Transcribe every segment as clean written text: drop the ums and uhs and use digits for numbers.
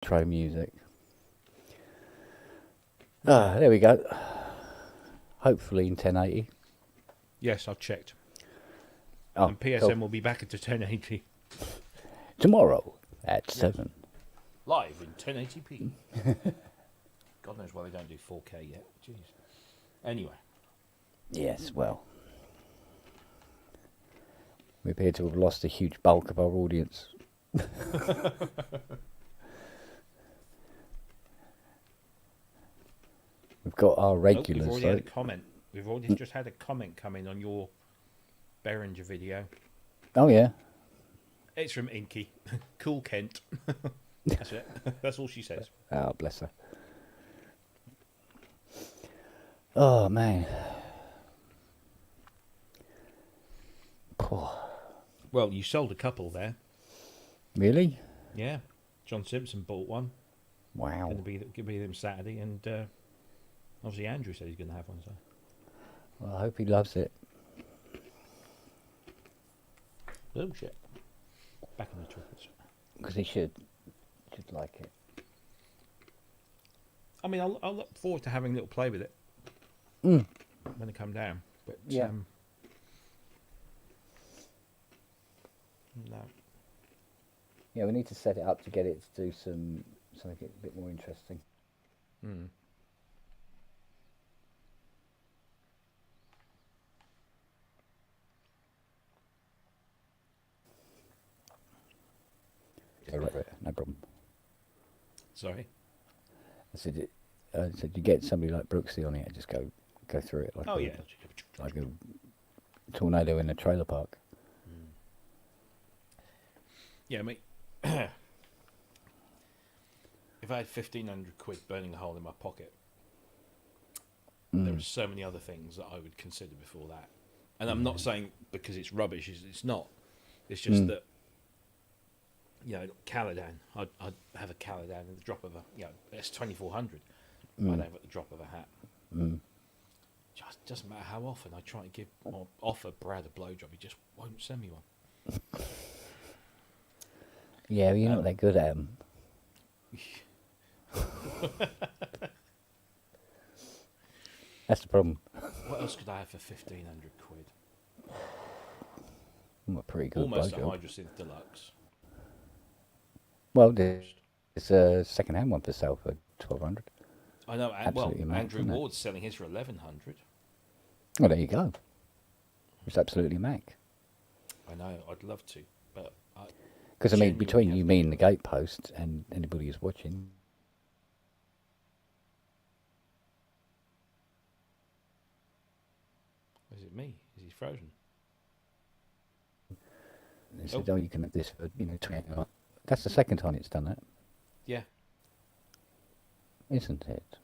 intro music. Ah, there we go. Hopefully in 1080. Yes, I've checked. Oh, And PSM cool. will be back at 1080. Tomorrow at Yes. 7. Live in 1080p. God knows why they don't do 4K yet. Jeez. Anyway. Yes, well. We appear to have lost a huge bulk of our audience. We've got our Nope, regulars. we've already had a comment. We've already just had a comment come in on your Behringer video. Oh, yeah. It's from Inky. Cool Kent. That's it. That's all she says. Oh, bless her. Oh, man. Poor. Well, you sold a couple there. Really? Yeah. John Simpson bought one. Wow. Going to be them Saturday, and obviously Andrew said he's going to have one. So. Well, I hope he loves it. Oh shit! Back in the chocolates. Because he should like it. I mean, I'll look forward to having a little play with it Mm. when they come down. But Yeah. No. Yeah, we need to set it up to get it to do something a bit more interesting. Mm. Yeah, right. No problem. Sorry. I said you get somebody like Brooksy on it and just go through it like Oh yeah. like a tornado in a trailer park. Yeah, mate. If I had 1,500 quid burning a hole in my pocket, there are so many other things that I would consider before that. And I'm not saying because it's rubbish. It's not. It's just that, you know, Caladan. I'd have a Caladan at the drop of a, you know, it's 2,400. I'd have at the drop of a hat. Just doesn't matter how often I try to give or offer Brad a blowjob, he just won't send me one. Yeah, you're not that good at them. That's the problem. What else could I have for 1,500 quid? I'm a pretty good Almost a blowjob. Hydrosynth Deluxe. Well, there's a second-hand one for sale for 1,200. I know. Absolutely mad, Andrew isn't it? Ward's selling his for 1,100. Well, there you go. It's absolutely Mac. I know. I'd love to, but Because I mean, genuinely between have you, to me, do and the it. gatepost, and anybody who's watching, Is it me? Is he frozen? they said, "Oh, you can have this for 20." That's the second time it's done that, Yeah. isn't it?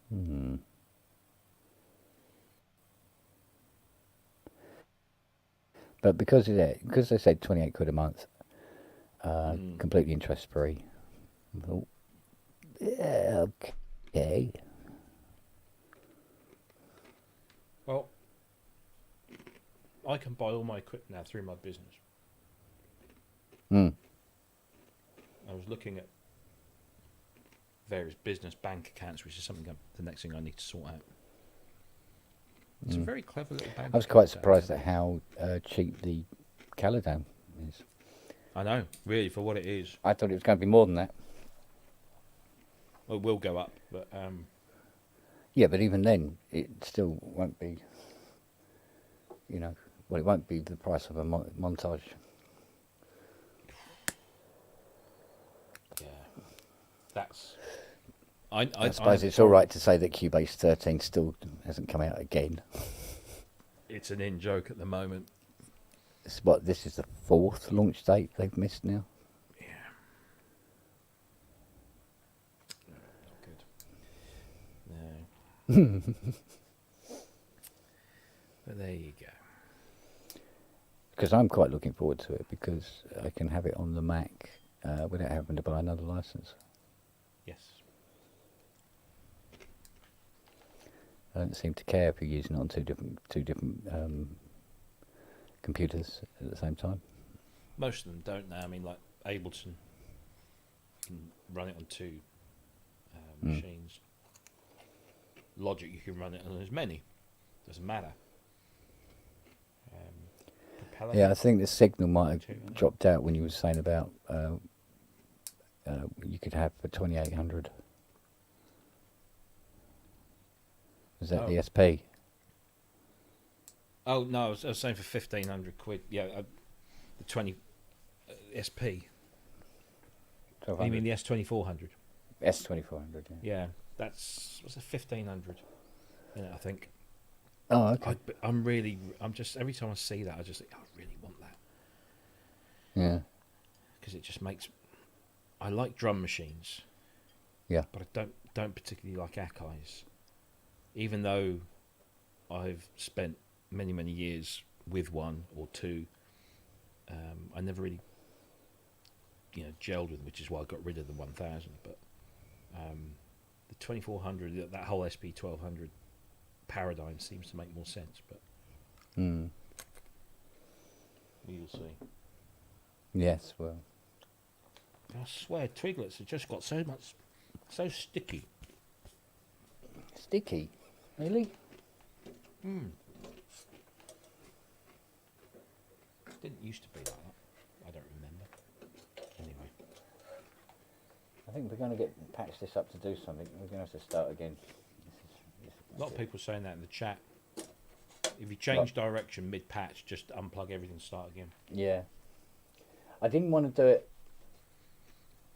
But because they said 28 quid a month, completely interest free. I thought, yeah, okay. Well, I can buy all my equipment now through my business. I was looking at various business bank accounts, which is something the next thing I need to sort out. It's a very clever little bank. I was quite account, surprised that. at how cheap the Caladan is. I know, really, for what it is. I thought it was going to be more than that. Well, it will go up, but Yeah, but even then, it still won't be. Well, it won't be the price of a montage. yeah, that's. I suppose it's all right to say that Cubase 13 still hasn't come out again. It's an in joke at the moment. This is the fourth launch date they've missed now. Yeah. Not good. No. But there you go. Because I'm quite looking forward to it because I can have it on the Mac without having to buy another license. Yes. I don't seem to care if you're using it on two different computers at the same time. Most of them don't now. I mean, like Ableton, you can run it on two machines. Logic, you can run it on as many. Doesn't matter. Propeller Yeah, I head, think the signal might too. have dropped out when you were saying about you could have for 2,800. Was that the SP? Oh no, I was saying for 1,500 quid. Yeah, the 20 SP. You mean the S2400? S2400. Yeah. Yeah, that's what's it, 1,500. Yeah, I think. Oh, okay. I'm just every time I see that, I just think, I really want that. Yeah. Because it just makes. I like drum machines. Yeah. But I don't particularly like Akai's. Even though I've spent many years with one or two, I never really, gelled with them, which is why I got rid of the 1000. But the 2400, that whole SP 1200 paradigm seems to make more sense. But you'll see. Yes, well. I swear, Twiglets have just got so sticky. Sticky? Really? Didn't used to be like that. I don't remember. Anyway. I think we're going to patch this up to do something. We're going to have to start again. A lot of people saying that in the chat. If you change direction mid-patch, just unplug everything and start again. Yeah. I didn't want to do it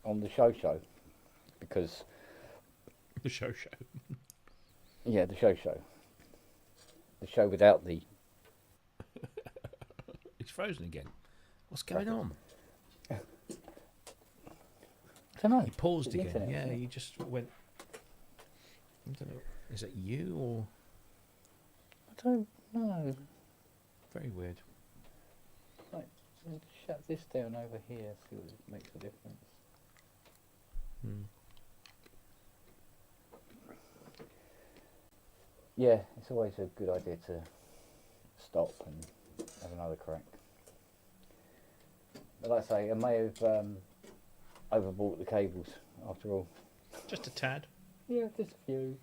on the show because... The show. Yeah, the show. The show without the... It's frozen again. What's going on? I don't know. You paused again. Internet, Yeah, you just went... I don't know. Is it you or... I don't know. Very weird. Right, let's shut this down over here, see what makes a difference. Yeah, it's always a good idea to stop and have another crack. But like I say, I may have overbought the cables after all. Just a tad. Yeah, just a few.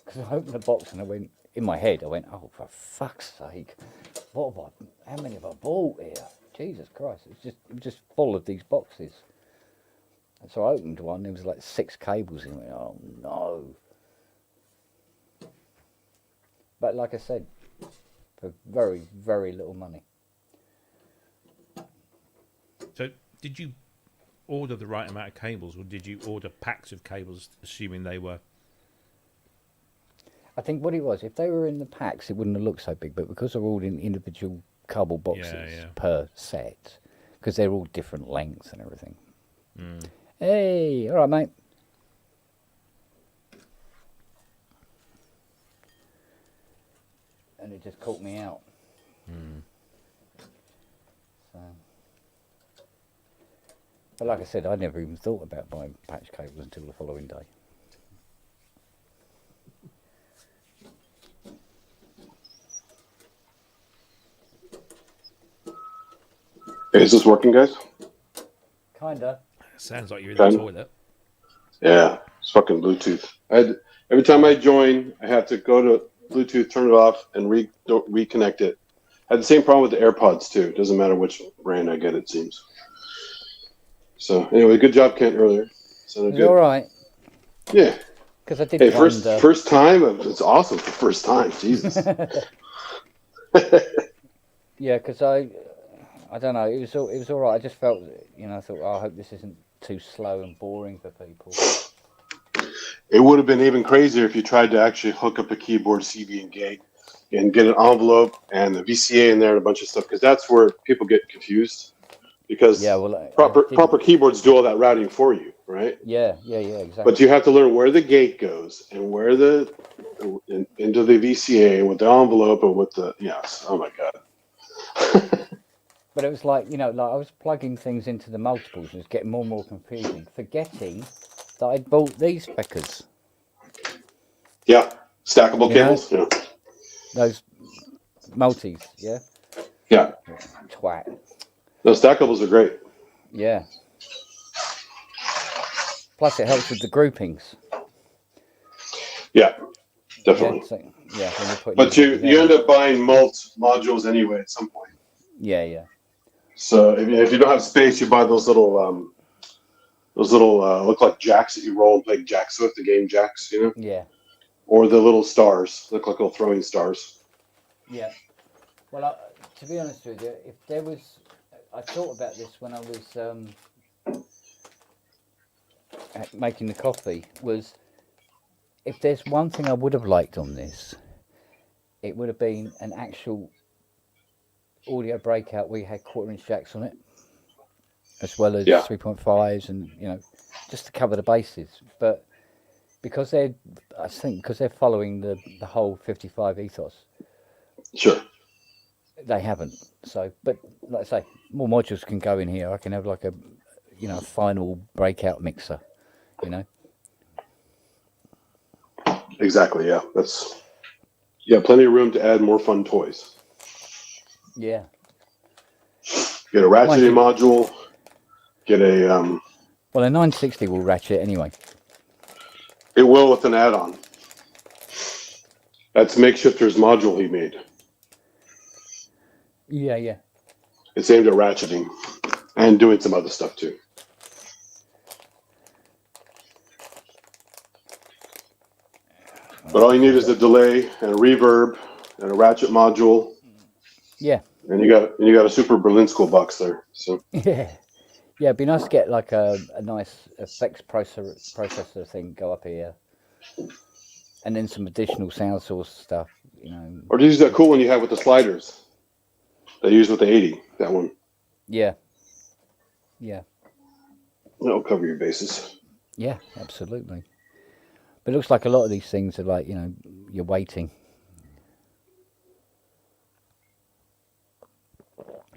Because I opened the box and I went, in my head, I went, oh, for fuck's sake, how many have I bought here? Jesus Christ, it was just full of these boxes. And so I opened one, there was like 6 cables in it. Oh no. But like I said, for very, very little money. So, did you order the right amount of cables, or did you order packs of cables, assuming they were... I think what it was, if they were in the packs, it wouldn't have looked so big, but because they're all in individual cardboard boxes per set, because they're all different lengths and everything. Hey, all right, mate. And it just caught me out. So, but like I said, I never even thought about buying patch cables until the following day. Hey, is this working, guys? Kinda. Sounds like you're in the toilet. Yeah, it's fucking Bluetooth. Every time I join, I have to go to Bluetooth, turn it off, and reconnect it. I had the same problem with the AirPods too. It doesn't matter which brand I get, it seems. So anyway, good job, Kent, earlier. Sounded good. All right. Yeah. Because I did. Hey, first time. It's awesome for first time. Jesus. Yeah, because I don't know. It was all right. I just felt, I thought, I hope this isn't too slow and boring for people. It would have been even crazier if you tried to actually hook up a keyboard, CV, and gate, and get an envelope and the VCA in there and a bunch of stuff, because that's where people get confused. Because proper keyboards do all that routing for you, right? Yeah, exactly. But you have to learn where the gate goes and where into the VCA and with the envelope and with the Oh my god. But it was like I was plugging things into the multiples and it was getting more and more confusing, forgetting that I'd bought these speakers. Yeah, stackable cables. Yeah. Those multis, yeah. Yeah. Twat. Those stackables are great. Yeah. Plus, it helps with the groupings. Yeah, Yeah, definitely. so, yeah, when you're putting But everything you end together. up buying modules anyway at some point. Yeah, yeah, So if you don't have space, you buy those little look like jacks that you roll and play jacks with, the game jacks, you know, yeah, or the little stars, look like little throwing stars. yeah. Well, to be honest with you, if there was, I thought about this when I was making the coffee. Was if there's one thing I would have liked on this, it would have been an actual audio breakout where you had quarter-inch jacks on it, as well as Yeah, 3.5s, and just to cover the bases. But because I think because they're following the whole 55 ethos, sure. they haven't. So, but like I say, more modules can go in here. I can have like a final breakout mixer. You know. Exactly. Yeah, plenty of room to add more fun toys. Yeah. Get a Mind ratcheting you, module. Get a well, a 960 will ratchet anyway. It will with an add-on. That's Makeshifter's module he made. Yeah, yeah. It's aimed at ratcheting and doing some other stuff too. But all you need is a delay and a reverb and a ratchet module. Yeah. And you got a super Berlin School box there. So Yeah. Yeah, it'd be nice to get like a nice effects processor thing go up here. And then some additional sound source stuff, or use that cool one you have with the sliders. They use with the 80, that one. Yeah. Yeah. That'll cover your bases. Yeah, absolutely. But it looks like a lot of these things are like, you're waiting.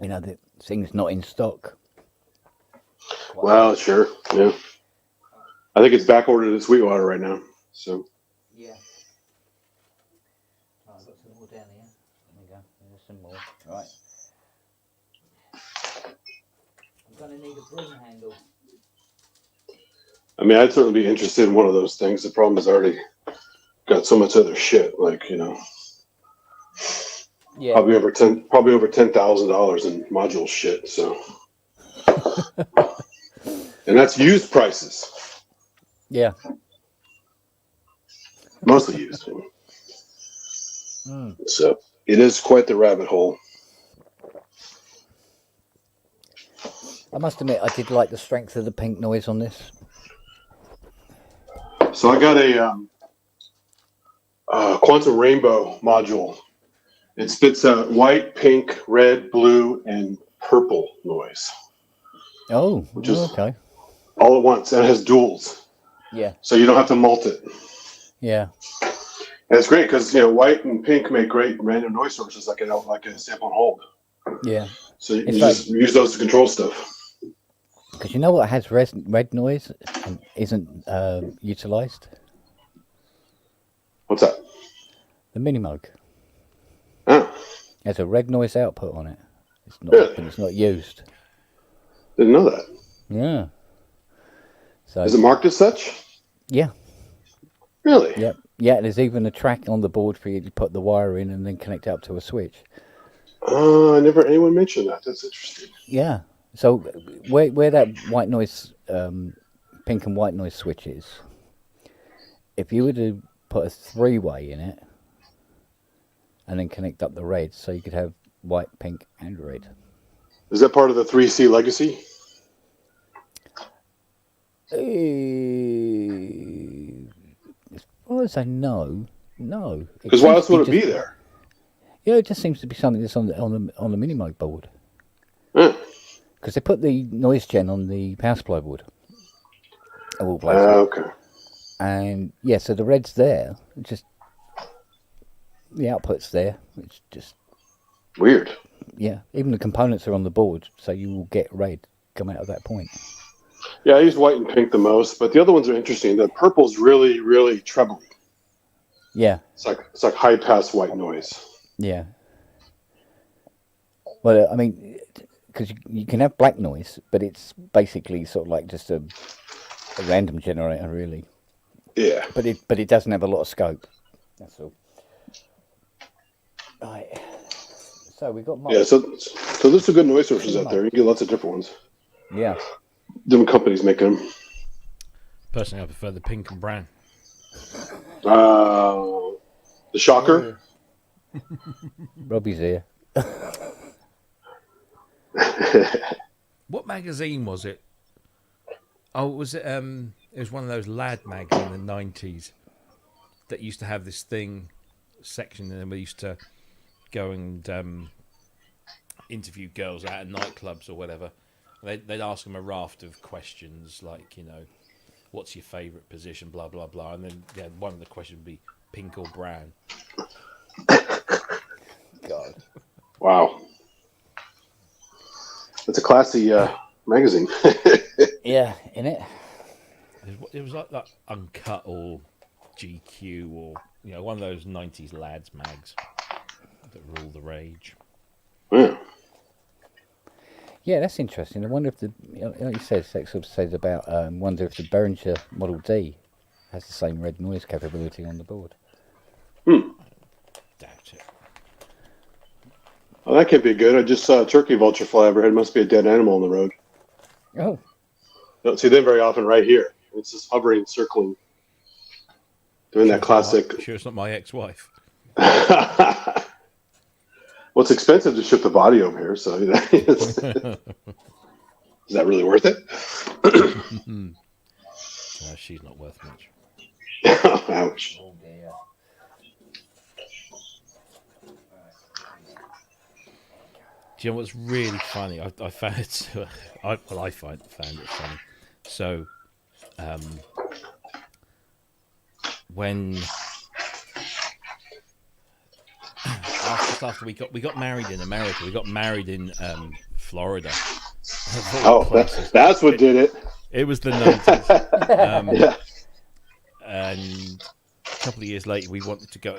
The thing's not in stock. Well, sure. Yeah. I think it's back ordered in Sweetwater right now. So Yeah. Oh, I've got some more down here. There we go. There's some more. Right. I'm going to need a broom handle. I mean, I'd certainly be interested in one of those things. The problem is I already got so much other shit, like, Yeah. probably over $10,000 in module shit. So, and that's used prices, Yeah. mostly used. So it is quite the rabbit hole. I must admit, I did like the strength of the pink noise on this. So I got a Quantum Rainbow module. It spits out white, pink, red, blue, and purple noise. Oh, which is okay. all at once, and it has duals. Yeah. So you don't have to mult it. Yeah. And it's great because white and pink make great random noise sources, like a sample and hold. Yeah. So you It's just use those to control stuff. Because you know what has red noise and isn't utilised? What's that? The Minimoog. Oh, It has a red noise output on it. It's not, really? but it's not used. Didn't know that. Yeah. So. Is it marked as such? Yeah. Really? Yep. Yeah. There's even a track on the board for you to put the wire in and then connect it up to a switch. I never anyone mentioned that. That's interesting. Yeah. So where that white noise, pink and white noise switch is, if you were to put a 3-way in it and then connect up the red, so you could have white, pink, and red. Is that part of the 3C legacy? As far as I know, no. Because why else would it be there? Yeah, it just seems to be something that's on the Minimoog board. Huh. Because they put the noise gen on the power supply board. Okay. And yeah, so the red's there. It's just the output's there. It's just Weird. Yeah, even the components are on the board, so you will get red come out of that point. Yeah, I use white and pink the most, but the other ones are interesting. The purple's really, really trebly. Yeah. It's like high pass white noise. Yeah. Well, I mean, because you can have black noise, but it's basically sort of like just a a random generator, really. Yeah. But it doesn't have a lot of scope. That's all. Right. So we got. Yeah. So there's some good noise sources out there. You can get lots of different ones. Yeah. Different companies making them. Personally, I prefer the pink and brown. The Shocker. Robbie's here. What magazine was it? Oh, was it? It was one of those lad mags in the 90s that used to have this section, and we used to go and interview girls out at nightclubs or whatever. They'd ask them a raft of questions like, what's your favourite position, blah blah blah, and then one of the questions would be pink or brown. God. Wow. It's a classy magazine. Yeah, in it. It was like that Uncut or GQ or one of those 90s lads mags that were all the rage. Yeah. Yeah, that's interesting. I wonder if like you said, Sex sort of says about, wonder if the Behringer Model D has the same red noise capability on the board. Doubt it. Well, that could be good. I just saw a turkey vulture fly overhead. Must be a dead animal on the road. Oh. Don't see them very often right here. It's just hovering, circling, doing that classic. Sure, it's not my ex-wife. Well, it's expensive to ship the body over here, so is that really worth it? No, she's not worth much. Ouch. Oh dear. Do you know what's really funny? I found it. I found it funny. So, when after we got married in America, we got married in Florida. Oh, that's what did it. It was the 90s. Yeah. And a couple of years later, we wanted to go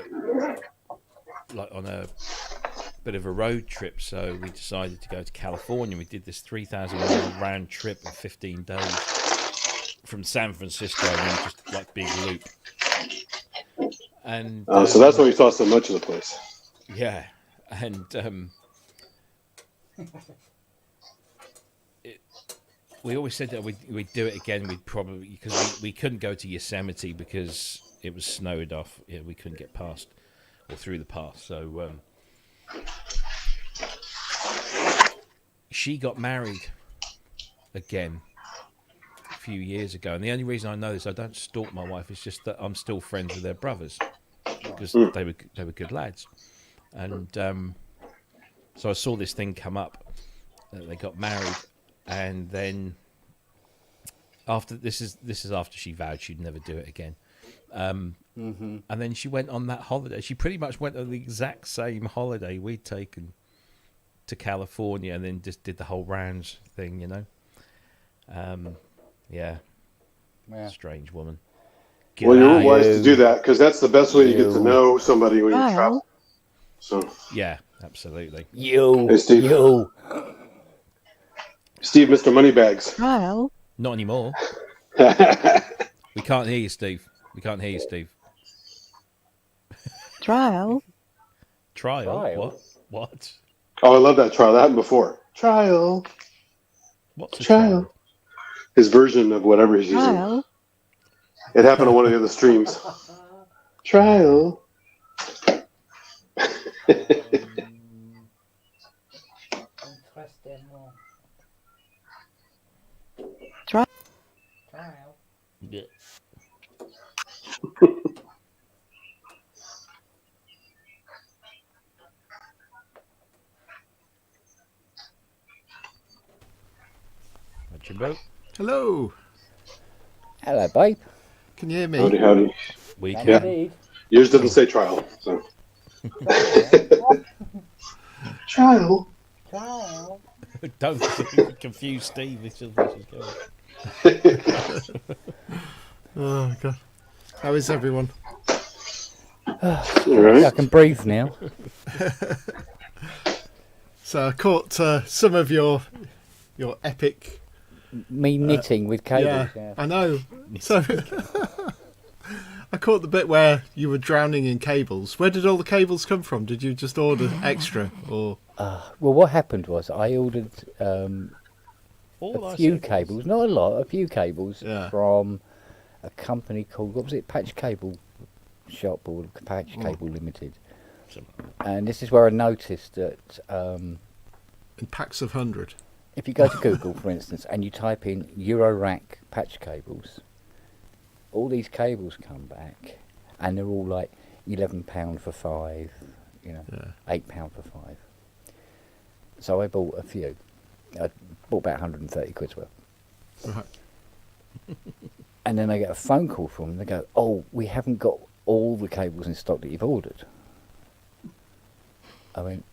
on a bit of a road trip, so we decided to go to California. We did this 3,000-mile round trip in 15 days from San Francisco, and then just big loop. And So that's why you saw so much of the place. Yeah, and we always said that we'd do it again. We'd probably, because we couldn't go to Yosemite because it was snowed off. Yeah, we couldn't get past or through the pass. So she got married again a few years ago, and the only reason I know this, I don't stalk my wife. It's just that I'm still friends with their brothers because they were good lads, and so I saw this thing come up that they got married. And then after this is after she vowed she'd never do it again. And then she went on that holiday. She pretty much went on the exact same holiday we'd taken to California, and then just did the whole rounds thing, Yeah. Strange woman. Well, you're wise to do that, because that's the best way to get to know somebody when you travel. So yeah, absolutely. Hey, Steve. You. Steve, Mr. Moneybags. Trial. Not anymore. We can't hear you, Steve. We can't hear you, Steve. Trial. Trial? What? Oh, I love that trial. That happened before. Trial. What's a trial? His version of whatever he's using. Trial. It happened on one of the other streams. Trial. Trial. Yeah. Jimbo? Hello. Hello, babe. Can you hear me? Howdy. We Can can. indeed. Yours doesn't say trial. So. Trial. Trial. Don't confuse Steve. This is going. Oh god. How is everyone? All right. I can breathe now. So I caught some of your epic Me knitting with cables. Yeah, I know. So I caught the bit where you were drowning in cables. Where did all the cables come from? Did you just order extra, or? Well, what happened was I ordered All a I few said was- cables, not a lot, a few cables Yeah. from a company called, what was it, Patch Cable Shop or Patch Cable Limited. And this is where I noticed that In packs of 100. if you go to Google, for instance, and you type in Eurorack patch cables, all these cables come back, and they're all like £11 for 5, you know, Yeah. £8 for 5. So I bought a few. I bought about 130 quid's worth. Right. And then I get a phone call from them. They go, "Oh, we haven't got all the cables in stock that you've ordered." I went,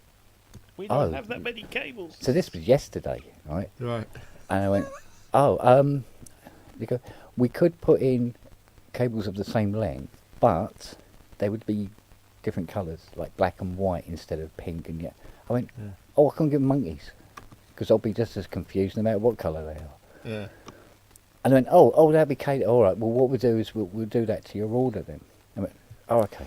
We don't Oh. have that many cables. so this was yesterday, right? Right. And I went, they go, "We could put in cables of the same length, but they would be different colours, like black and white instead of pink and yet." I went, Yeah. "Oh, I can't get monkeys, because I'll be just as confused no matter what colour they are." Yeah. And I went, oh, that'd be catered. All right, well, what we'll do is we'll do that to your order then. I went, oh, okay.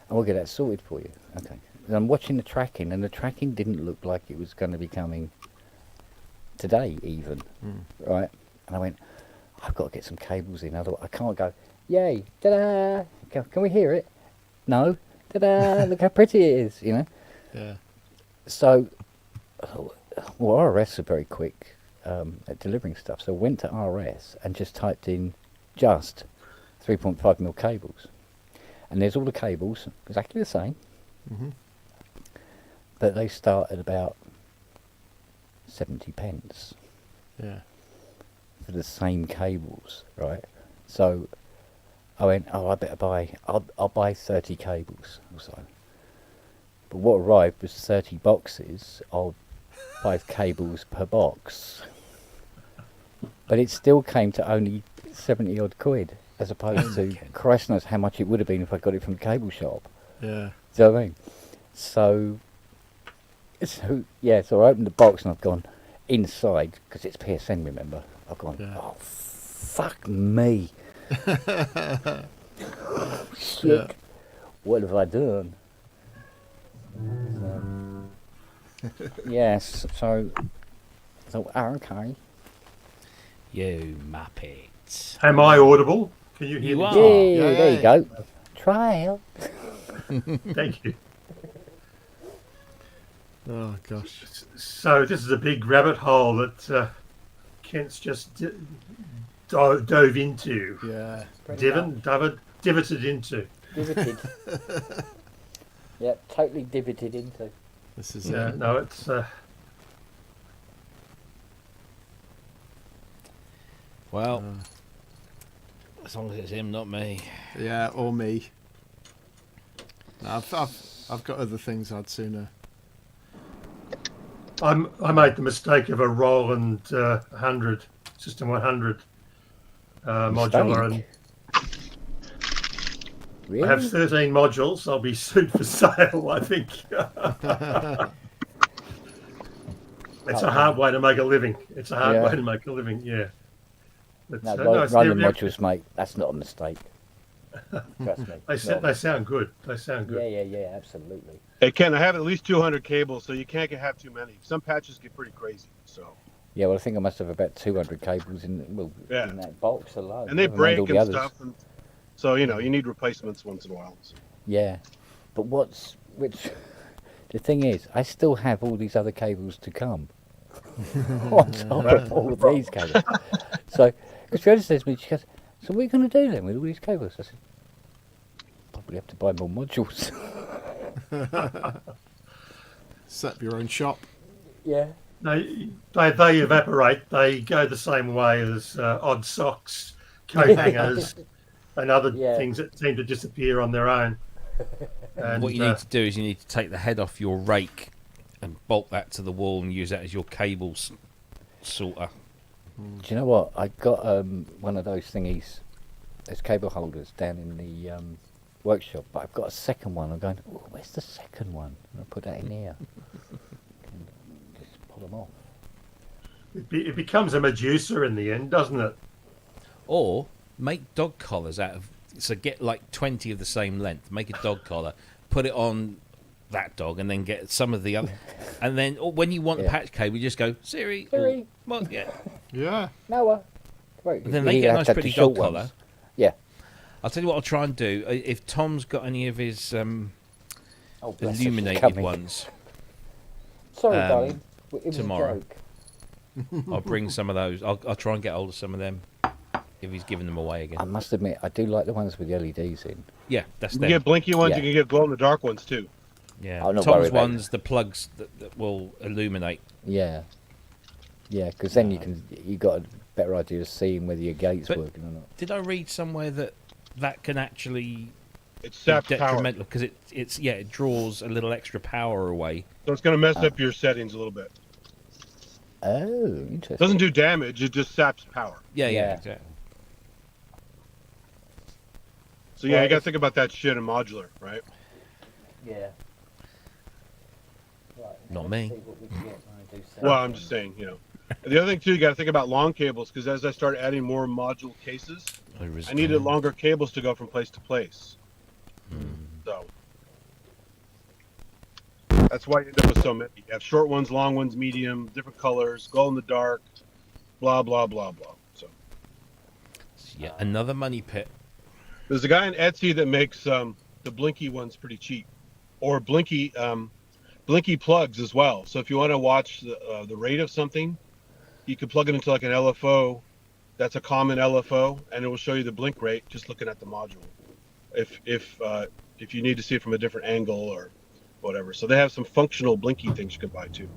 And we'll get that sorted for you. Okay. And I'm watching the tracking, and the tracking didn't look like it was going to be coming today even, right? And I went, I've got to get some cables in. Otherwise, I can't go, yay, ta-da! Can we hear it? No. Ta-da! Look how pretty it is, you know? Yeah. So, well, RS are very quick at delivering stuff. So I went to RS and just typed in just 3.5mm cables. And there's all the cables, exactly the same. Mhm. But they start at about 70 pence Yeah. for the same cables, right? So I went, oh, I better I'll buy 30 cables or so. But what arrived was 30 boxes of 5 cables per box. But it still came to only 70 odd quid, as opposed to Christ knows how much it would have been if I got it from the cable shop. Yeah. Do you know what I mean? So yeah, so I opened the box and I've gone inside, because it's PSN, remember? I've gone, Yeah. oh, fuck me. Shit. Yeah. What have I done? So, yes, so okay. You muppet. Am I audible? Can you hear You me? are. Yay, Yay. there you go. Trial. Thank you. Oh gosh. So this is a big rabbit hole that Kent's just dove into. Yeah. Divoted into. Divoted. Yep, totally divoted into. This is Yeah, it. no, it's Well, as long as it's him, not me. Yeah, or me. No, I've got other things I'd sooner. I made the mistake of a Roland 100 System 100 modular, and Really? I have 13 modules. I'll be sued for sale, I think. It's a hard way to make a living. It's a hard Yeah. way to make a living, yeah. But, No, it's- running they're- modules, mate, that's not a mistake. Trust me. They sound good. They sound good. Yeah, absolutely. Hey Ken, I have at least 200 cables, so you can't have too many. Some patches get pretty crazy. So Yeah, well, I think I must have about 200 cables in Yeah. in that box alone. and they never mind break all the and others. stuff, and so you need replacements once in a while. So. Yeah, but the thing is, I still have all these other cables to come on top of all of these cables. So, because Fiona says to me, she goes, "So what are you going to do then with all these cables?" I said, "Probably have to buy more modules." Set up your own shop. Yeah. They evaporate. They go the same way as odd socks, coat hangers, and other Yeah. things that seem to disappear on their own. And What you need to do is you need to take the head off your rake and bolt that to the wall and use that as your cables sorter. Do you know what? I got one of those thingies, those cable holders down in the workshop, but I've got a second one. I'm going, oh, where's the second one? And I put that in here. And just pull them off. It becomes a Medusa in the end, doesn't it? Or make dog collars out of. So get like 20 of the same length. Make a dog collar, put it on that dog, and then get some of the other. And then when you want the patch cable, you just go Siri. Siri. Well, yeah. Yeah. Noah. Right, And then they get a nice pretty dog collar. Yeah. I'll tell you what I'll try and do. If Tom's got any of his Bless her, she's illuminated coming. ones, Sorry, darling. It was tomorrow. a joke. I'll bring some of those. I'll try and get hold of some of them if he's giving them away again. I must admit, I do like the ones with the LEDs in. Yeah, that's You them. can get blinky ones. Yeah. You can get glow in the dark ones too. Yeah, I'm not worried Tom's about ones, the plugs that will illuminate. Yeah. Yeah, because then you got a better idea of seeing whether your gate's But- working or not. Did I read somewhere that can actually It's be saps power, detrimental because it draws a little extra power away. so it's going to mess up your settings a little bit. Oh, interesting. It doesn't do damage. It just saps power. Yeah, Yeah. exactly. So yeah, Well, you got to if- think about that shit in modular, right? Yeah. Not me. Well, I'm just saying, you know. And the other thing too, you got to think about long cables because as I start adding more module cases, I needed longer cables to go from place to place. So that's why you end up with so many. You have short ones, long ones, medium, different colors, glow in the dark, blah blah blah blah. So Yeah, another money pit. there's a guy on Etsy that makes the blinky ones pretty cheap, or blinky plugs as well. So if you want to watch the rate of something, you can plug it into like an LFO. That's a common LFO, and it will show you the blink rate just looking at the module. If you need to see it from a different angle or whatever. So they have some functional blinky things you can buy too.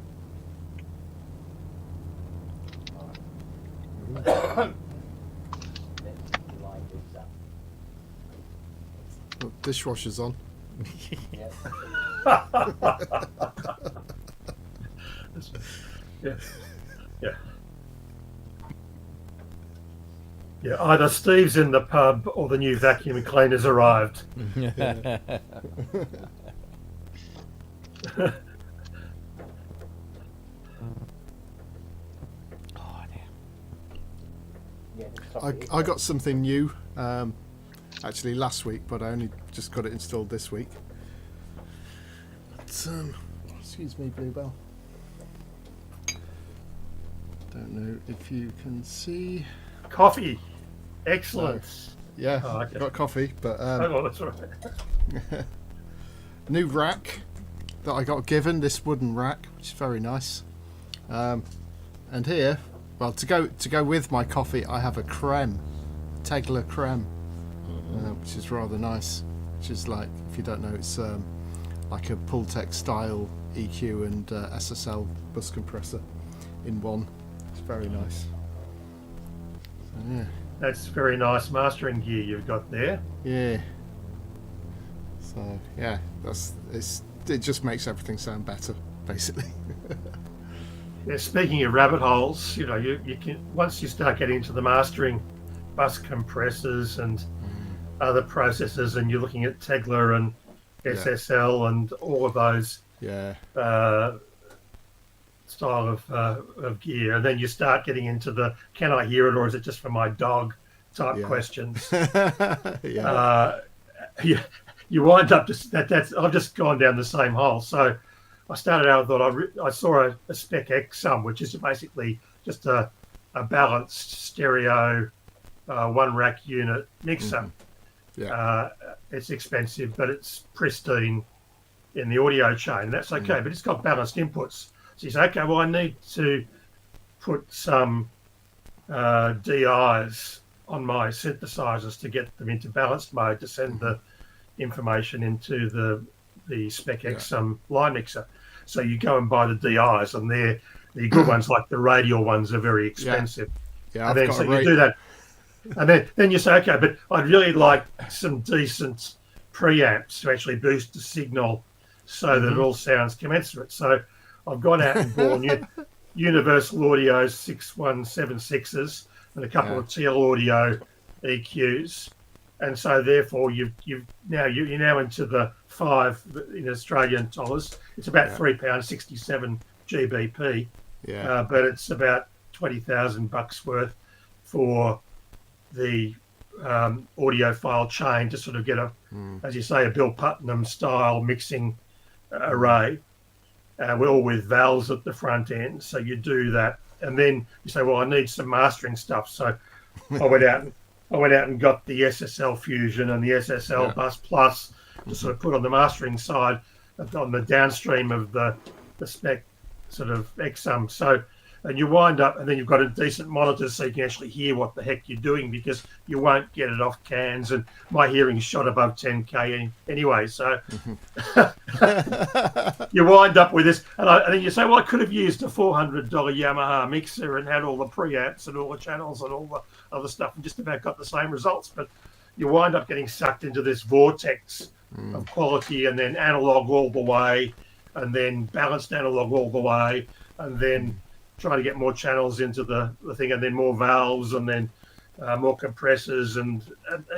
Oh, dishwasher's on. Yeah. Yeah. Yeah, either Steve's in the pub or the new vacuum cleaner's arrived. Oh, dear. I got something new actually last week, but I only just got it installed this week. It's, excuse me, Bluebell. Don't know if you can see. Coffee. Excellent. Yeah, Oh, okay. got coffee, but Oh, that's all right. new rack that I got given, this wooden rack, which is very nice. And here, well, to go with my coffee, I have a creme, Tegler creme, which is rather nice. Which is like, if you don't know, it's like a Pultec style EQ and SSL bus compressor in one. It's very nice. So, yeah. That's very nice mastering gear you've got there. Yeah. So yeah, it just makes everything sound better, basically. Yeah, speaking of rabbit holes, you know, you can, once you start getting into the mastering bus compressors and other processors, and you're looking at Tegler and SSL and all of those Yeah. style of gear, and then you start getting into the can I hear it or is it just for my dog type questions. Yeah. You wind up just that's I've just gone down the same hole. So I started out, I thought I saw a Spec X which is basically just a balanced stereo one rack unit mixer. Yeah. It's expensive, but it's pristine in the audio chain. That's okay, but it's got balanced inputs. So you say, okay, well, I need to put some DIs on my synthesizers to get them into balanced mode to send the information into the Spec X line mixer. So you go and buy the DIs, and they're the good ones, like the radial ones, are very expensive. Yeah, And then so you do that, and then you say, okay, but I'd really like some decent preamps to actually boost the signal so that it all sounds commensurate. So I've gone out and bought Universal Audio 6176s and a couple of TL Audio EQs, and so therefore you're now into the 5 in Australian dollars. It's about £3.67 GBP, Yeah. but it's about $20,000 worth for the audiophile chain to sort of get a, as you say, a Bill Putnam style mixing array, all with valves at the front end. So you do that, and then you say, well, I need some mastering stuff. So I went out and got the SSL Fusion and the SSL Bus Plus to sort of put on the mastering side, on the downstream of the spec sort of XM. So, and you wind up, and then you've got a decent monitor so you can actually hear what the heck you're doing, because you won't get it off cans. And my hearing's shot above 10K anyway. So you wind up with this. And then you say, well, I could have used a $400 Yamaha mixer and had all the preamps and all the channels and all the other stuff and just about got the same results. But you wind up getting sucked into this vortex of quality, and then analog all the way, and then balanced analog all the way, and then trying to get more channels into the thing, and then more valves, and then more compressors, and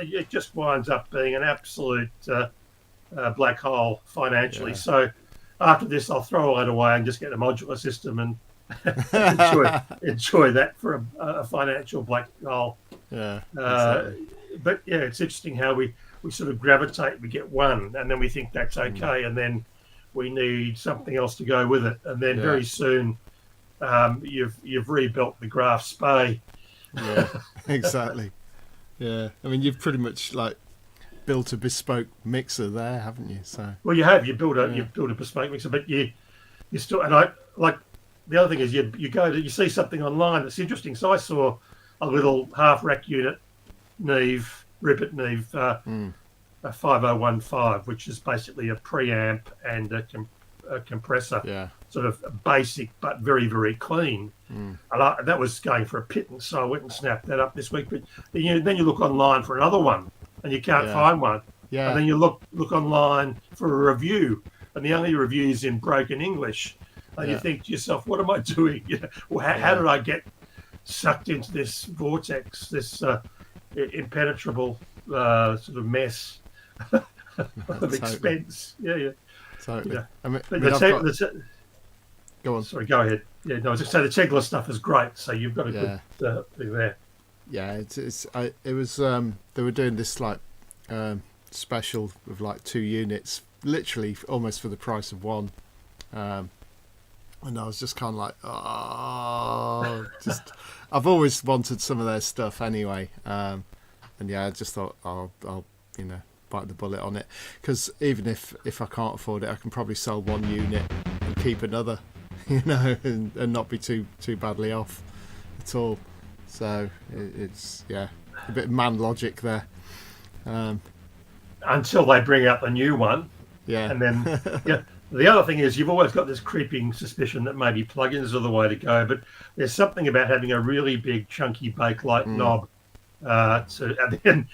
it just winds up being an absolute black hole financially. So after this, I'll throw all that away and just get a modular system and enjoy that for a financial black hole. Yeah. But yeah, it's interesting how we sort of gravitate. We get one, and then we think that's okay, and then we need something else to go with it, and then very soon you've rebuilt the Graf Spey. Yeah, exactly. Yeah, I mean, you've pretty much like built a bespoke mixer there, haven't you? So well, you have. You built a bespoke mixer, but you still, and I like the other thing is you see something online that's interesting. So I saw a little half rack unit Neve, Rippet Neve, a 5015, which is basically a preamp and a compressor. Yeah. Sort of basic but very, very clean. And that was going for a pittance, so I went and snapped that up this week. But then you look online for another one, and you can't find one. Yeah. And then you look online for a review, and the only review is in broken English. And you think to yourself, what am I doing? How did I get sucked into this vortex, this impenetrable sort of mess of expense? Yeah. Totally. Yeah. I mean, go on. Sorry, go ahead. Yeah, no, I was just saying the Tegler stuff is great. So you've got a good thing there. Yeah, it was. They were doing this like special with like 2 units, literally almost for the price of one. And I was just kind of like, I've always wanted some of their stuff anyway. And I just thought I'll bite the bullet on it, because even if I can't afford it, I can probably sell one unit and keep another, and not be too badly off at all. So it's a bit of man logic there. Until they bring out the new one. Yeah. And then the other thing is, you've always got this creeping suspicion that maybe plugins are the way to go, but there's something about having a really big chunky Bakelite knob, and then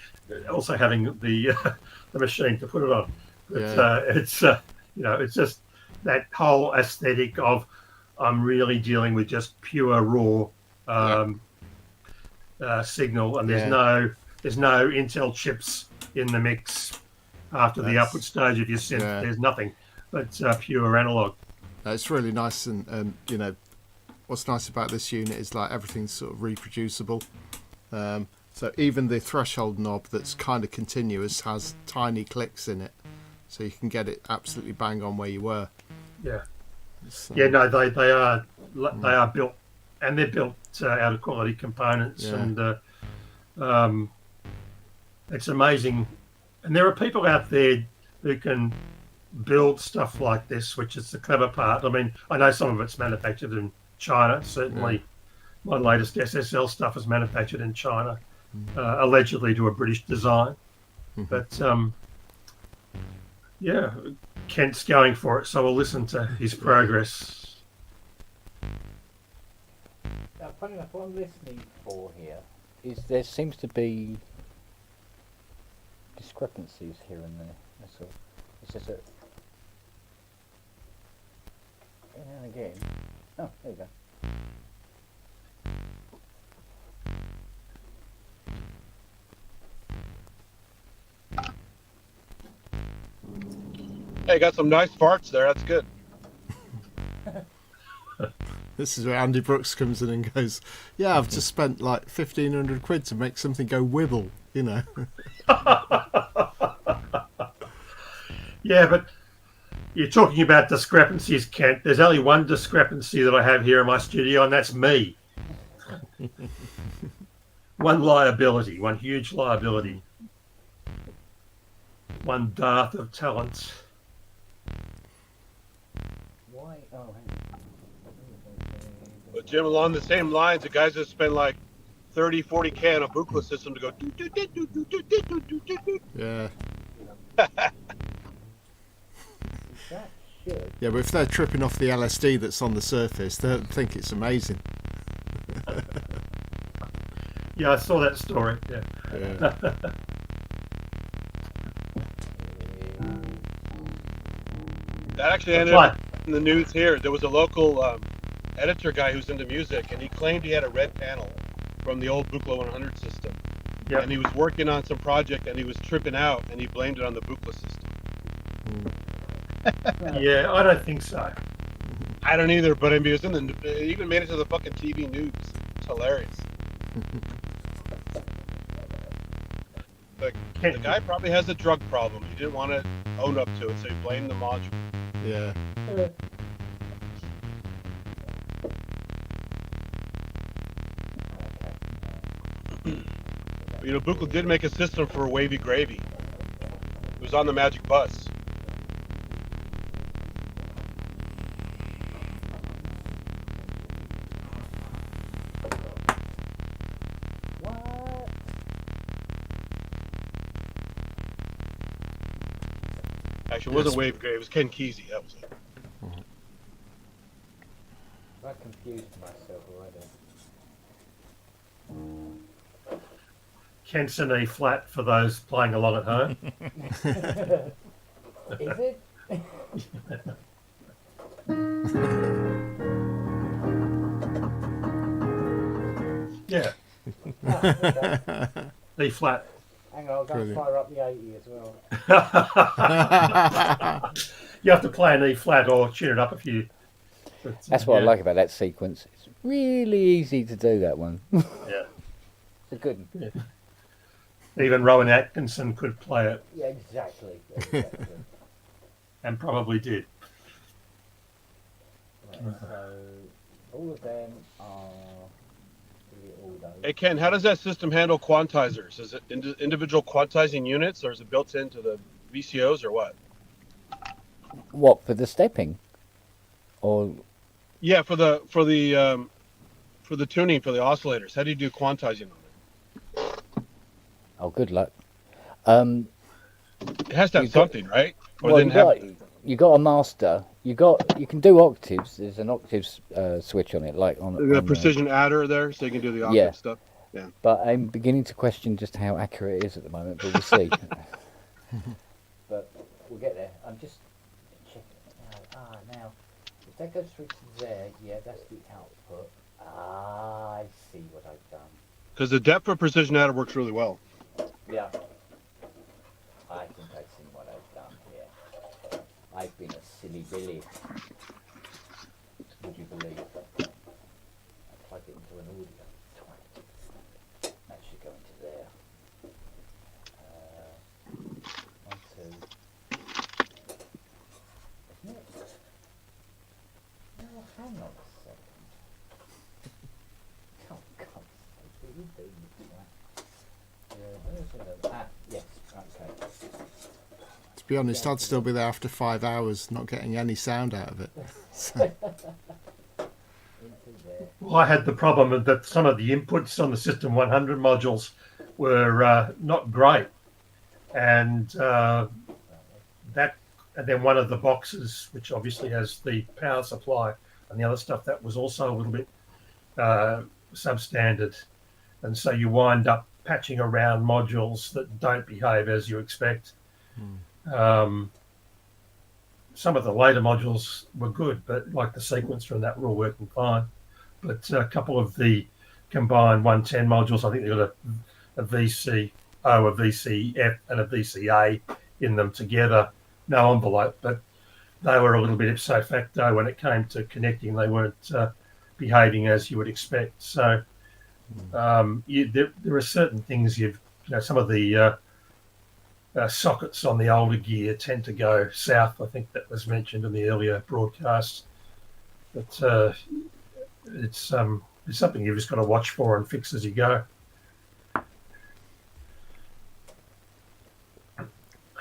also having the machine to put it on. It's just that whole aesthetic of I'm really dealing with just pure raw signal, and there's no Intel chips in the mix after the upward stage of your synth. There's nothing but pure analog. It's really nice, and what's nice about this unit is like everything's sort of reproducible. So even the threshold knob that's kind of continuous has tiny clicks in it, so you can get it absolutely bang on where you were. Yeah. They are built, and they're built out of quality components, and it's amazing. And there are people out there who can build stuff like this, which is the clever part. I mean, I know some of it's manufactured in China. Certainly, my latest SSL stuff is manufactured in China. Allegedly to a British design, but Kent's going for it, so we'll listen to his progress. Now, funny enough, what I'm listening for here is there seems to be discrepancies here and there. That's all. It's just every now and again. Oh, there you go. Hey, got some nice parts there. That's good. This is where Andy Brooks comes in and goes, "Yeah, I've just spent like 1,500 quid to make something go wibble," you know. Yeah, but you're talking about discrepancies, Kent. There's only one discrepancy that I have here in my studio, and that's me. One liability, one huge liability. One dearth of talents. Why? Oh, hang on. But Jim, along the same lines, the guys that spend like 30, 40K on a Buchla system to go do do do do do do do do do do. Yeah. That should. Yeah, but if they're tripping off the LSD that's on the surface, they'll think it's amazing. Yeah, I saw that story. Yeah. Yeah. That actually ended up in the news here. There was a local editor guy who's into music, and he claimed he had a red panel from the old Buchla 100 system. Yep. And he was working on some project, and he was tripping out, and he blamed it on the Buchla system. Yeah, I don't think so. I don't either, but I mean, it was it even made it to the fucking TV news. It's hilarious. The guy probably has a drug problem. He didn't want to own up to it, so he blamed the module. Yeah. You know, Buchla did make a system for Wavy Gravy. It was on the Magic Bus. What? Actually, it wasn't Wavy Gravy. It was Ken Kesey. That was it. I confused myself already. Kent's an E flat for those playing along at home. Is it? Yeah. E flat. Hang on, I'll go and Brilliant. fire up the 80 as well. You have to play an E flat or tune it up a few. But, That's what I yeah. like about that sequence. It's really easy to do that one. Yeah. It's a good one. Yeah. Even Rowan Atkinson could play it, Yeah, exactly. Exactly. and probably did. Right, so all of them are really all those. Hey, Ken, how does that system handle quantizers? Is it individual quantizing units, or is it built into the VCOs, or what? What, for the stepping? Or Yeah, for the tuning for the oscillators. How do you do quantizing on it? oh, good luck. It has to have You've got- something, right? Or Well, then have you got a master. You can do octaves. There's an octaves switch on it, like on the on precision adder there, so you can do the octave Yeah. stuff. But I'm beginning to question just how accurate it is at the moment. But we'll see. But we'll get there. I'm just checking it out. Now, if that goes through to there, yeah, that's the output. I see what I've done. Because the depth for precision adder works really well. Yeah. I think I've seen what I've done here. I've been a silly Billy. Would you believe? I plug it into an audio. Twat. That should go into there. 1, 2. Isn't it? No, hang on a second. Oh, God's sake, what are you doing, you twat? Yes, okay. To be honest, I'd still be there after 5 hours not getting any sound out of it. Into there. Well, I had the problem that some of the inputs on the System 100 modules were not great, and then one of the boxes, which obviously has the power supply and the other stuff, that was also a little bit substandard, and so you wind up patching around modules that don't behave as you expect. Some of the later modules were good, but like the sequencer and that were all working fine. But a couple of the combined 110 modules, I think they got a VCO, a VCF, and a VCA in them together. No envelope, but they were a little bit ipso facto when it came to connecting. They weren't behaving as you would expect. So there are certain things some of the sockets on the older gear tend to go south. I think that was mentioned in the earlier broadcast. But it's something you've just got to watch for and fix as you go.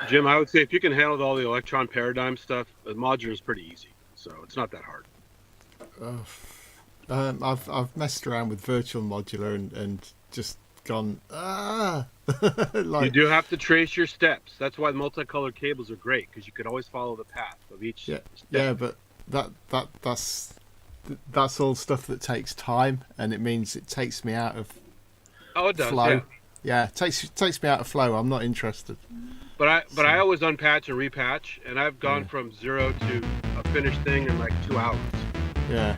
Jim, I would say if you can handle all the electron paradigm stuff, the modular is pretty easy. So it's not that hard. I've messed around with virtual modular and just gone like, you do have to trace your steps. That's why multicolored cables are great, because you could always follow the path of each step. Yeah, but that's all stuff that takes time, and it means it takes me out of flow. Yeah, it takes me out of flow. I'm not interested. But I always unpatch and repatch, and I've gone from 0 to a finished thing in like 2 hours. Yeah.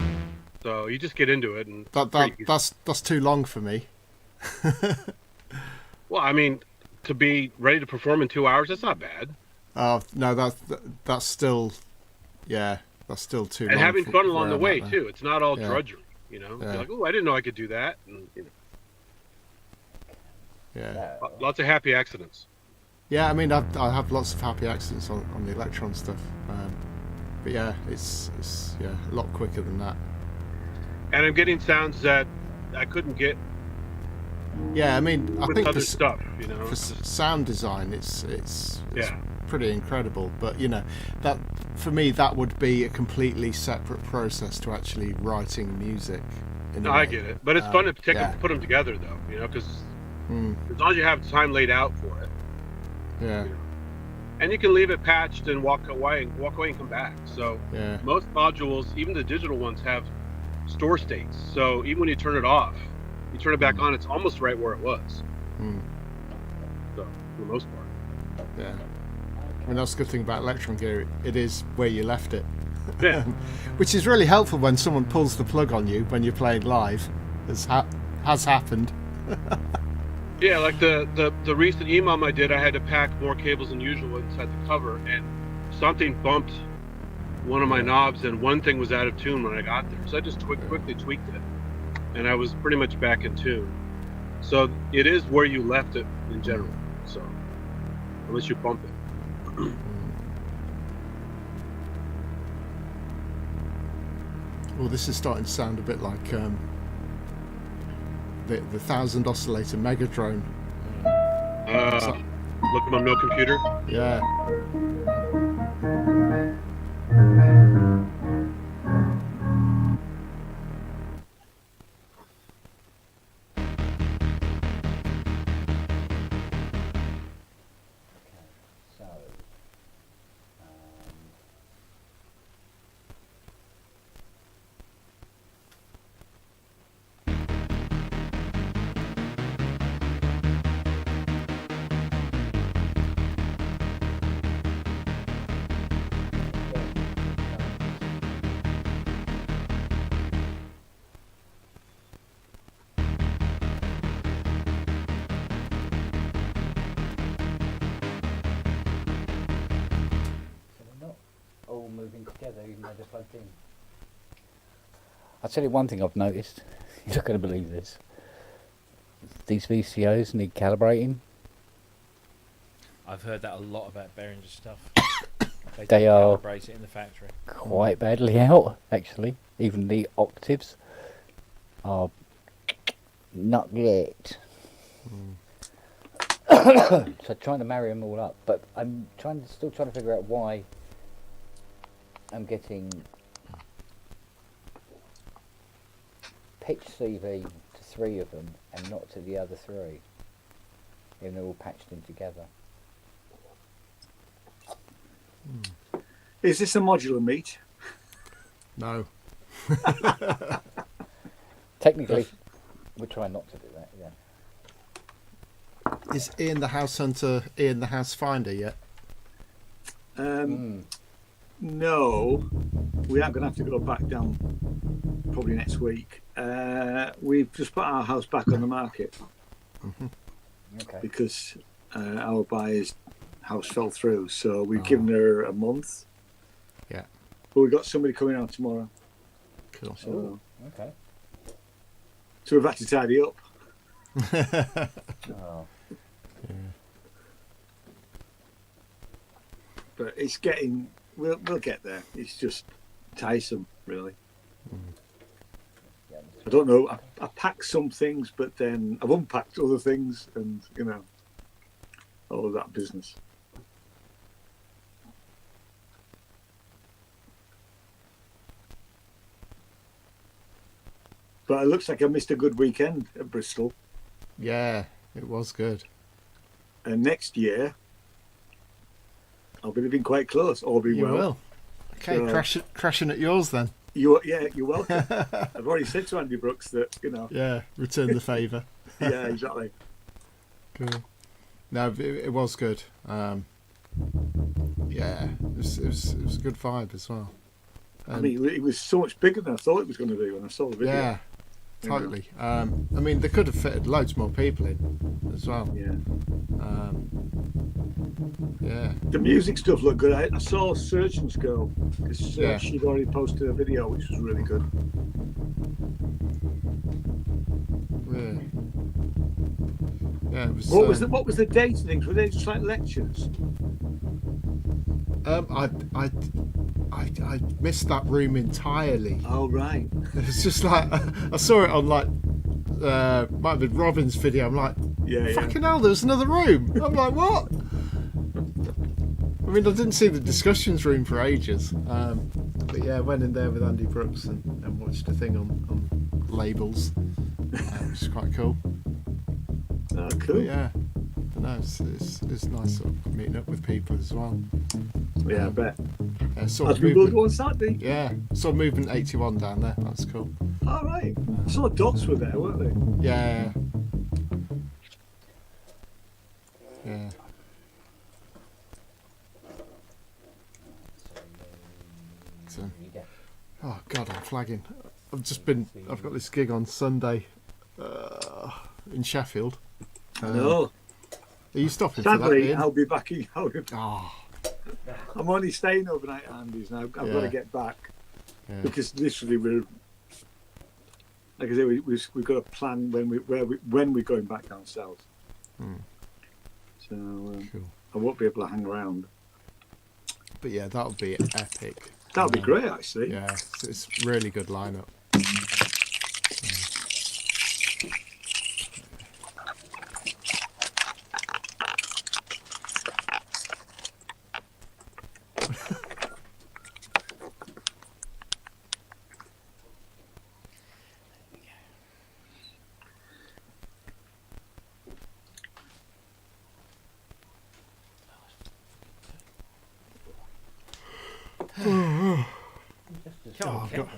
So you just get into it, and that's too long for me. Well, I mean, to be ready to perform in 2 hours, that's not bad. Oh no, that's still, that's still too long. And having fun along the way too. It's not all drudgery, you know. Yeah. You're like, oh, I didn't know I could do that, and Yeah. Lots of happy accidents. Yeah, I mean, I have lots of happy accidents on the electron stuff, but yeah, it's a lot quicker than that. And I'm getting sounds that I couldn't get. Yeah, I mean, I think other stuff, you know, for sound design, it's pretty incredible. But you know, that for me that would be a completely separate process to actually writing music. No, I get it, but it's fun to put them together, though. You know, because as long as you have time laid out for it. Yeah. You know, and you can leave it patched and walk away and come back. So most modules, even the digital ones, have store states. So even when you turn it off, you turn it back on, it's almost right where it was. So for the most part. Yeah. I mean, that's the good thing about electron gear. It is where you left it. Yeah. Which is really helpful when someone pulls the plug on you when you're playing live. Has happened. Yeah, like the recent EMOM I did, I had to pack more cables than usual inside the cover, and something bumped one of my knobs, and one thing was out of tune when I got there. So I just quickly tweaked it, and I was pretty much back in tune. So it is where you left it in general. So unless you bump it. Well, this is starting to sound a bit like the 1000 oscillator Megadrone. Look at my no computer. Yeah. Moving together even though they're plugged in. I'll tell you one thing I've noticed. You're not going to believe this. These VCOs need calibrating. I've heard that a lot about Behringer stuff. They are calibrate it in the factory. Quite badly out, actually. Even the octaves are not great. So trying to marry them all up, but I'm still trying to figure out why I'm getting pitch CV to 3 of them and not to the other 3. Even they're all patched in together. Is this a modular meet? No. Technically, we're trying not to do that, yeah. Is Ian the House Hunter Ian the House Finder yet? No, we are going to have to go back down probably next week. We've just put our house back on the market because our buyer's house fell through. So we've given her a month. Yeah. But we've got somebody coming out tomorrow. Cool. So Okay. So we've had to tidy up. Oh. But it's getting. We'll get there. It's just tiresome, really. Yeah, I don't know. I packed some things, but then I've unpacked other things, and all of that business. But it looks like I missed a good weekend at Bristol. Yeah, it was good. And next year, I'll be living quite close. All being You well. will. Okay, So- crashing at yours then. You're welcome. I've already said to Andy Brooks that Yeah, return the favour. Yeah, exactly. Cool. No, it was good. Yeah, it was a good vibe as well. I mean, it was so much bigger than I thought it was going to be when I saw the video. Yeah, totally. I mean, they could have fitted loads more people in as well. Yeah. Yeah. The music stuff looked good. I saw Surgeon's Girl because Yeah. she'd already posted a video, which was really good. Yeah. Yeah. It was. What was the date and things? Were they just like lectures? I missed that room entirely. Oh right. It's just like I saw it on like might have been Robin's video. I'm like, Yeah. fucking hell, there's another room. I'm like, what? I mean, I didn't see the discussions room for ages. But yeah, I went in there with Andy Brooks and watched a thing on labels, which is quite cool. Oh, But cool. yeah, no, it's nice sort of meeting up with people as well. Yeah, I bet. Sort As of we will movement, go on Saturday. yeah, sort of movement 81 down there. That's cool. All right. I saw dots were there, weren't they? Yeah. Yeah. So, oh God, I'm flagging. I've got this gig on Sunday in Sheffield. No. Are you stopping for that, Sadly, Ian? I'll be back in. Oh, I'm only staying overnight at Andy's now. I've got Yeah. to get back yeah. because literally we're, like I say, we've got a plan when we're going back down south. So Cool. I won't be able to hang around. But yeah, that'll be epic. That'll be great, actually. Yeah, it's really good lineup. Oh, I've got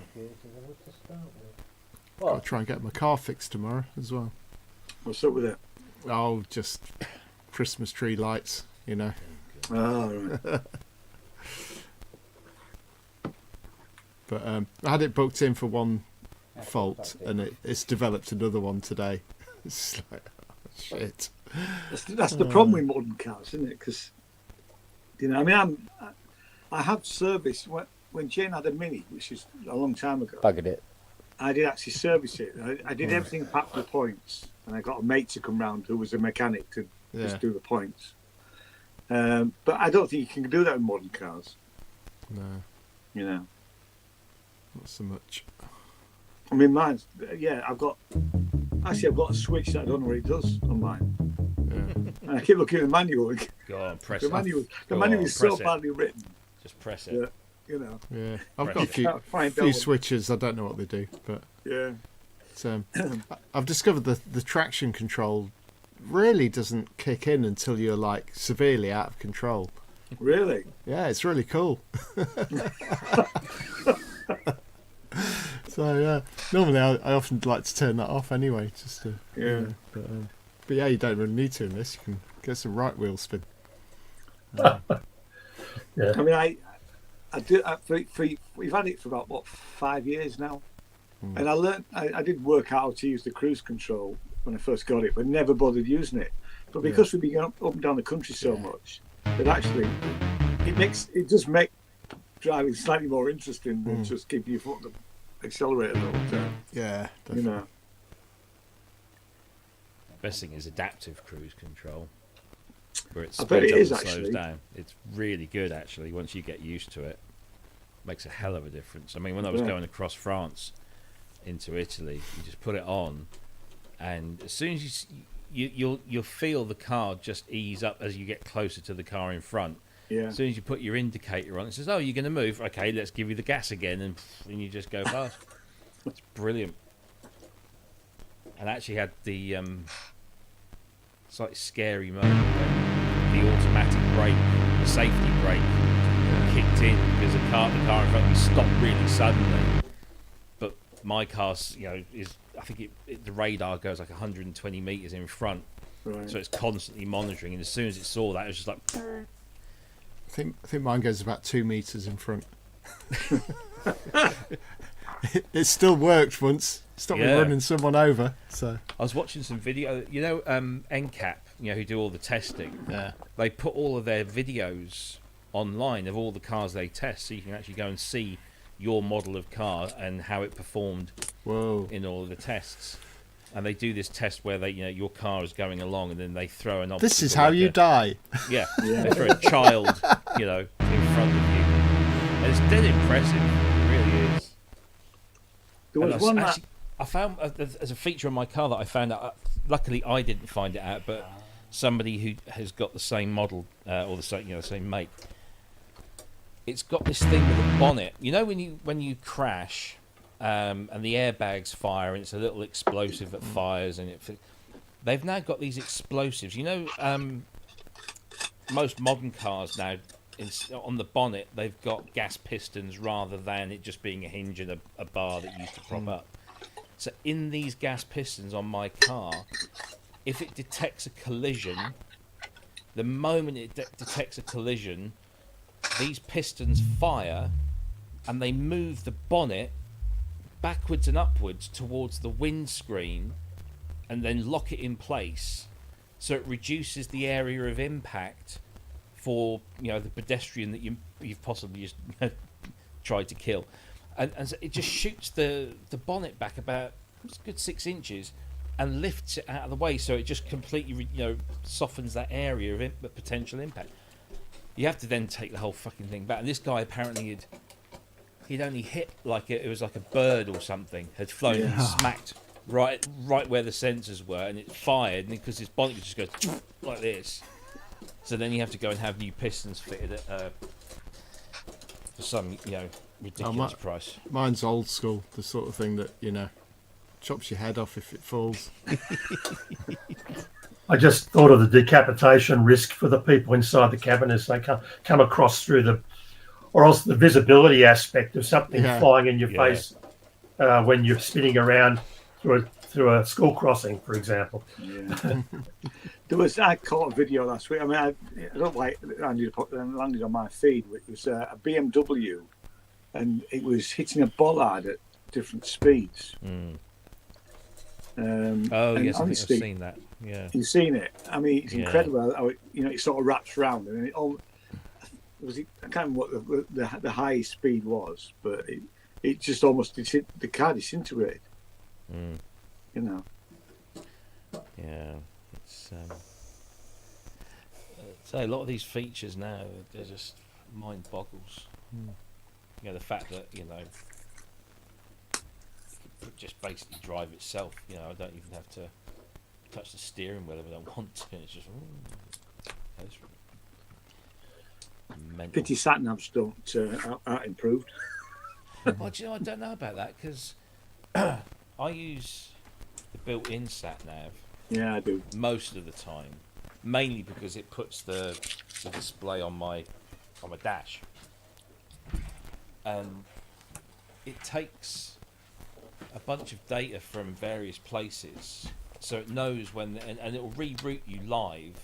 to try and get my car fixed tomorrow as well. What's up with it? Oh, just Christmas tree lights, you know. Oh, right. But I had it booked in for one fault, and it's developed another one today. It's just like, oh, shit. That's the problem with modern cars, isn't it? Because, I mean, I have serviced when Jane had a Mini, which is a long time ago. Buggered it. I did actually service it. I did everything apart from the points, and I got a mate to come round who was a mechanic to just do the points. But I don't think you can do that in modern cars. No, not so much. I mean, mine's I've got a switch that I don't know what it does on mine. Yeah. And I keep looking at the manual. And Go on, press the it. manual Go on, is so press it. badly written. Just press it. Yeah. Yeah, I've Press got a it. few, Can't find few out. switches. I don't know what they do, but Yeah. it's, I've discovered the traction control really doesn't kick in until you're like severely out of control. Really? Yeah, it's really cool. So yeah, normally I often like to turn that off anyway, just to but yeah, you don't really need to in this. You can get some right wheel spin. I mean, I do. We've had it for about 5 years now, and I learned. I did work out how to use the cruise control when I first got it, but never bothered using it. But because we've been going up and down the country so much, that actually it does make driving slightly more interesting than just keeping your foot on the accelerator the whole time. Yeah, You definitely. know. Best thing is adaptive cruise control, where it I bet speeds it up is, and slows actually. down. It's really good, actually. Once you get used to it, makes a hell of a difference. I mean, when I was Yeah. going across France into Italy, you just put it on, and as soon as you'll feel the car just ease up as you get closer to the car in front. Yeah. As soon as you put your indicator on, it says, "Oh, you're going to move. Okay, let's give you the gas again," and you just go past. It's brilliant. And I actually had the slightly scary moment when the automatic brake, the safety brake, kicked in because the car in front of me stopped really suddenly. But my car's, I think the radar goes like 120 meters in front, Right. so it's constantly monitoring. And as soon as it saw that, it was just like. I think mine goes about 2 meters in front. It still worked once. Stopped me Yeah. running someone over. So I was watching some video. NCAP, who do all the testing. yeah, They put all of their videos online of all the cars they test, so you can actually go and see your model of car and how it performed whoa. in all of the tests. And they do this test where your car is going along, and then they throw an obstacle. This is how like you die. Yeah, Yeah. they throw a child, in front of you. And it's dead impressive. It really is. There was And one actually, I found there's a feature on my car that I found out. Luckily, I didn't find it out, but somebody who has got the same model or the same make. It's got this thing with a bonnet. When you crash and the airbags fire and it's a little explosive that fires and they've now got these explosives. Most modern cars now. On the bonnet, they've got gas pistons rather than it just being a hinge and a bar that used to prop up. So in these gas pistons on my car, if it detects a collision, the moment it detects a collision, these pistons fire and they move the bonnet backwards and upwards towards the windscreen and then lock it in place, so it reduces the area of impact for the pedestrian that you've possibly just tried to kill, and so it just shoots the bonnet back about a good 6 inches and lifts it out of the way, so it just completely softens that area of potential impact. You have to then take the whole fucking thing back. And this guy apparently he'd only hit it was like a bird or something, had flown and smacked right where the sensors were, and it fired, and because his bonnet just goes like this. So then you have to go and have new pistons fitted at for some ridiculous price. Mine's old school, the sort of thing that chops your head off if it falls. I just thought of the decapitation risk for the people inside the cabin as they come across or else the visibility aspect of something flying in your face when you're spinning around through a school crossing, for example. Yeah. I caught a video last week. I mean, I don't like landed on my feed. It was a BMW, and it was hitting a bollard at different speeds. Mm. And Yes, I think I've honestly, seen that. Yeah, you've seen it. I mean, it's incredible how it sort of wraps round, and I can't remember what the high speed was, but it just almost the car disintegrated. Mm. Yeah, it's so a lot of these features now, they're just mind boggles. The fact that it could just basically drive itself. I don't even have to touch the steering wheel if I don't want to. It's just it's mental. Pity sat navs don't aren't improved. Well, I don't know about that, because I use the built-in sat nav. Yeah, I do. Most of the time, mainly because it puts the display on my dash, and it takes a bunch of data from various places, so it knows when, and it will reroute you live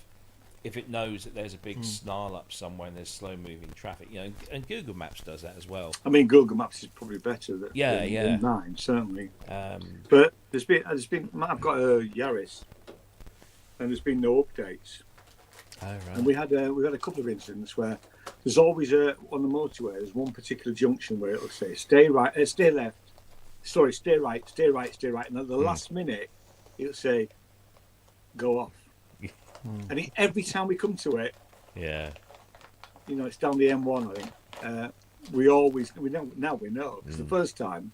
if it knows that there's a big snarl up somewhere and there's slow moving traffic. And Google Maps does that as well. I mean, Google Maps is probably better than mine, certainly. But there's been I've got a Yaris, and there's been no updates. Oh, right. And we had a couple of incidents where there's always on the motorway there's one particular junction where it'll say stay right, stay left, sorry, stay right, and at the last minute, it'll say, go off. And every time we come to it, Yeah. you know, it's down the M1, I think. We know. It's the first time,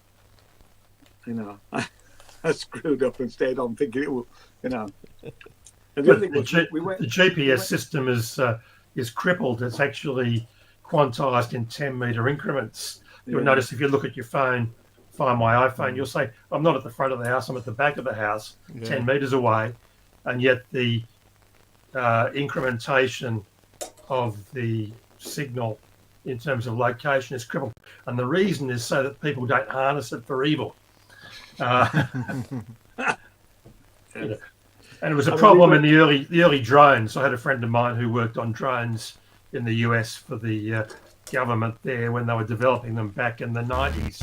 you know, I screwed up and stayed on thinking it will, you know. And the other thing was, the we GPS system is crippled. It's actually quantized in 10-meter increments. You'll notice if you look at your phone, find my iPhone, you'll say, I'm not at the front of the house, I'm at the back of the house, 10 meters away. And yet the incrementation of the signal in terms of location is crippled. And the reason is so that people don't harness it for evil. And it was a problem in the early drones. I had a friend of mine who worked on drones in the US for the government there when they were developing them back in the 90s.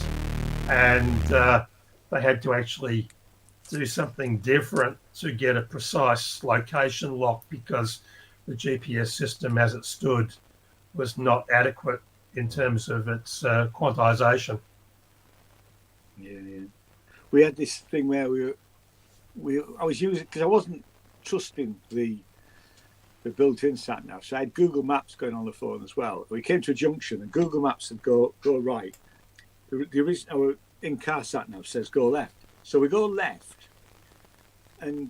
And they had to actually do something different to get a precise location lock because the GPS system as it stood was not adequate in terms of its quantization. Yeah. We had this thing where I was using, because I wasn't trusting the built-in sat nav, so I had Google Maps going on the phone as well. We came to a junction and Google Maps said go right. The original in-car sat nav says go left. So we go left, and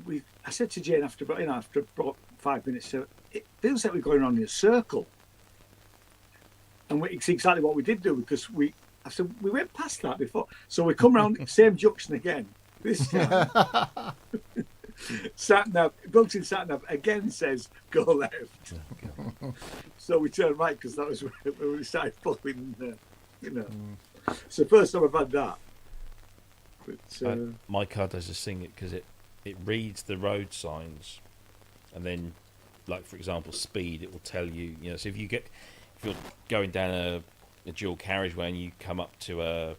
I said to Jane after about 5 minutes, so it feels like we're going around in a circle. And it's exactly what we did do, because I said we went past that before. So we come around the same junction again. This time, built-in sat nav again says go left. So we turned right because that was when we started following. It's the first time I've had that. But my car does this thing because it reads the road signs, and then, like for example, speed. It will tell you. You know, so if you're going down a dual carriageway and you come up to a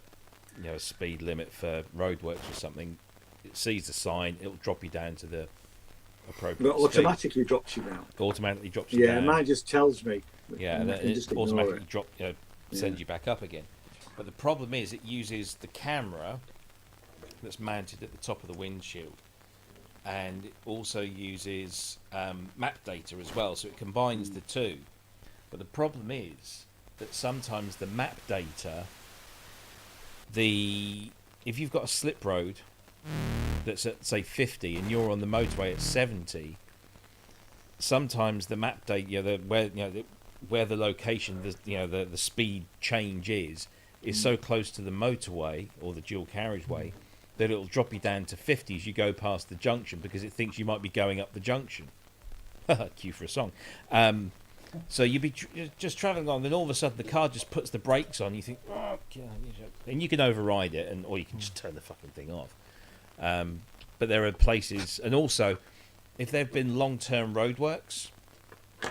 speed limit for roadworks or something, it sees the sign, it'll drop you down to the appropriate It automatically drops you down. Automatically drops you down. Yeah, mine just tells me. Yeah, and then it automatically sends you back up again. But the problem is it uses the camera that's mounted at the top of the windshield, and it also uses map data as well, so it combines the two. But the problem is that sometimes the map data, if you've got a slip road that's at say 50 and you're on the motorway at 70, sometimes the map data, where the location, the speed change is so close to the motorway or the dual carriageway that it'll drop you down to 50 as you go past the junction because it thinks you might be going up the junction. Cue for a song. So you'd be just travelling along, then all of a sudden the car just puts the brakes on. You think, oh, God. And you can override it, or you can just turn the fucking thing off. But there are places, and also, if there have been long-term roadworks,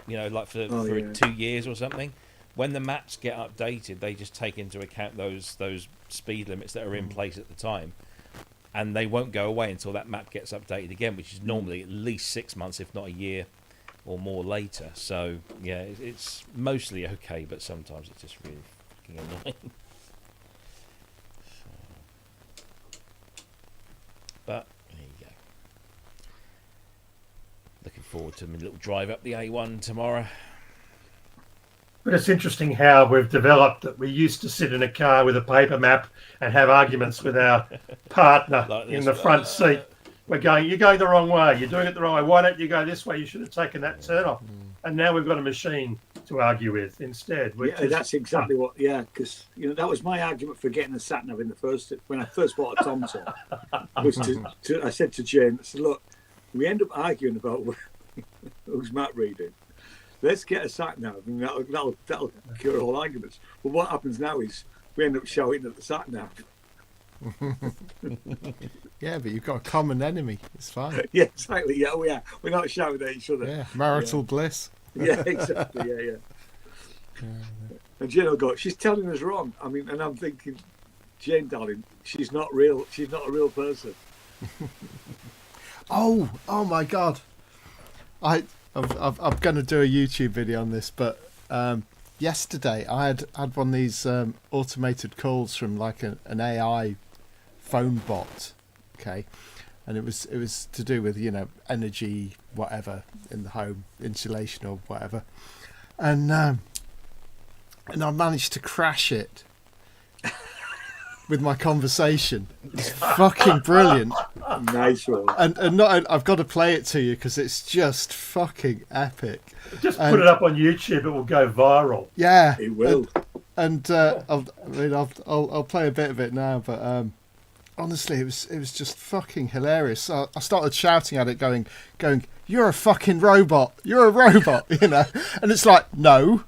like for 2 years or something, when the maps get updated, they just take into account those speed limits that are in place at the time, and they won't go away until that map gets updated again, which is normally at least 6 months, if not a year or more later. So yeah, it's mostly okay, but sometimes it's just really fucking annoying. But there you go. Looking forward to my little drive up the A1 tomorrow. But it's interesting how we've developed that we used to sit in a car with a paper map and have arguments with our partner Like in the front seat. We're going, you're going the wrong way. You're doing it the wrong way. Why don't you go this way? You should have taken that turn off. And now we've got a machine to argue with instead. That's exactly what. Yeah, because that was my argument for getting a sat nav in the first. When I first bought a TomTom, was I said to Jane, I said, look, we end up arguing about who's map reading. Let's get a sat nav, and that'll cure all arguments. But what happens now is we end up shouting at the sat nav. Yeah, but you've got a common enemy. It's fine. Yeah, exactly. Yeah, we are. We're not shouting at each other. Yeah, marital bliss. Yeah, exactly. Yeah. And Jane will go, she's telling us wrong. I mean, and I'm thinking, Jane, darling, she's not real. She's not a real person. Oh my God! I'm going to do a YouTube video on this, but yesterday I had one of these automated calls from like an AI phone bot, okay, and it was to do with energy whatever in the home, insulation or whatever, and I managed to crash it with my conversation. It's fucking brilliant. Nice one. And not, I've got to play it to you because it's just fucking epic. Just put it up on YouTube; it will go viral. Yeah, It will. And I'll play a bit of it now, but honestly, it was just fucking hilarious. I started shouting at it, going, "You're a fucking robot! You're a robot!" And it's like, no.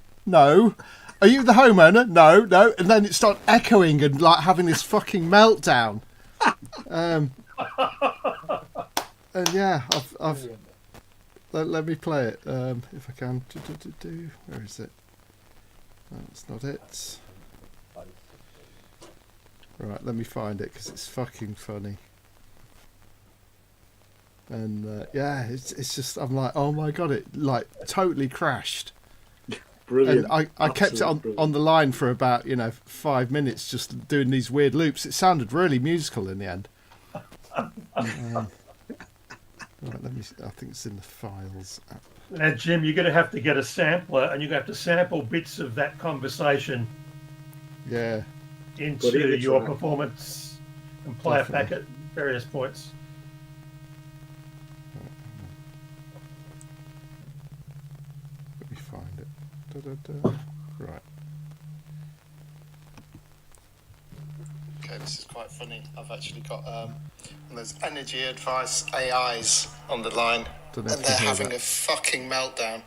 Are you the homeowner? No. And then it started echoing and like having this fucking meltdown. And yeah, I've let me play it if I can. Where is it? No, that's not it. Right, let me find it because it's fucking funny. And yeah, it's just, I'm like, oh my god, it like totally crashed. Brilliant. And I kept it on the line for about 5 minutes, just doing these weird loops. It sounded really musical in the end. Right, let me. I think it's in the files app. Now, Jim, you're going to have to get a sampler, and you're going to have to sample bits of that conversation. Yeah. Into your performance and play it back at various points. Let me find it. Right. Okay, this is quite funny. I've actually got there's energy advice AIs on the line, and they're having a fucking meltdown.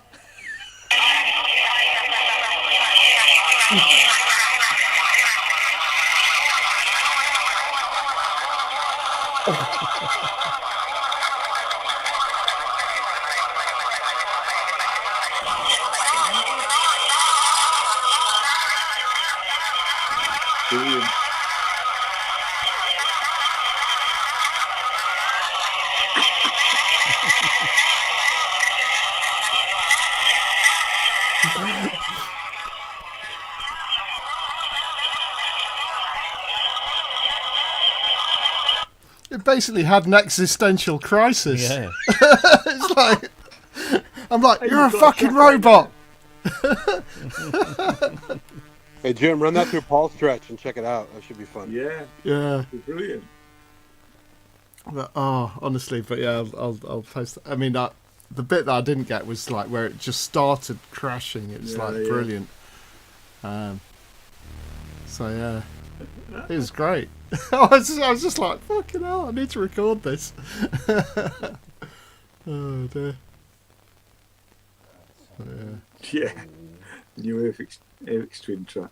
Brilliant. It basically had an existential crisis. Yeah. It's like, I'm like, you're a fucking robot. Hey Jim, run that through Paul's stretch and check it out. That should be fun. Yeah. Brilliant. But, honestly, but yeah, I'll post. I mean, the bit that I didn't get was like where it just started crashing. It was brilliant. So yeah, it was great. I was just like, fucking hell, I need to record this. Oh dear. But, Yeah. New Apex Twin track.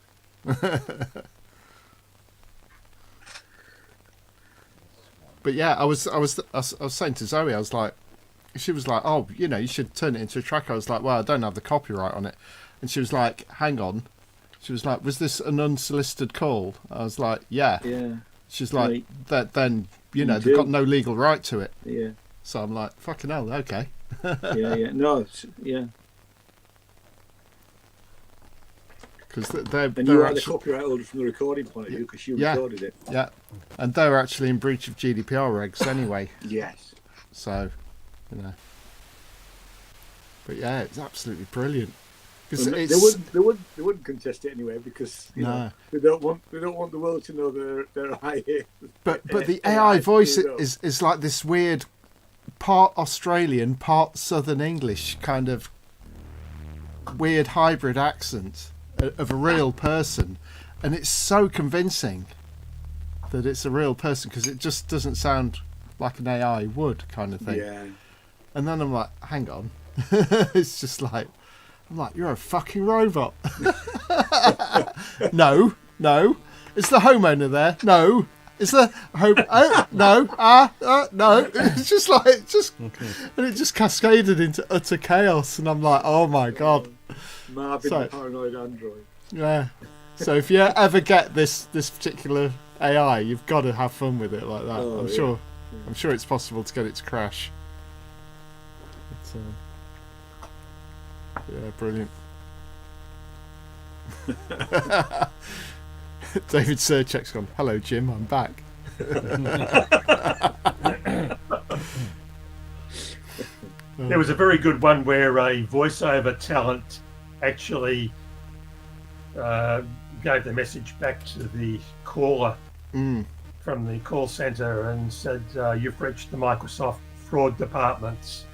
But yeah, I was saying to Zoe, I was like, she was like, oh, you should turn it into a track. I was like, well, I don't have the copyright on it. And she was like, hang on. She was like, was this an unsolicited call? I was like, yeah. Yeah. She's like, right. then, they've got no legal right to it. Yeah. So I'm like, fucking hell, okay. Yeah. No, yeah. Because And they're you are the actually, copyright holder from the recording point of view because you recorded it. yeah, and they're actually in breach of GDPR regs anyway. Yes. So, But yeah, it's absolutely brilliant. Because Well, it's they wouldn't contest it anyway because No. they don't want the world to know they're IA. but the AI voice you know. is like this weird part Australian, part Southern English kind of weird hybrid accent of a real person, and it's so convincing that it's a real person because it just doesn't sound like an AI would kind of thing. Yeah. And then I'm like, hang on, it's just like, I'm like, you're a fucking robot. No. Is the homeowner there? No. Is the home? Oh, no. No. It's just like, and it just cascaded into utter chaos. And I'm like, oh my God. Marvin So- the paranoid android. Yeah. So if you ever get this particular AI, you've got to have fun with it like that. Oh, I'm yeah. sure. I'm sure it's possible to get it to crash. It's, yeah, brilliant. David Surchek's gone, hello, Jim, I'm back. There was a very good one where a voiceover talent actually gave the message back to the caller from the call centre and said, you've reached the Microsoft fraud departments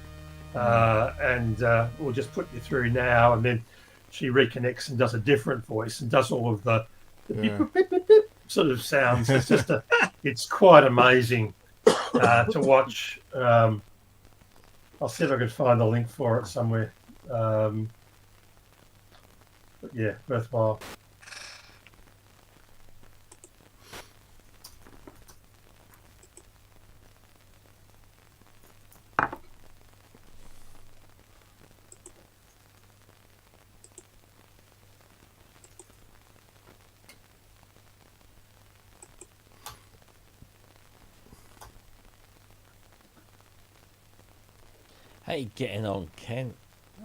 and we'll just put you through now. And then she reconnects and does a different voice and does all of the beep, beep, beep, beep, beep sort of sounds. It's just it's quite amazing to watch. I'll see if I can find the link for it somewhere. But yeah, worthwhile. How you getting on, Ken?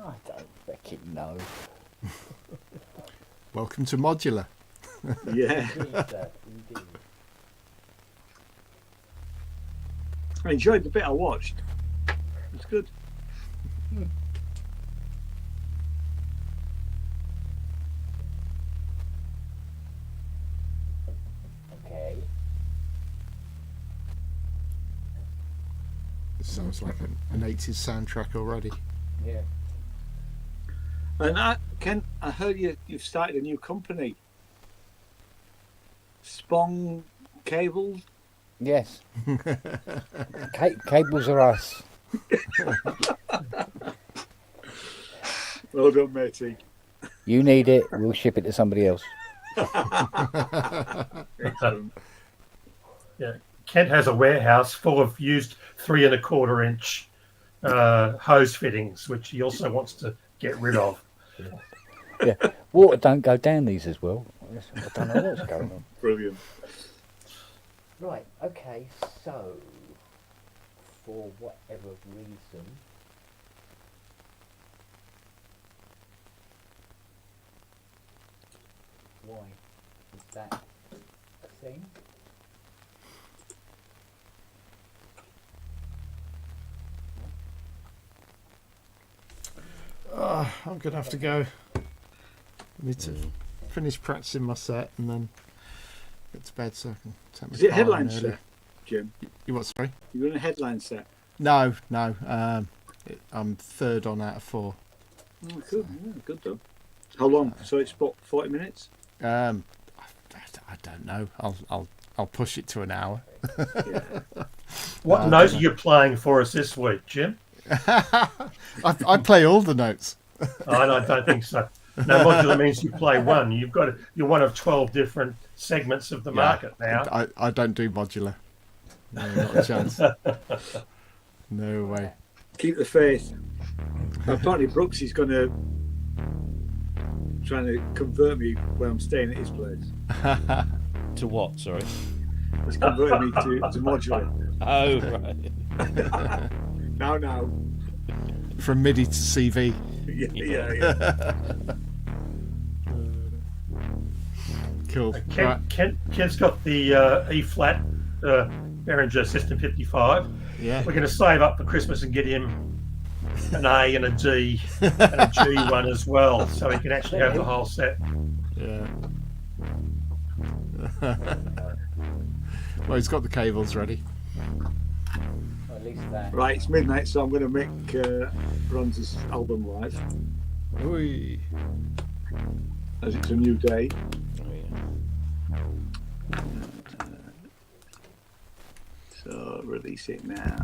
I don't reckon know. Welcome to Modular. Yeah. Indeed. I enjoyed the bit I watched. It's good. Okay. This sounds like an 80s soundtrack already. Yeah. And Ken, I heard you've started a new company. Spong Cables. Yes. Cables are us. Well done, matey. You need it, we'll ship it to somebody else. Excellent. Yeah. Kent has a warehouse full of used 3 1/4 inch hose fittings, which he also wants to get rid of. Yeah. Water don't go down these as well. I don't know what's going on. Brilliant. Right, okay, so for whatever reason, why is that a thing? I'm going to have to go. I need to finish practicing my set and then get to bed so I can take my Is it car headline in early. set, Jim? You what, sorry? You're in a headline set. No. I'm third on out of 4. Oh, good. Yeah, good though. How long? So it's about 40 minutes? I don't know. I'll push it to an hour. Yeah. What note are you playing for us this week, Jim? I play all the notes. I don't think so. No, modular means you play one. You're one of 12 different segments of the market now. I don't do modular. No, not a chance. No way. Keep the faith. Apparently Brooks is trying to convert me when I'm staying at his place. To what? Sorry. He's converting me to modular. Oh right. Now. From MIDI to CV. Yeah. Cool. Right. Kent's got the E flat Behringer System 55. Yeah. We're going to save up for Christmas and get him an A and a D and a G one as well, so he can actually have the whole set. Yeah. Well, he's got the cables ready. Or at least that. Right, it's midnight, so I'm going to make Bronze's album live, Oi. as it's a new day. Oh, yeah. So release it now.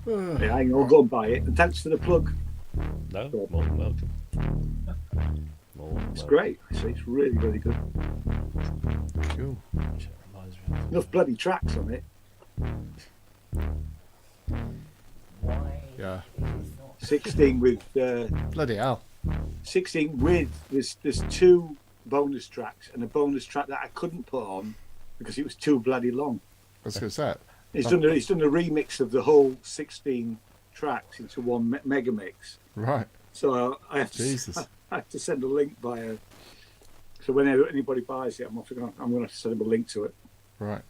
Yeah, hang on, I'll go and buy it. And thanks for the plug. No, more than welcome. More than It's welcome. great. It's really, really good. Cool. Which reminds me of- Enough bloody tracks on it. Why Yeah. is it not 16 with Bloody hell. 16 with there's 2 bonus tracks and a bonus track that I couldn't put on because it was too bloody long. I was going to say it. He's done a remix of the whole 16 tracks into one mega mix. Right. So I have to Jesus. I have to send a link via. So whenever anybody buys it, I'm going to have to send them a link to it. Right.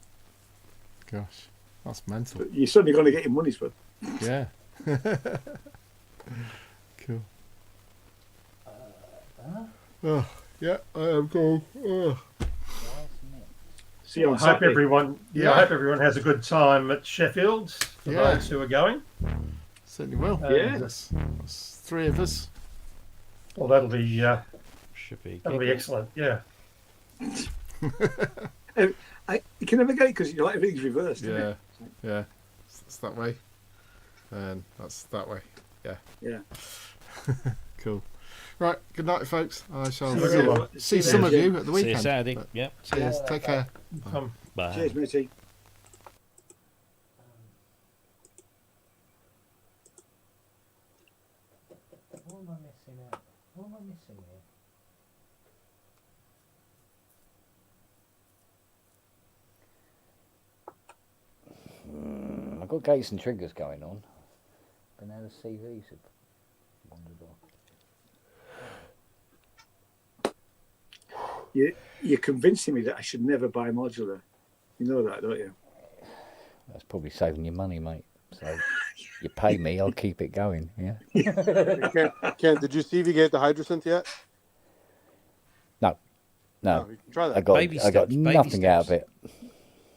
Gosh, that's mental. But you're certainly going to get your money's worth. Yeah. Cool. Oh, yeah, I am going. Oh. See you on I hope Saturday. everyone, I hope everyone has a good time at Sheffield for Yeah. those who are going. Certainly will. Yeah. That's 3 of us. Well, that'll be Should be. excellent. Yeah. You can never get it because everything's reversed. Isn't Yeah. it? Yeah. It's that way. And that's that way. Yeah. Yeah. Cool. Right. Good night, folks. I shall See you everyone. see See some you of then. you at the See you weekend. Saturday. But Yep. Cheers. Take care. Bye. Cheers, matey. What am I missing out? What am I missing here? I've got gates and triggers going on, but now the CVs have wandered off. You're convincing me that I should never buy Modular. You know that, don't you? That's probably saving you money, mate. So you pay me, I'll keep it going. Yeah. Ken, did you CV get the Hydrosynth yet? No, you can try that. I got Baby steps, baby nothing out of it.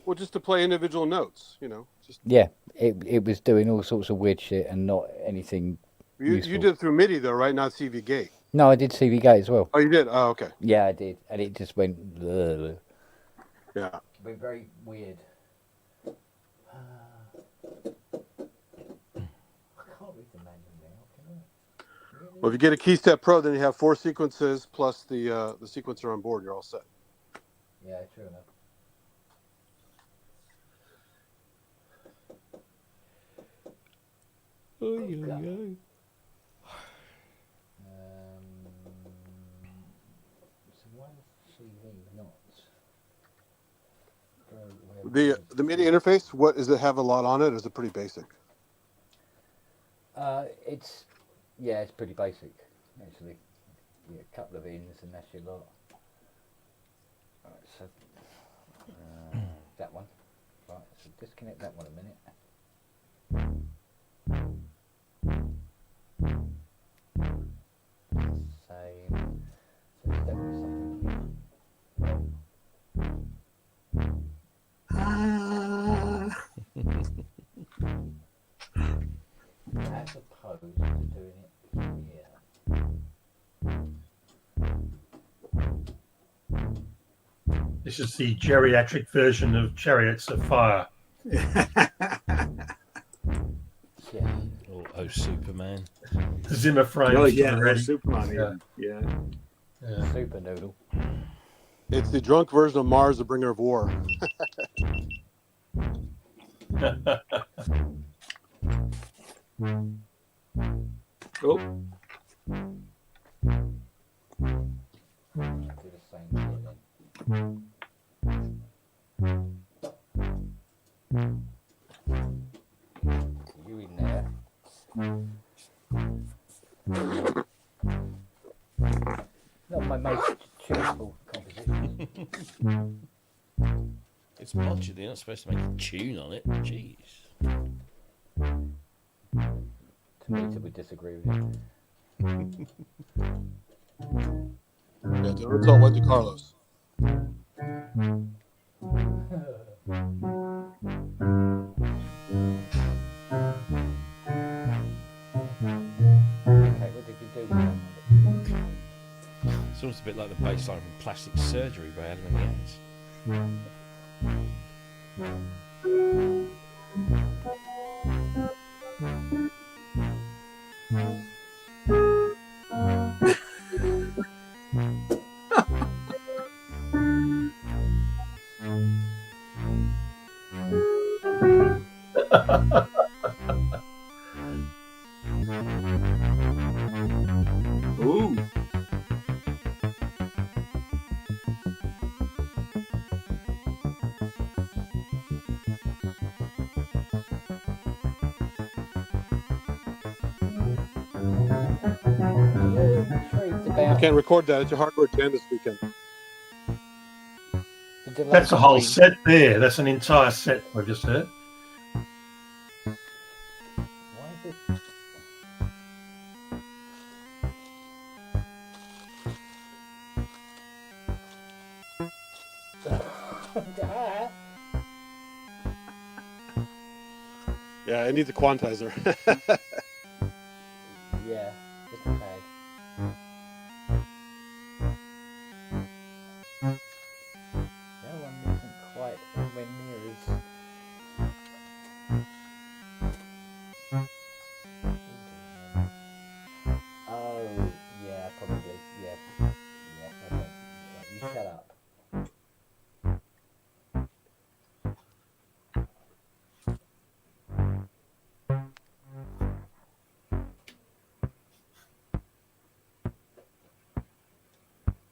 Well, just to play individual notes, just Yeah, it was doing all sorts of weird shit and not anything. you useful. did it through MIDI though, right? Not CV Gate. No, I did CV Gate as well. Oh, you did. Oh, okay. Yeah, I did, and it just went. Ugh. Yeah. Been very weird. I can't read the manual now, can I? Well, if you get a KeyStep Pro, then you have 4 sequences plus the sequencer on board. You're all set. Yeah, true enough. Oh, yo. So why is CV not? The MIDI interface, what does it have a lot on it? Or is it pretty basic? It's pretty basic actually. Yeah, a couple of ins and that's your lot. Right, so that one. Right, so disconnect that one a minute. Same. So there's definitely something here. As opposed to doing it here. This is the geriatric version of Chariots of Fire. Yeah. Oh, Superman. Zimmer frames. Oh yeah, already. Superman. Yeah. Yeah. Yeah. Super noodle. It's the drunk version of Mars, the bringer of war. Oh, Do the same thing then. You in there. Not my most tunable composition. It's modular. You're not supposed to make a tune on it. Jeez. Tamita would disagree with you. Yeah, don't tell what to Carlos. Okay, what did you do with that? It's almost a bit like the bass line from Plastic Surgery by Adam and the Ants. ooh. can't record that. It's a hardware jam this weekend. The delay That's a whole between- set there. That's an entire set I've just heard. Why is it? Yeah, it needs a quantizer. Yeah, just a tad. That one isn't quite anywhere near as. Oh, yeah, probably. Yeah. Yeah, okay. Right, you shut up.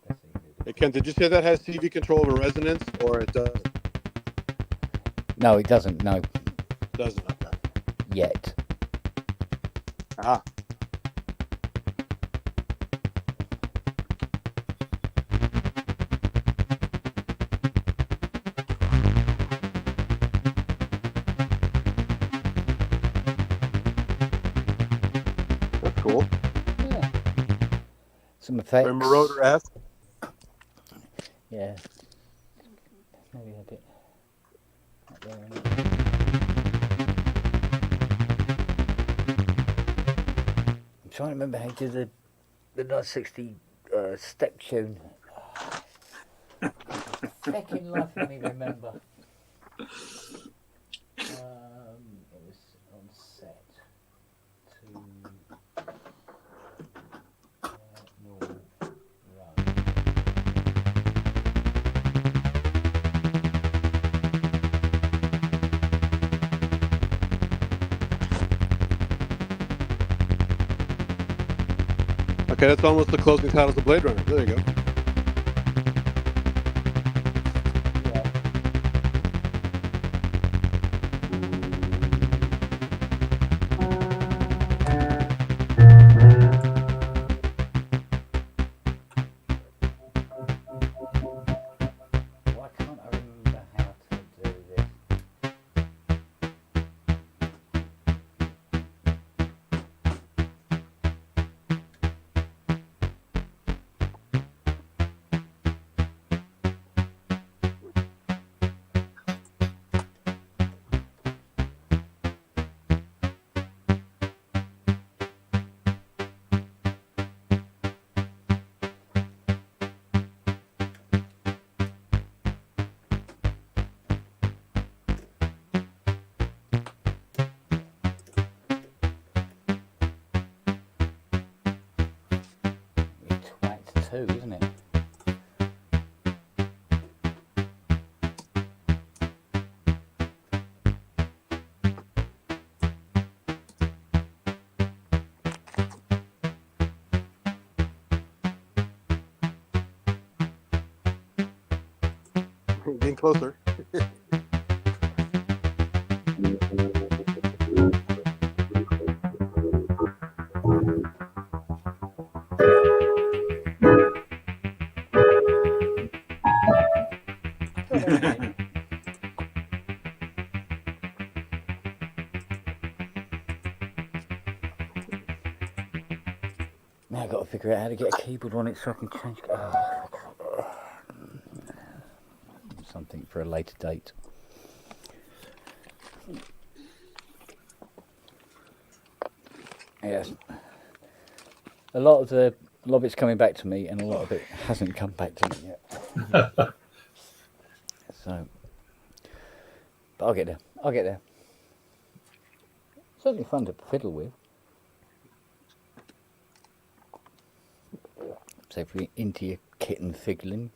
That's easy. Hey, Ken, did you say that has CV control over resonance, or it doesn't? No, it doesn't. No, Doesn't. Okay. yet. Ah. That's cool. Yeah. Some effects. Very Marauder-esque. Yeah. Maybe a bit up there. Isn't it? I'm trying to remember how to do the 960 step tune. Second life, let me remember. It was on set to normal run. Okay, that's almost the closing titles of Blade Runner. There you go. Yeah. Why can't I remember how to do this? It twats too, isn't it? Getting closer. Now I've got to figure out how to get a keyboard on it so I can change. Something for a later date. Yes. A lot of it's coming back to me, and a lot of it hasn't come back to me yet. So, but I'll get there. I'll get there. Certainly fun to fiddle with. So if you're into your kitten fiddling,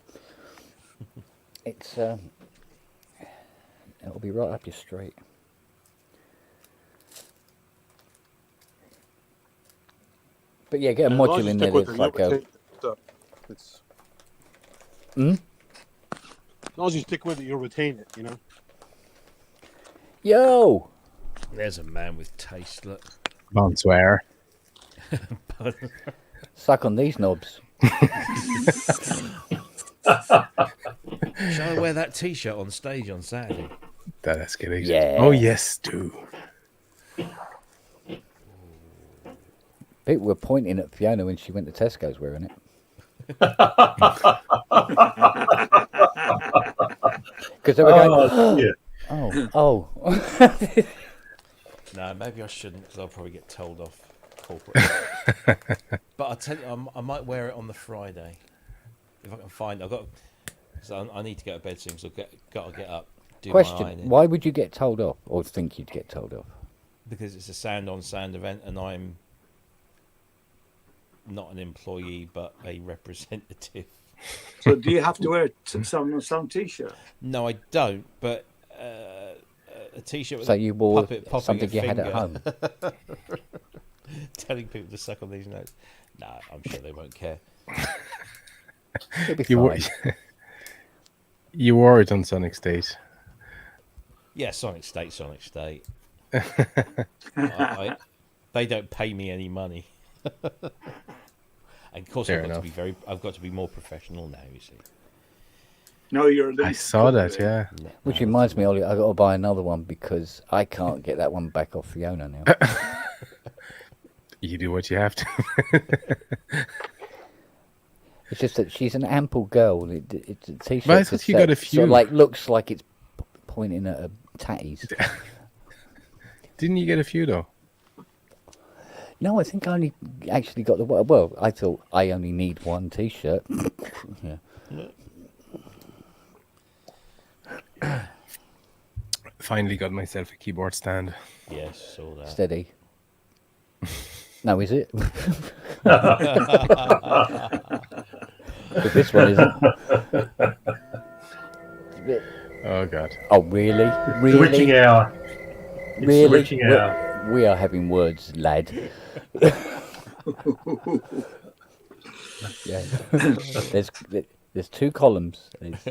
it's it'll be right up your street. But yeah, get a As long as module you in stick there with that's it, like you'll a. retain stuff. It's, Hmm? as long as you stick with it, you'll retain it, you know? Yo! There's a man with taste. Look. Don't swear. Suck on these knobs. Shall I wear that T-shirt on stage on Saturday? That escalated. Yeah. Oh yes, do. People were pointing at Fiona when she went to Tesco's wearing it. Because they were going, yeah. oh. No, maybe I shouldn't because I'll probably get told off corporate. But I'll tell you, I might wear it on the Friday if I can find. So I need to go to bed soon. So I've got to get up. Do my Question: ironing. why would you get told off, or think you'd get told off? Because it's a sound on sound event, and I'm not an employee but a representative. So do you have to wear a sound on sound T-shirt? No, I don't. But a T-shirt with So you wore puppet popping something a you had finger, at home. telling people to suck on these notes. No, I'm sure they won't care. It'll be You wore, fine. you wore it on Sonic State. Yeah, Sonic State. They don't pay me any money. And of course, Fair I've got to be more professional now. You see. No, you're. I saw that. Yeah. Which reminds me, Ollie, I've got to buy another one because I can't get that one back off Fiona now. You do what you have to. It's just that she's an ample girl. It's a T-shirt. But I thought you got a few. So, like, looks like it's pointing at her tatties. Didn't you get a few though? No, I think I only actually got the one. Well, I thought I only need one T-shirt. Yeah. Finally got myself a keyboard stand. Yes, saw that. Steady. No, is it? 'Cause this one isn't. Oh god. Oh, really? The Really? witching hour. It's Really? the witching hour. We are having words, lad. Yeah. There's two columns. There's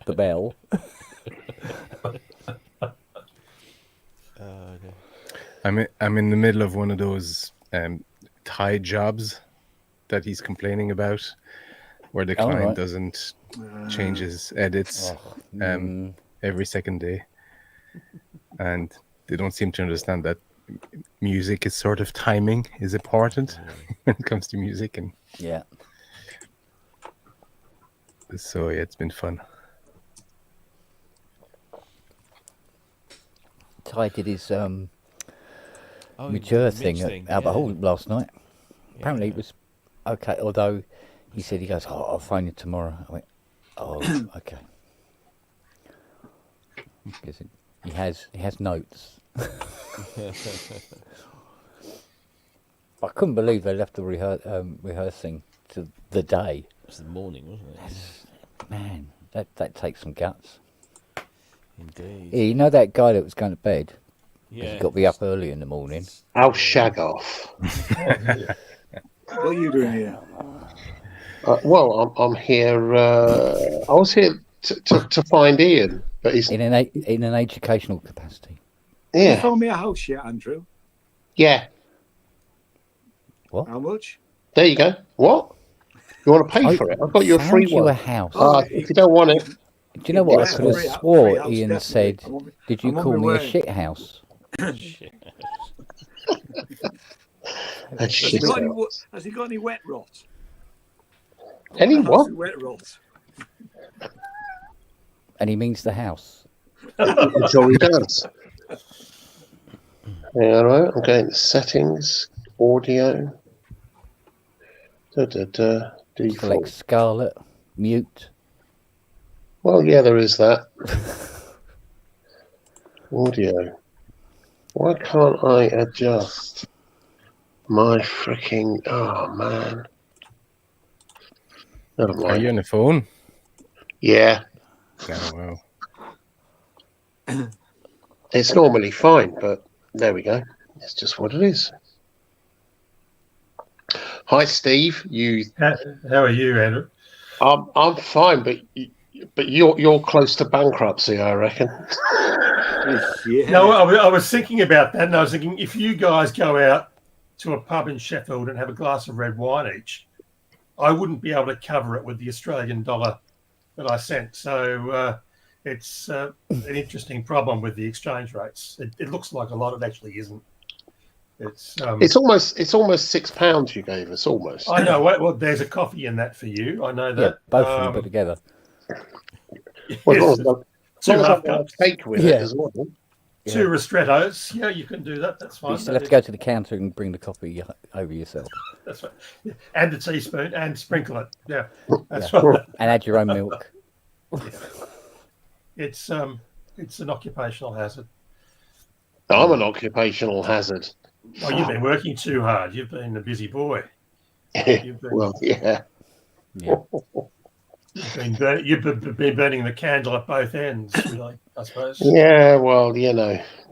the bell. Okay. I'm in the middle of one of those Thai jobs that he's complaining about, where the client right. doesn't change his edits every second day, and they don't seem to understand that music is sort of timing is important when it comes to music, and Yeah. so yeah, it's been fun. Ty did his Oh, mature the thing mix at Albert Hall last night. Apparently Yeah. it was okay, although he said, he goes, I'll phone you tomorrow. I went, oh, okay. 'Cause he has notes. I couldn't believe they left the rehearsing to the day. It was the morning, wasn't it? Man, that takes some guts. Indeed. Yeah, you know that guy that was going to bed? Yeah. He's got to be up early in the morning. I'll shag off. What are you doing here? Well, I'm here. I was here to find Ian, but he's In an educational capacity. You yeah, found me a house yet, Andrew? yeah. How much? There you go. What? You want to pay for it? I've got you a Found free you a one. house. If you don't want it, Do you know what? I Yeah, could have free swore house, Ian definitely. said, I'm on- did you I'm on call my me a way. shit house? that's Has shit. he got any wet rot? Any House what? with Wet rot. And he means the house. I'm sure he does. Yeah, all right. I'm going to settings, audio. Select Default. Scarlet, mute. Well, yeah, there is that. Audio. Why can't I adjust my freaking? Oh man. Never Are you mind. on the phone? Yeah, Oh wow. it's normally fine, but there we go. It's just what it is. Hi, Steve. How are you, Andrew? I'm fine, but you're close to bankruptcy, I reckon. Yeah. No, I was thinking about that, and I was thinking if you guys go out to a pub in Sheffield and have a glass of red wine each, I wouldn't be able to cover it with the Australian dollar that I sent. So it's an interesting problem with the exchange rates. It looks like a lot. It actually isn't. It's almost £6 you gave us, almost. I know. Well, there's a coffee in that for you. I know Yeah, that. both of them put together. Well, Yes, as long two as half I've got cups, a cake with Yeah. it as well. two ristrettos. Yeah, you can do that. That's But fine. you still have to go to the counter and bring the coffee over yourself. That's right. And a teaspoon and sprinkle it. Yeah, that's right. And add your own milk. It's an occupational hazard. I'm an occupational hazard. Oh, you've been working too hard. You've been a busy boy. You've been, Well, yeah. Yeah. you've been burning the candle at both ends, really, I suppose. Yeah, well,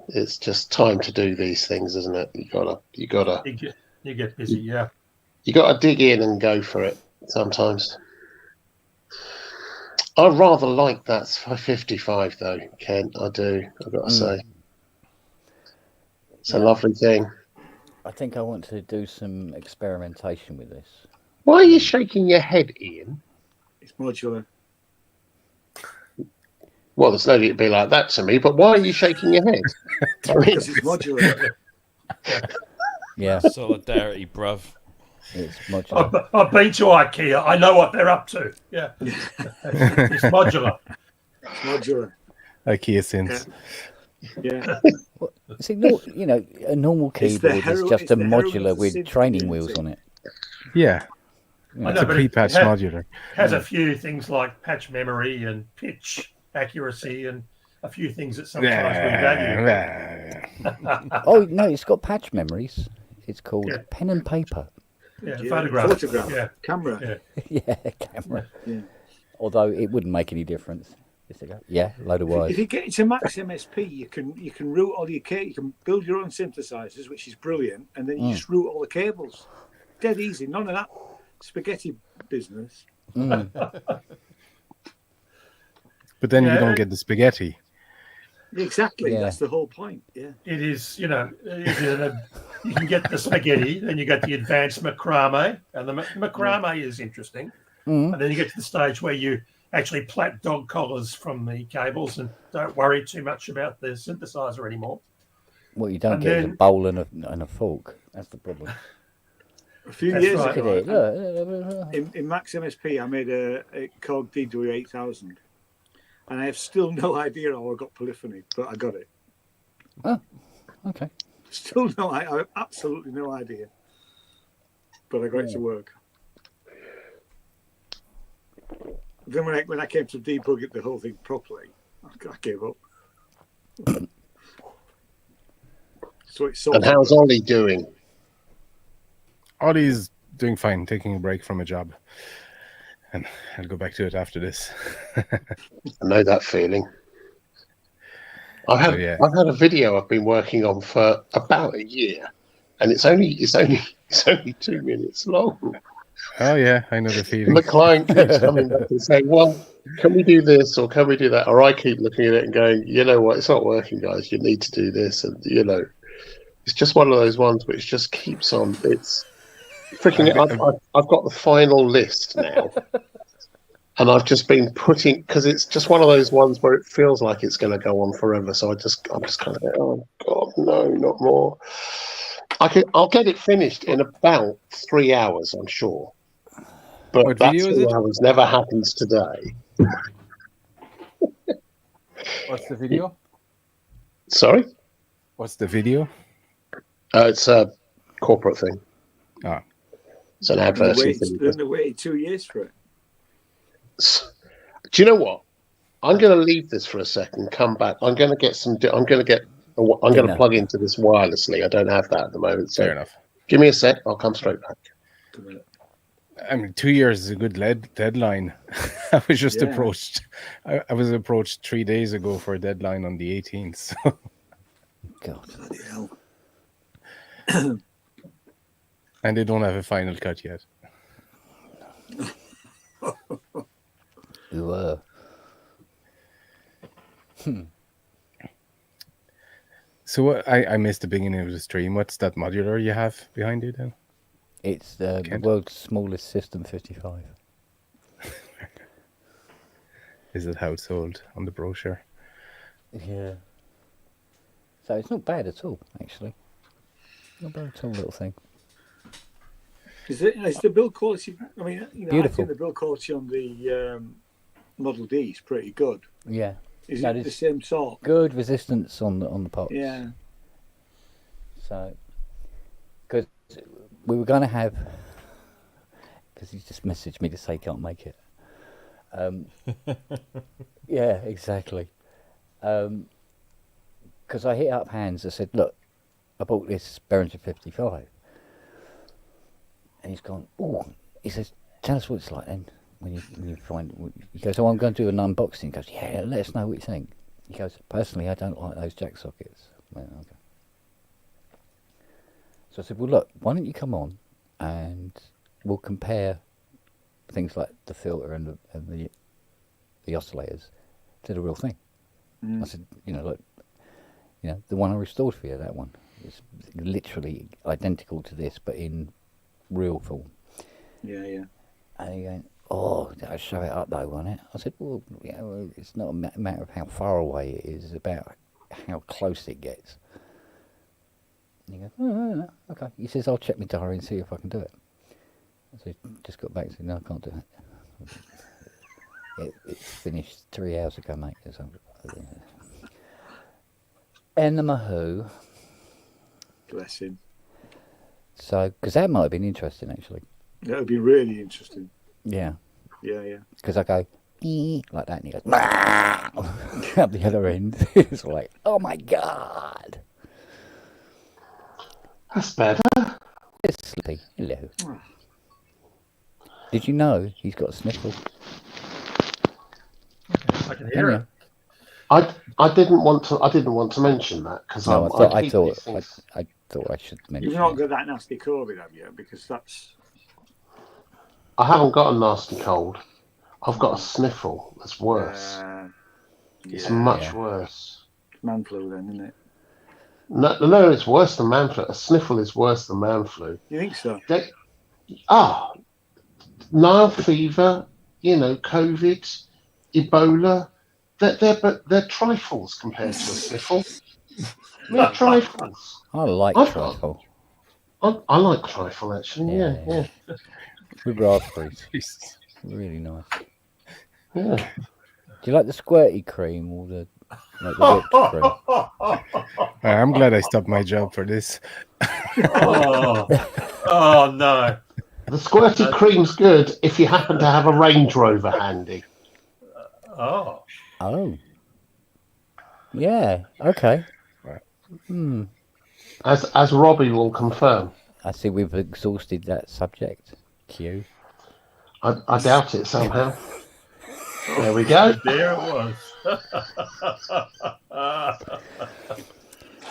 it's just time to do these things, isn't it? You gotta You get busy, yeah. you gotta dig in and go for it sometimes. I rather like that 55 though, Ken. I do. I've got to say, it's a lovely thing. I think I want to do some experimentation with this. Why are you shaking your head, Ian? It's modular. Well, there's no need to be like that to me, but why are you shaking your head? I mean, Because it's modular. Yeah, Solidarity, bruv. it's modular. I've been to IKEA. I know what they're up to. Yeah. It's modular. It's modular. IKEA synths. Yeah. See, a normal It's the keyboard is hero- just it's a the heroin modular of with synth training tuning, wheels isn't on it. Yeah, I it's know, a but it pre-patched has- modular. Has a few things like patch memory and pitch accuracy and a few things that sometimes we value. Oh no, it's got patch memories. It's called Yeah. pen and paper. Yeah, Yeah, photograph. Yeah. Camera. Yeah. Yeah, camera. Yeah. Although it wouldn't make any difference. Yeah, load of If wires. you get into Max MSP, you can route all your cables. You can build your own synthesizers, which is brilliant, and then you just route all the cables. Dead easy. None of that spaghetti business. But then Yeah. you don't get the spaghetti. Exactly. Yeah. That's the whole point. Yeah. It is, you can get the spaghetti, then you get the advanced macrame, and the macrame is interesting. And then you get to the stage where you actually plait dog collars from the cables and don't worry too much about the synthesizer anymore. What you don't And get is a then- bowl and a fork. That's the problem. A few That's years right. Look at ago, it. in Max MSP, I made a called DW8000, and I have still no idea how I got polyphony, but I got it. Oh, okay. Still no, I have absolutely no idea, but I got it to work. Then when I came to debug it, the whole thing properly, I gave up. So it's and how's Ollie doing? Ollie's doing fine, taking a break from a job. And I'll go back to it after this. I know that feeling. I've had a video I've been working on for about a year, and it's only 2 minutes long. Oh yeah, I know the And feeling. the client keeps coming back and saying, "Well, can we do this or can we do that?" Or I keep looking at it and going, "You know what? It's not working, guys. You need to do this." And it's just one of those ones which just keeps on. It's freaking. I've got the final list now. And I've just been putting, because it's just one of those ones where it feels like it's going to go on forever. So I'm just kind of like, oh God, no, not more. I'll get it finished in about 3 hours, I'm sure. But What that video is 3 it? hours never happens today. What's the video? Sorry, What's the video? it's a corporate thing. Ah. It's an advert. Then they waited 2 years for it. Do you know what? I'm going to leave this for a second. Come back. I'm going to get some. I'm going to plug into this wirelessly. I don't have that at the moment. So Fair enough. give me a sec. I'll come straight back. I mean, 2 years is a good deadline. I was just Yeah. approached. I was approached 3 days ago for a deadline on the 18th. So. God. Bloody hell. And they don't have a final cut yet. So I missed the beginning of the stream. What's that modular you have behind you then? It's the Kent? world's smallest System 55. Is it how it's sold on the brochure? Yeah. So it's not bad at all, actually. Not bad at all, little thing. Is the build quality? I mean, I Beautiful. think the build quality on the Model D is pretty good. Yeah. Is No, it the there's same sort? good resistance on the pots. Yeah. So, because we were going to have, because he just messaged me to say he can't make it. Yeah, exactly. Because I hit up Hans, I said, look, I bought this Behringer 55. And he's gone, oh, he says, tell us what it's like then. When you find, he goes, oh, I'm going to do an unboxing. He goes, yeah, let us know what you think. He goes, personally, I don't like those jack sockets. Well, okay. So I said, well, look, why don't you come on and we'll compare things like the filter and the oscillators to the real thing. I said, look, the one I restored for you, that one, is literally identical to this, but in real form. Yeah. And he went, oh, I'll show it up though, won't it? I said, well, it's not a matter of how far away it is, it's about how close it gets. And he goes, oh, okay. He says, I'll check my diary and see if I can do it. So he just got back and said, no, I can't do it. It's finished 3 hours ago, mate. Enema who? Bless him. So, because that might have been interesting, actually. That would be really interesting. Yeah. Yeah. Because I go, like that, and he goes, up the other end. It's like, oh my God. That's better. It's Slippy. Hello. Did you know he's got a sniffle? I can hear it. I didn't want to mention that because No, I thought I should mention. You've not got that nasty COVID, have you? Because that's. I haven't got a nasty cold. I've got a sniffle that's worse. It's much worse. Man flu, then, isn't it? No, it's worse than man flu. A sniffle is worse than man flu. You think so? Nile fever, COVID, Ebola. They're trifles compared to a sniffle. They're trifles. I like trifle. I like trifle actually. Yeah. With raspberries. Really nice. Yeah. Do you like the squirty cream or the whipped cream? I'm glad I stopped my job for this. Oh no. The squirty cream's good if you happen to have a Range Rover handy. Oh. Yeah. Okay. As Robbie will confirm. I see we've exhausted that subject. Q. I doubt it somehow. There we go. There it was.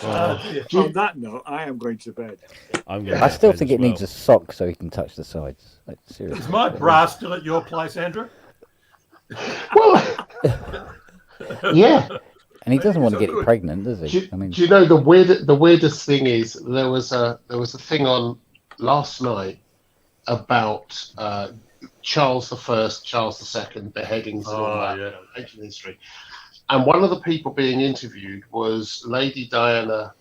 On that note, I am going to bed. I still think it needs a sock so he can touch the sides. Like, seriously. Is my bra still at your place, Andrew? Well, yeah. And he doesn't want to get it pregnant, does he? Do you know the weirdest thing is there was a thing on last night about Charles I, Charles II, beheadings and all that, ancient history. And one of the people being interviewed was Lady Diana,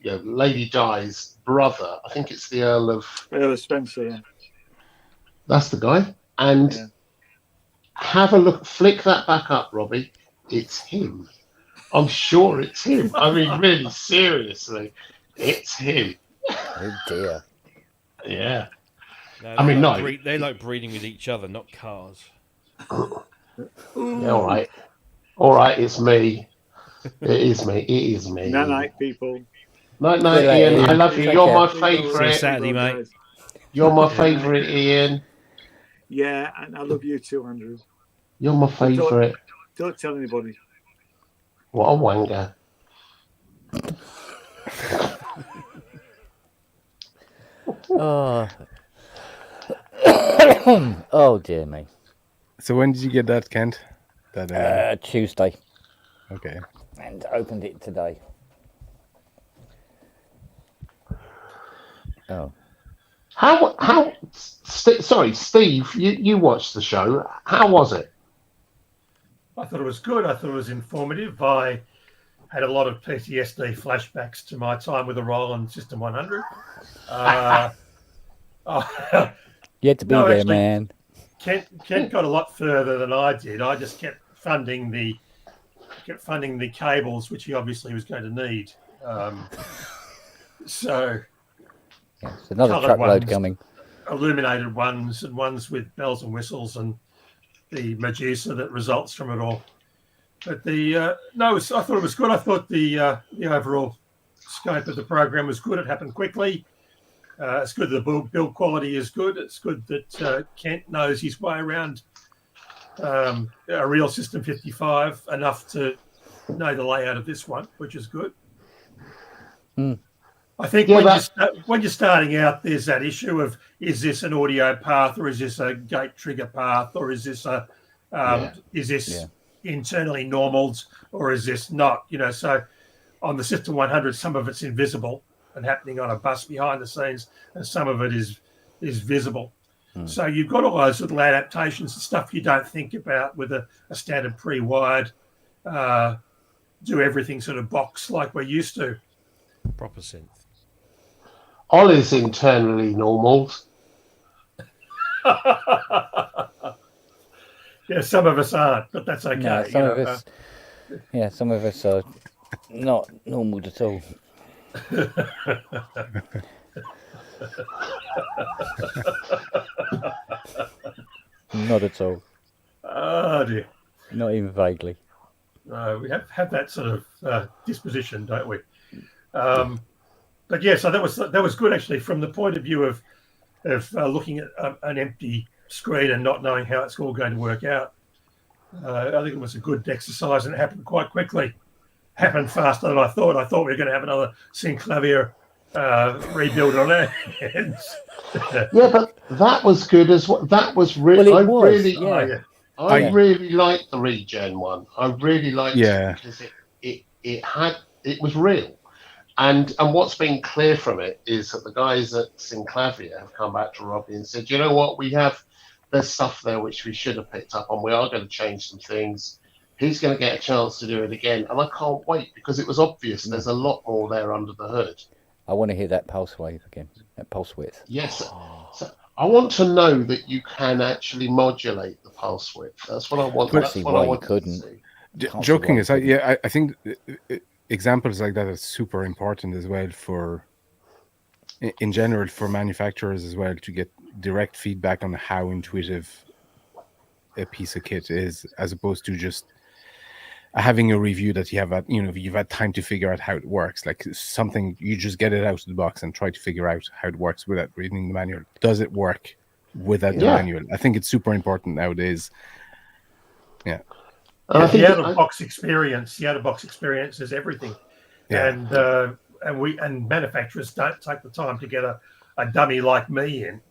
Lady Di's brother. I think it's the Earl of Spencer. Yeah. That's the guy. And have a look, flick that back up, Robbie. It's him. I'm sure it's him. I mean, really, seriously, it's him. Oh dear. Yeah. No, I mean, they like breeding with each other, not cars. Yeah, all right, it's me. It is me. Night, people. Night, Ian. I love you. You're my favourite. Saturday, mate. You're my favourite, Ian. Yeah, and I love you too, Andrew. You're my favourite. Don't tell anybody. What a wanker. Oh dear me. So when did you get that, Kent? Tuesday. Okay. And opened it today. Sorry, Steve, you watched the show. How was it? I thought it was good. I thought it was informative. I had a lot of PTSD flashbacks to my time with the Roland System 100. You had to be No, there, actually, man. Kent got a lot further than I did. I just kept funding the cables, which he obviously was going to need. So Yeah, it's another coloured truckload ones, coming. illuminated ones, and ones with bells and whistles, and the Medusa that results from it all. But I thought it was good. I thought the overall scope of the program was good. It happened quickly. It's good that the build quality is good. It's good that Kent knows his way around a real System 55 enough to know the layout of this one, which is good. I think when you're starting out, there's that issue of, is this an audio path, or is this a gate trigger path, or is this internally normaled, or is this not? So on the System 100, some of it's invisible and happening on a bus behind the scenes, and some of it is visible. So you've got all those little adaptations and stuff you don't think about with a standard pre-wired, do everything sort of box like we're used to. Proper synth. Ollie's internally normal. Yeah, some of us aren't, but that's okay. No, some of us are not normal at all. Not at all. Oh dear. Not even vaguely. No, we have that sort of disposition, don't we? But yeah, so that was good actually from the point of view of looking at an empty screen and not knowing how it's all going to work out. I think it was a good exercise, and it happened quite quickly. Happened faster than I thought. I thought we were going to have another Synclavier rebuild on our hands. Yeah, but that was good as well. That was really. I really liked the regen one. I really liked it because it was real. And what's been clear from it is that the guys at Synclavier have come back to Robbie and said, you know what, there's stuff there which we should have picked up on. We are going to change some things. He's going to get a chance to do it again. And I can't wait, because it was obvious there's a lot more there under the hood. I want to hear that pulse wave again, that pulse width. Yes. So I want to know that you can actually modulate the pulse width. That's what I want. That's what I want to see. Joking aside, I think examples like that are super important as well in general for manufacturers as well, to get direct feedback on how intuitive a piece of kit is, as opposed to just having a review that you've had time to figure out how it works. Like something, you just get it out of the box and try to figure out how it works without reading the manual. Does it work without the manual? I think it's super important nowadays. Yeah. The out-of-box experience is everything. Yeah. And manufacturers don't take the time to get a dummy like me in.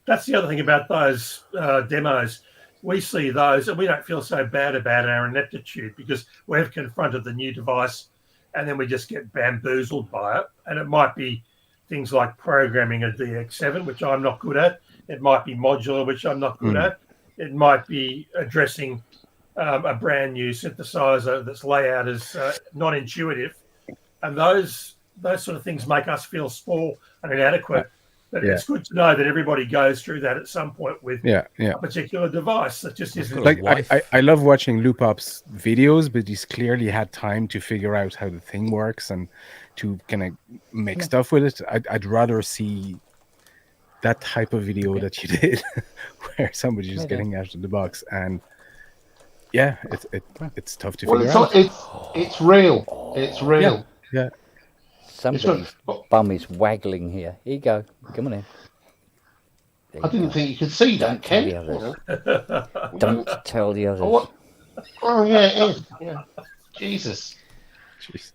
That's the other thing about those demos. We see those and we don't feel so bad about our ineptitude, because we've confronted the new device and then we just get bamboozled by it. And it might be things like programming a DX7, which I'm not good at. It might be modular, which I'm not good at. It might be addressing a brand new synthesizer that's layout is not intuitive. And those sort of things make us feel small and inadequate. But it's good to know that everybody goes through that at some point with a particular device that just isn't. Like I love watching Loopop's videos, but he's clearly had time to figure out how the thing works and to kind of make stuff with it. I'd rather see that type of video that you did, where somebody's just getting out of the box, and it's tough to figure out. It's real. It's real. Yeah. Somebody's bum is waggling here. Here you go. Come on in. I didn't think you could see that, Ken. Don't tell the others. Oh, yeah, it is. Yeah. Jesus. Jeez.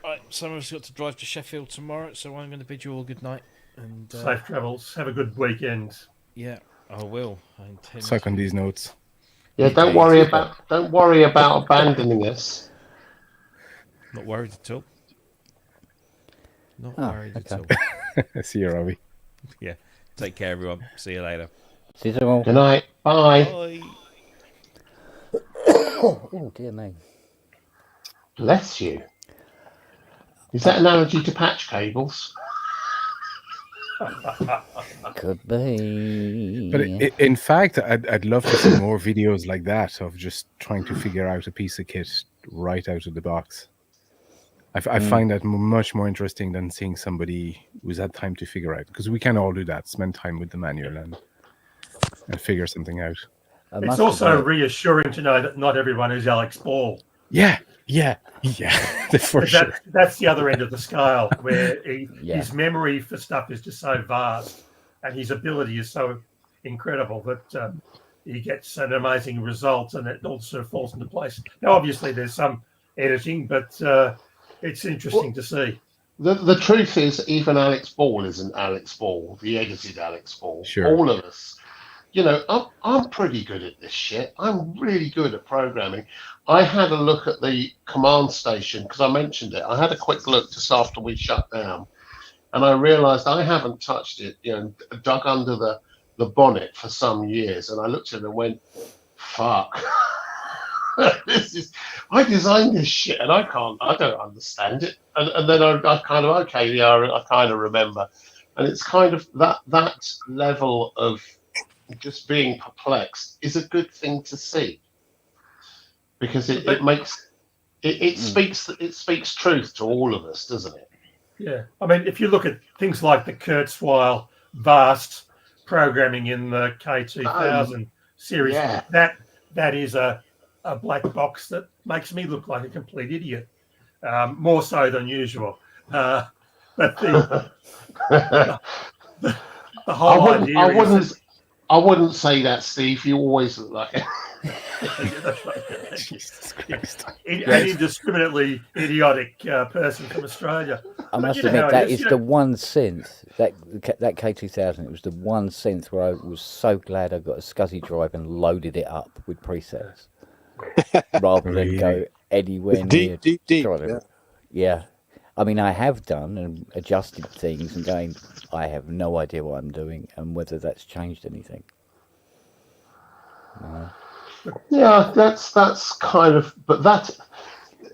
Right, some of us got to drive to Sheffield tomorrow, so I'm going to bid you all good night. And safe travels. Have a good weekend. Yeah, I will. I intend. Suck on these notes. Yeah, don't worry about abandoning us. Not worried at all. Not worried at all. See you, Robbie. Yeah. Take care, everyone. See you later. See you all. Good night. Bye. Bye. Oh dear me. Bless you. Is that an analogy to patch cables? Could be. But in fact, I'd love to see more videos like that of just trying to figure out a piece of kit right out of the box. I find that much more interesting than seeing somebody who's had time to figure out, because we can all do that, spend time with the manual and figure something out. It's also reassuring to know that not everyone is Alex Ball. Yeah, for sure. That's the other end of the scale, where his memory for stuff is just so vast, and his ability is so incredible that he gets an amazing result, and it all sort of falls into place. Now, obviously, there's some editing, but it's interesting to see. The truth is, even Alex Ball isn't Alex Ball, the edited Alex Ball. Sure. All of us. You know, I'm pretty good at this shit. I'm really good at programming. I had a look at the command station because I mentioned it. I had a quick look just after we shut down, and I realised I haven't touched it. You know, dug under the bonnet for some years, and I looked at it and went, "Fuck, I designed this shit, and I don't understand it." And then I kind of I kind of remember, and it's kind of that level of just being perplexed is a good thing to see, because it speaks truth to all of us, doesn't it? Yeah, I mean, if you look at things like the Kurzweil vast programming in the K2000 series, that is a black box that makes me look like a complete idiot, more so than usual. But the whole idea I wouldn't say that, Steve. You always look like it. Jesus Christ. An indiscriminately idiotic person from Australia. I must admit, that is the one synth, that K2000, it was the one synth where I was so glad I got a SCSI drive and loaded it up with presets, rather than go anywhere near. Deep. Yeah. I mean, I have done and adjusted things and going, I have no idea what I'm doing and whether that's changed anything. Yeah, that's kind of, but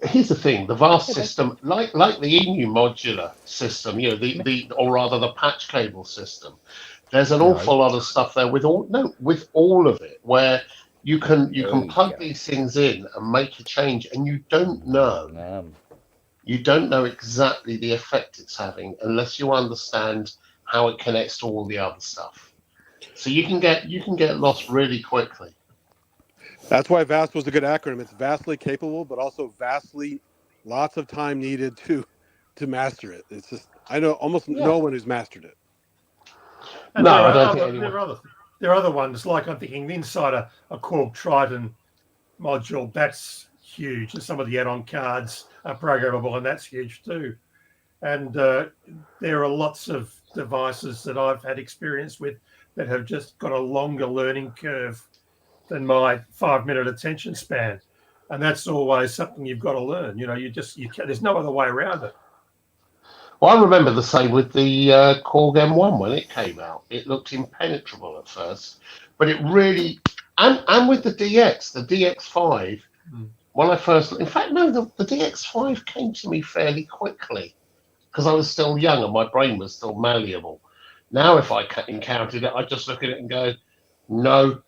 here's the thing: the VAST system, like the ENU modular system, you know, or rather the patch cable system. There's an awful lot of stuff there with all of it, where you can plug these things in and make a change, and you don't know. You don't know exactly the effect it's having unless you understand how it connects to all the other stuff. So you can get lost really quickly. That's why VAST was a good acronym. It's vastly capable, but also vastly lots of time needed to master it. It's just I know almost no one who's mastered it. And there are other ones, like I'm thinking inside a Korg Triton module, that's huge, and some of the add-on cards are programmable, and that's huge too. And there are lots of devices that I've had experience with that have just got a longer learning curve than my 5-minute attention span, and that's always something you've got to learn. You know, there's no other way around it. Well, I remember the same with the Korg M1 when it came out. It looked impenetrable at first, but it really, and with the DX5. When I first, in fact, no, the DX5 came to me fairly quickly because I was still young and my brain was still malleable. Now, if I encountered it, I just look at it and go, no,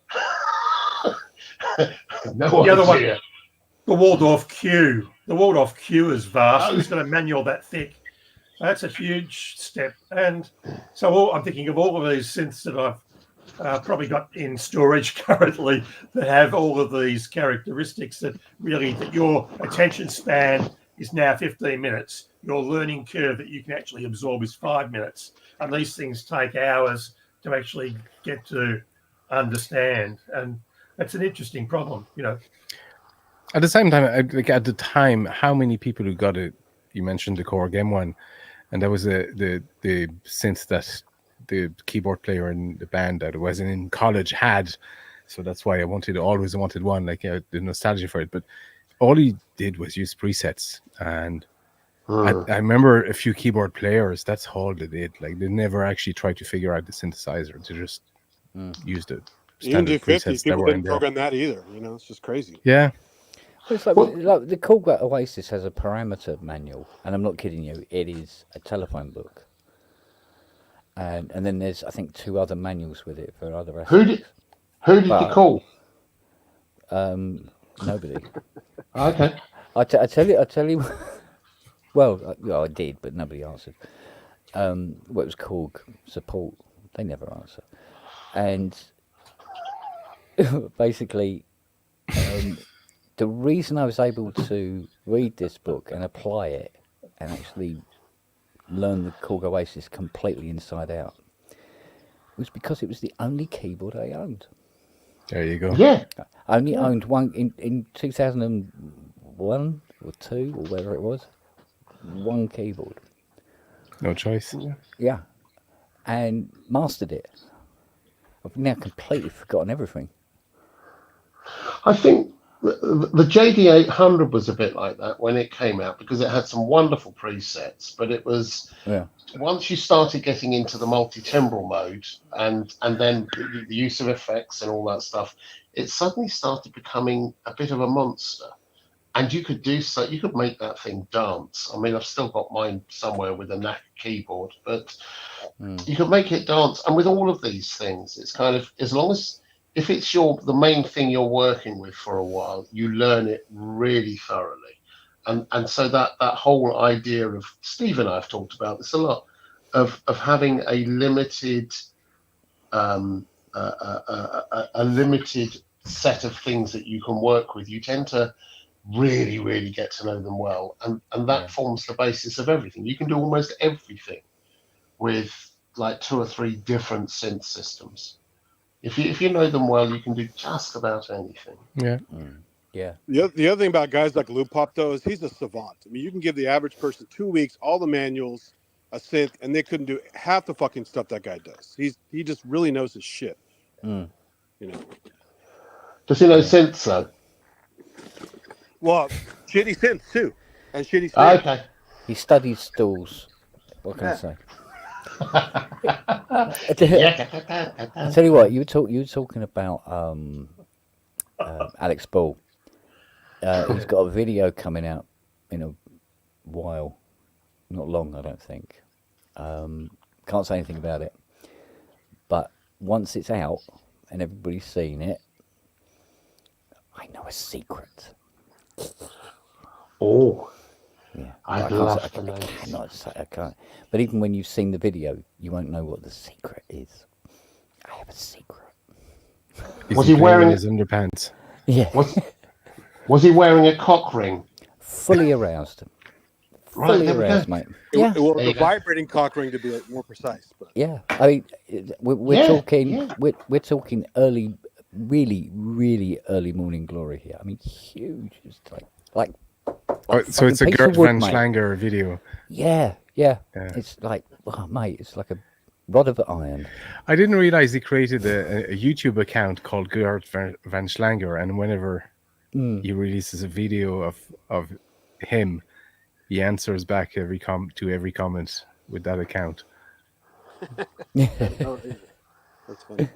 no idea. Other one, the Waldorf Q. The Waldorf Q is vast. It's got a manual that thick. That's a huge step. And so I'm thinking of all of these synths that I've probably got in storage currently that have all of these characteristics that your attention span is now 15 minutes. Your learning curve that you can actually absorb is 5 minutes. And these things take hours to actually get to understand. And that's an interesting problem, you know. At the same time, at the time, how many people who got it? You mentioned the Korg M1, and that was the synth that the keyboard player in the band that I was in college had. So that's why I always wanted one, like the nostalgia for it. But all he did was use presets, and I remember a few keyboard players. That's all they did. Like they never actually tried to figure out the synthesizer. They just used the Even standard do 50s. presets that People were in didn't there. program that either. You know, it's just crazy. Yeah, It's like the Coolgate Oasis has a parameter manual, and I'm not kidding you. It is a telephone book, and then there's I think 2 other manuals with it for other aspects. Who did you call? Nobody. Okay. I tell you. Well, I did, but nobody answered. What it was called support. They never answer, and basically. The reason I was able to read this book and apply it and actually learn the Korg Oasis completely inside out was because it was the only keyboard I owned. there you go. Yeah. I only owned one in 2001 or 2 or whatever it was. One keyboard. No choice. Yeah. And mastered it. I've now completely forgotten everything. I think the JD800 was a bit like that when it came out because it had some wonderful presets, but it was once you started getting into the multi-timbral mode and then the use of effects and all that stuff, it suddenly started becoming a bit of a monster. And you could make that thing dance. I mean, I've still got mine somewhere with a knack keyboard, but you could make it dance. And with all of these things, it's kind of, as long as, if it's the main thing you're working with for a while, you learn it really thoroughly. And so that whole idea of, Steve and I have talked about this a lot, of having a limited set of things that you can work with, you tend to really, really get to know them well. And that forms the basis of everything. You can do almost everything with like 2 or 3 different synth systems. If you know them well, you can do just about anything. Yeah. Yeah. The other thing about guys like Loop Pop, though, is he's a savant. I mean, you can give the average person 2 weeks, all the manuals, a synth, and they couldn't do half the fucking stuff that guy does. He just really knows his shit. You know. Does he know synths, though? Well, shitty synths, too. And shitty synths. Okay. He studies stalls. What can I say? I tell you what, you were talking about Alex Ball. He's got a video coming out in a while, not long, I don't think. Can't say anything about it, but once it's out and everybody's seen it, I know a secret. Oh. Yeah, I'd love to know. I can't. But even when you've seen the video, you won't know what the secret is. I have a secret. Was he wearing his underpants? Yeah. Was he wearing a cock ring? Fully aroused. Fully aroused, mate. Yeah. Well, the vibrating cock ring to be more precise. But. Yeah. I mean, we're talking. We're talking early, really, really early morning glory here. I mean, huge. It's like. So it's a Gert Van Schlanger video. Yeah. It's like, oh, mate, it's like a rod of iron. I didn't realize he created a YouTube account called Gert Van Schlanger, and whenever he releases a video of him, he answers back to every comment with that account. That's funny.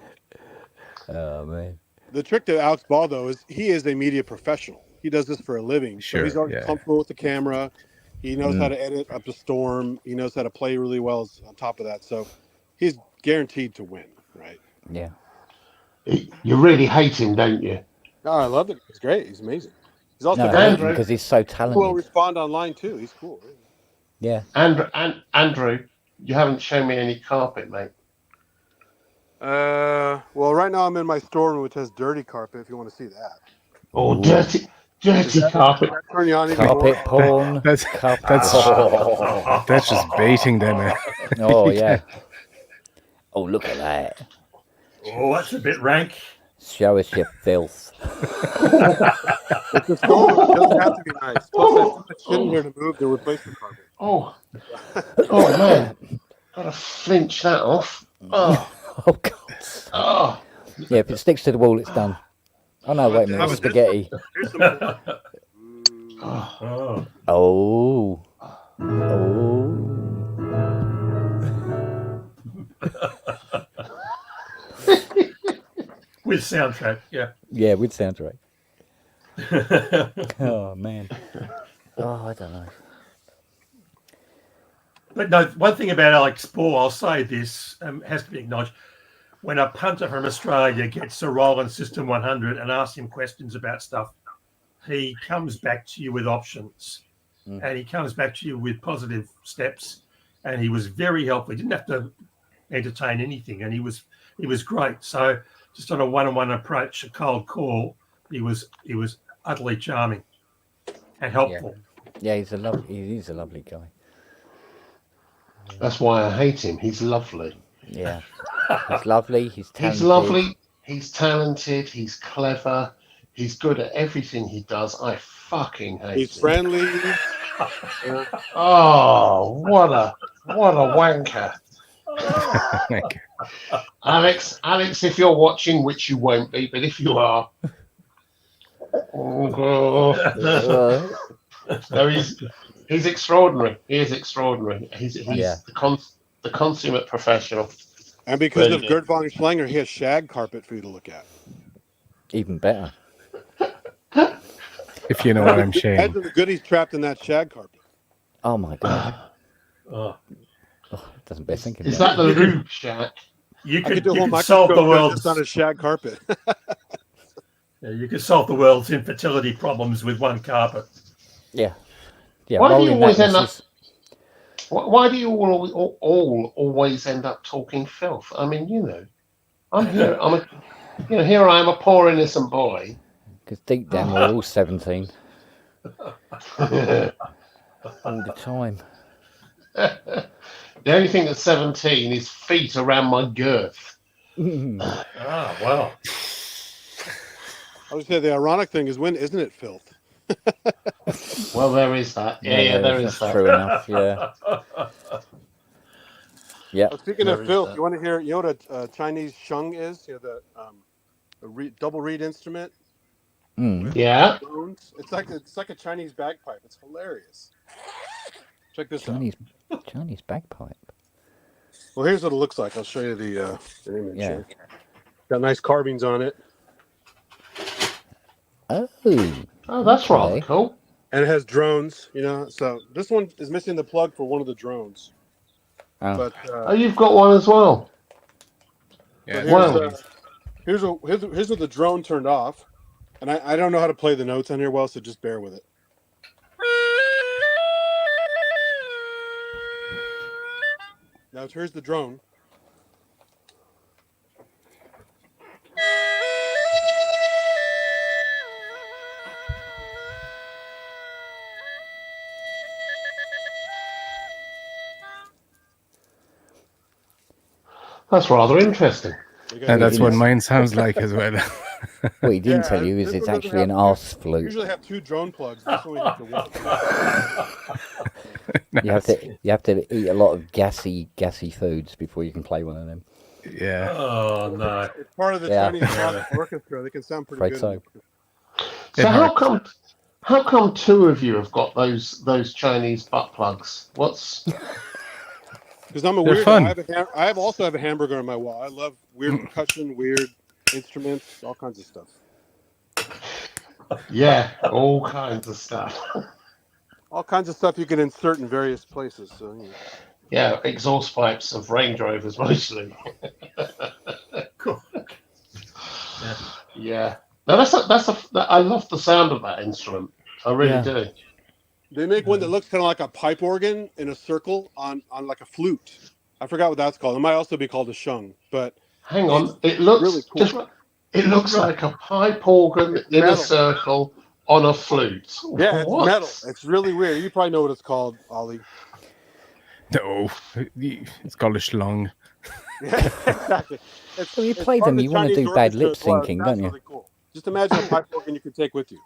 Oh man. The trick to Alex Ball, though, is he is a media professional. He does this for a living. Sure, so he's already comfortable with the camera. He knows how to edit up a storm. He knows how to play really well on top of that. So he's guaranteed to win, right? Yeah. You really hate him, don't you? No, I love it. He's great. He's amazing. He's also because he's so talented. Will respond online too. He's cool. Yeah. Andrew, you haven't shown me any carpet, mate. Well, right now I'm in my storeroom, which has dirty carpet. If you want to see that. Oh, dirty carpet. Turn you on carpet porn. That's just baiting them. Oh yeah. Oh, look at that. Oh, that's a bit rank. Show us your filth. It's a storeroom. It doesn't have to be nice. Plus, I have too much shit in here to move the replacement carpet. Oh man, gotta flinch that off. Oh God. Oh. Yeah, if it sticks to the wall, it's done. Oh no, wait a minute, spaghetti. Here's some Oh. Oh. With soundtrack, yeah. Yeah, with soundtrack. Oh man. Oh, I don't know. But no, one thing about Alex Ball, I'll say this, has to be acknowledged. When a punter from Australia gets a roll in System 100 and asks him questions about stuff, he comes back to you with options, and he comes back to you with positive steps. And he was very helpful. He didn't have to entertain anything, and he was great. So just on a one-on-one approach, a cold call, he was utterly charming and helpful. Yeah, he is a lovely guy. That's why I hate him. He's lovely. Yeah. He's lovely, he's talented. He's lovely, he's talented, he's clever, he's good at everything he does. I fucking hate He's him. friendly. Oh, what a wanker. Alex, if you're watching, which you won't be, but if you are, no, he's extraordinary. He is extraordinary. He's the consummate professional. And because of Gert von Schlanger, he has shag carpet for you to look at. Even better. If you know what I'm saying. Imagine the goodies trapped in that shag carpet. Oh my god. Doesn't bear thinking. Is that the lube shack? You I could could do a whole solve the microscope world's just on a shag carpet. you could solve the world's infertility problems with one carpet. Yeah. Yeah. Why do you always end up? mattresses. Why do you all always end up talking filth? I mean, I'm here. Here I am, a poor innocent boy. Because deep down we're all 17. All the time. The only thing that's 17 is feet around my girth. Wow. I would say the ironic thing is isn't it filth? Well, there is that. Yeah, there is that. True enough, yeah. Yeah. Well, speaking of filth, you want to hear, what a Chinese sheng is? The double reed instrument? Yeah. Drones. It's like a Chinese bagpipe. It's hilarious. Check this out. Chinese bagpipe. Well, here's what it looks like. I'll show you the image. Yeah. Here. Got nice carvings on it. Oh, that's rather cool. And it has drones, So this one is missing the plug for one of the drones. Oh. But you've got one as well. Yeah. Here's what the drone turned off, and I don't know how to play the notes on here well, so just bear with it. Now here's the drone. That's rather interesting. And that's what mine sounds like as well. What he didn't tell you is it's actually an arse We flute. usually have two drone plugs. This one we have to one. You have to eat a lot of gassy foods before you can play one of them. Yeah. Oh no. It's part of the Chinese orchestra. They can sound pretty Afraid good. so. So how come two of you have got those Chinese butt plugs? Because I'm a They're weirdo. fun. I also have a hamburger on my wall. I love weird percussion, weird instruments, all kinds of stuff. Yeah, all kinds of stuff. All kinds of stuff you can insert in various places. So, Yeah, exhaust pipes of Range Rovers mostly. Cool. Yeah. No, I love the sound of that instrument. I really do. They make one that looks kind of like a pipe organ in a circle on like a flute. I forgot what that's called. It might also be called a sheng. But hang on, it looks really cool. It looks like a pipe organ in a circle on a flute. Yeah, it's What? metal. It's really weird. You probably know what it's called, Ollie. No, it's called a schlong. Yeah, exactly. When you play them, you want to do bad lip syncing, don't you? Really cool. Just imagine a pipe organ you could take with you.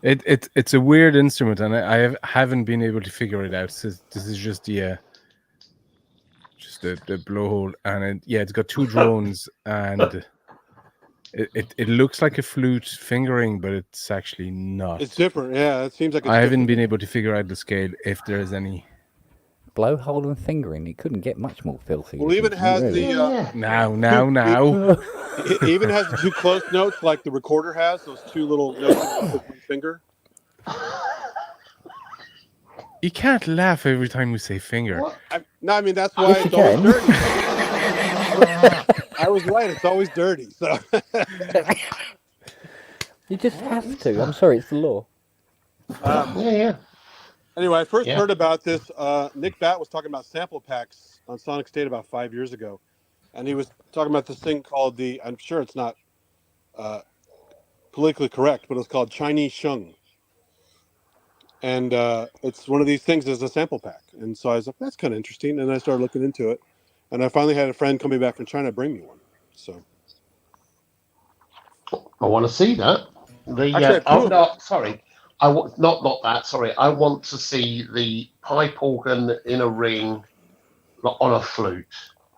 It's a weird instrument, and I haven't been able to figure it out. So this is just the blowhole, and it's got two drones, and It looks like a flute fingering, but it's actually not. It's different. Yeah, it seems like it's I haven't different. been able to figure out the scale if there's any. Blowhole and fingering. It couldn't get much more filthy. Well, even has really. the Now. it even has the two close notes like the recorder has. Those two little notes with one finger. You can't laugh every time we say finger. I mean that's why Yes, it's you always can. dirty. I was right. It's always dirty. So You just have to. I'm sorry, it's the law. Yeah. anyway, I first Yeah. heard about this. Nick Bat was talking about sample packs on Sonic State about 5 years ago, and he was talking about this thing called the. I'm sure it's not politically correct, but it's called Chinese Sheng. And it's one of these things as a sample pack. And so I was like, that's kind of interesting. And I started looking into it. And I finally had a friend coming back from China bring me one. So I want to see that. Actually, Sorry. Not that. Sorry. I want to see the pipe organ in a ring on a flute.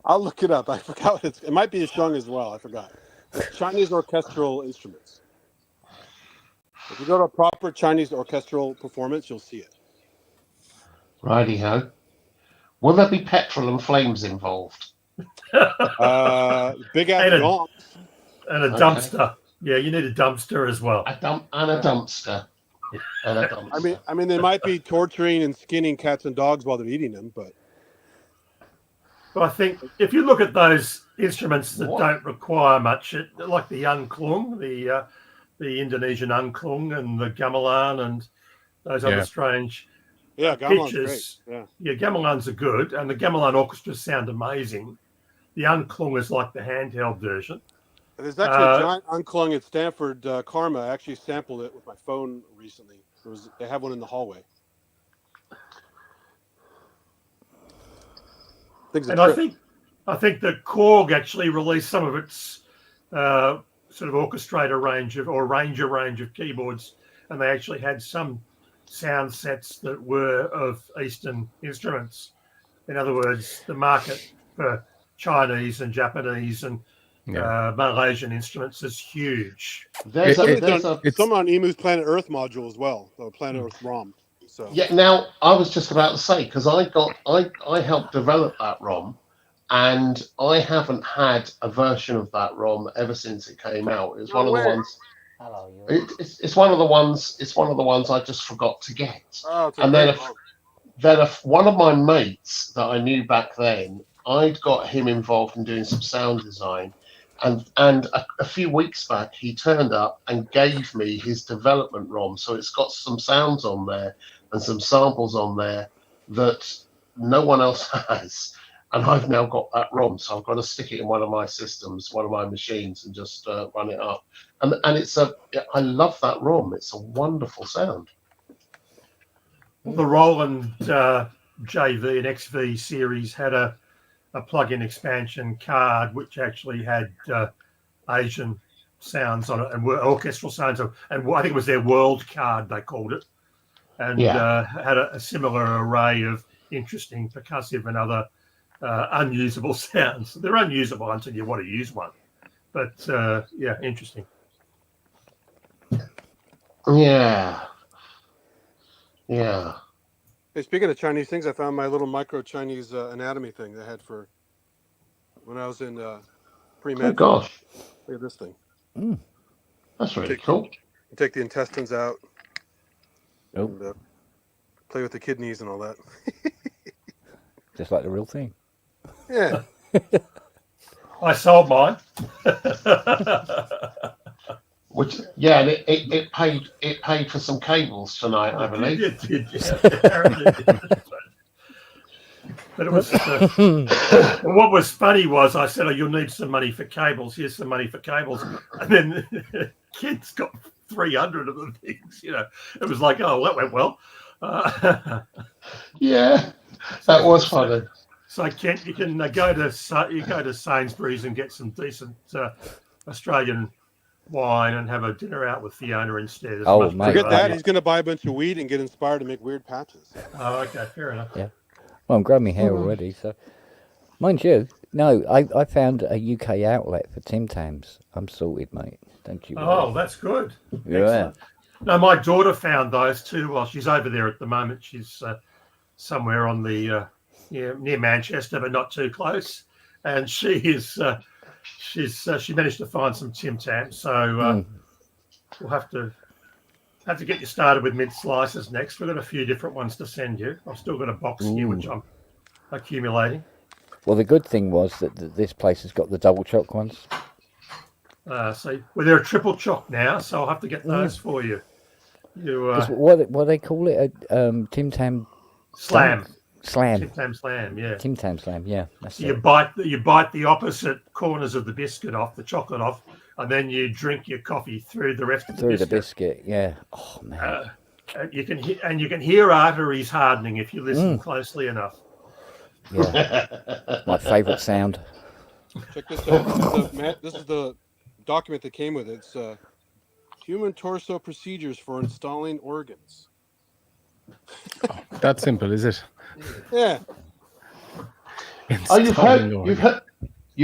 I'll look it up. I forgot what it might be a sheng as well. I forgot. It's Chinese orchestral instruments. If you go to a proper Chinese orchestral performance, you'll see it. Righty-ho. Will there be petrol and flames involved? Big ass gongs. And a dumpster. Yeah, you need a dumpster as well. A dumpster. And a dumpster. I mean, they might be torturing and skinning cats and dogs while they're eating them, but I think if you look at those instruments that don't require much, like the angklung, the Indonesian angklung and the gamelan and those other strange pitches. Great. Yeah, gamelans are good, and the gamelan orchestras sound amazing. The angklung is like the handheld version. There's actually a giant angklung at Stanford Karma. I actually sampled it with my phone recently. They have one in the hallway. I think that Korg actually released some of its sort of orchestrator range of keyboards, and they actually had some sound sets that were of Eastern instruments. In other words, the market for Chinese and Japanese and Malaysian instruments is huge. There's some on Emu's Planet Earth module as well, the Planet Earth ROM. So yeah. Now I was just about to say because I helped develop that ROM, and I haven't had a version of that ROM ever since it came out. It's one of the ones. Hello, It's one of the ones. It's one of the ones I just forgot to get. And then one of my mates that I knew back then, I'd got him involved in doing some sound design, and a few weeks back he turned up and gave me his development ROM. So it's got some sounds on there and some samples on there that no one else has. And I've now got that ROM, so I've got to stick it in one of my systems, one of my machines, and just run it up. And I love that ROM. It's a wonderful sound. The Roland JV and XV series had a plug-in expansion card which actually had Asian sounds on it and orchestral sounds, and I think it was their world card they called it, and had a similar array of interesting percussive and other unusable sounds. They're unusable until you want to use one, but interesting. Yeah. Hey, speaking of Chinese things, I found my little micro Chinese anatomy thing they had for when I was in pre-med. Oh gosh! Look at this thing. That's really cool. You take the intestines out. Nope. And, play with the kidneys and all that. Just like the real thing. Yeah. I sold mine. Which it paid for some cables tonight, I believe. It did. But it was. What was funny was I said, "Oh, you'll need some money for cables. Here's some money for cables," and then the kids got 300 of the things. You know, it was like, "Oh, that went well." Yeah, that was funny. So Kent, you can go to Sainsbury's and get some decent Australian wine and have a dinner out with Fiona instead. Oh, mate. Forget that. He's going to buy a bunch of weed and get inspired to make weird patches. Oh, okay, fair enough. Yeah. Well, I'm growing my hair already, so mind you, No, I found a UK outlet for Tim Tams. I'm sorted, mate. Don't you worry. Oh, that's good. Yeah. Excellent. No, my daughter found those too. Well, she's over there at the moment. She's somewhere on the near Manchester, but not too close. And she is she managed to find some Tim Tams. So we'll have to get you started with mint slices next. We've got a few different ones to send you. I've still got a box here which I'm accumulating. Well, the good thing was that this place has got the double choc ones. So they're a triple choc now, so I'll have to get those for you. What they call it? Tim Tam Slam. Slam. Tim Tam Slam, yeah. Tim Tam Slam, yeah. That's You it. bite the opposite corners of the biscuit off, the chocolate off, and then you drink your coffee through the rest of the biscuit. Through the biscuit, yeah. Oh man. You can hear arteries hardening if you listen closely enough. Yeah. My favourite sound. Check this out. This is the document that came with it. It's human torso procedures for installing organs. That simple, is it? Yeah. Oh, you've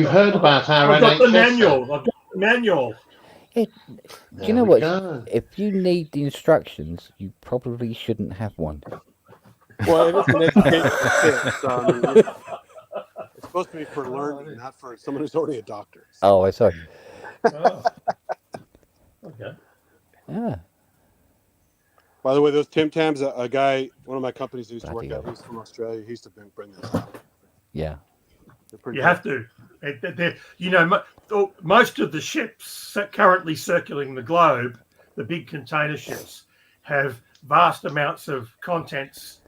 heard about our I've got NHS. the manual. Do you know what? If you need the instructions, you probably shouldn't have one. Well, it is an education thing, so I mean, it's supposed to be for learning, not for someone who's already a doctor. Oh, I sorry. Oh. Okay. Yeah. By the way, those Tim Tams, a guy, one of my companies who used to work Bloody at, hell. he's from Australia. He used to bring this out. Yeah. They're pretty You good. have to. Most of the ships currently circling the globe, the big container ships, have vast amounts of contents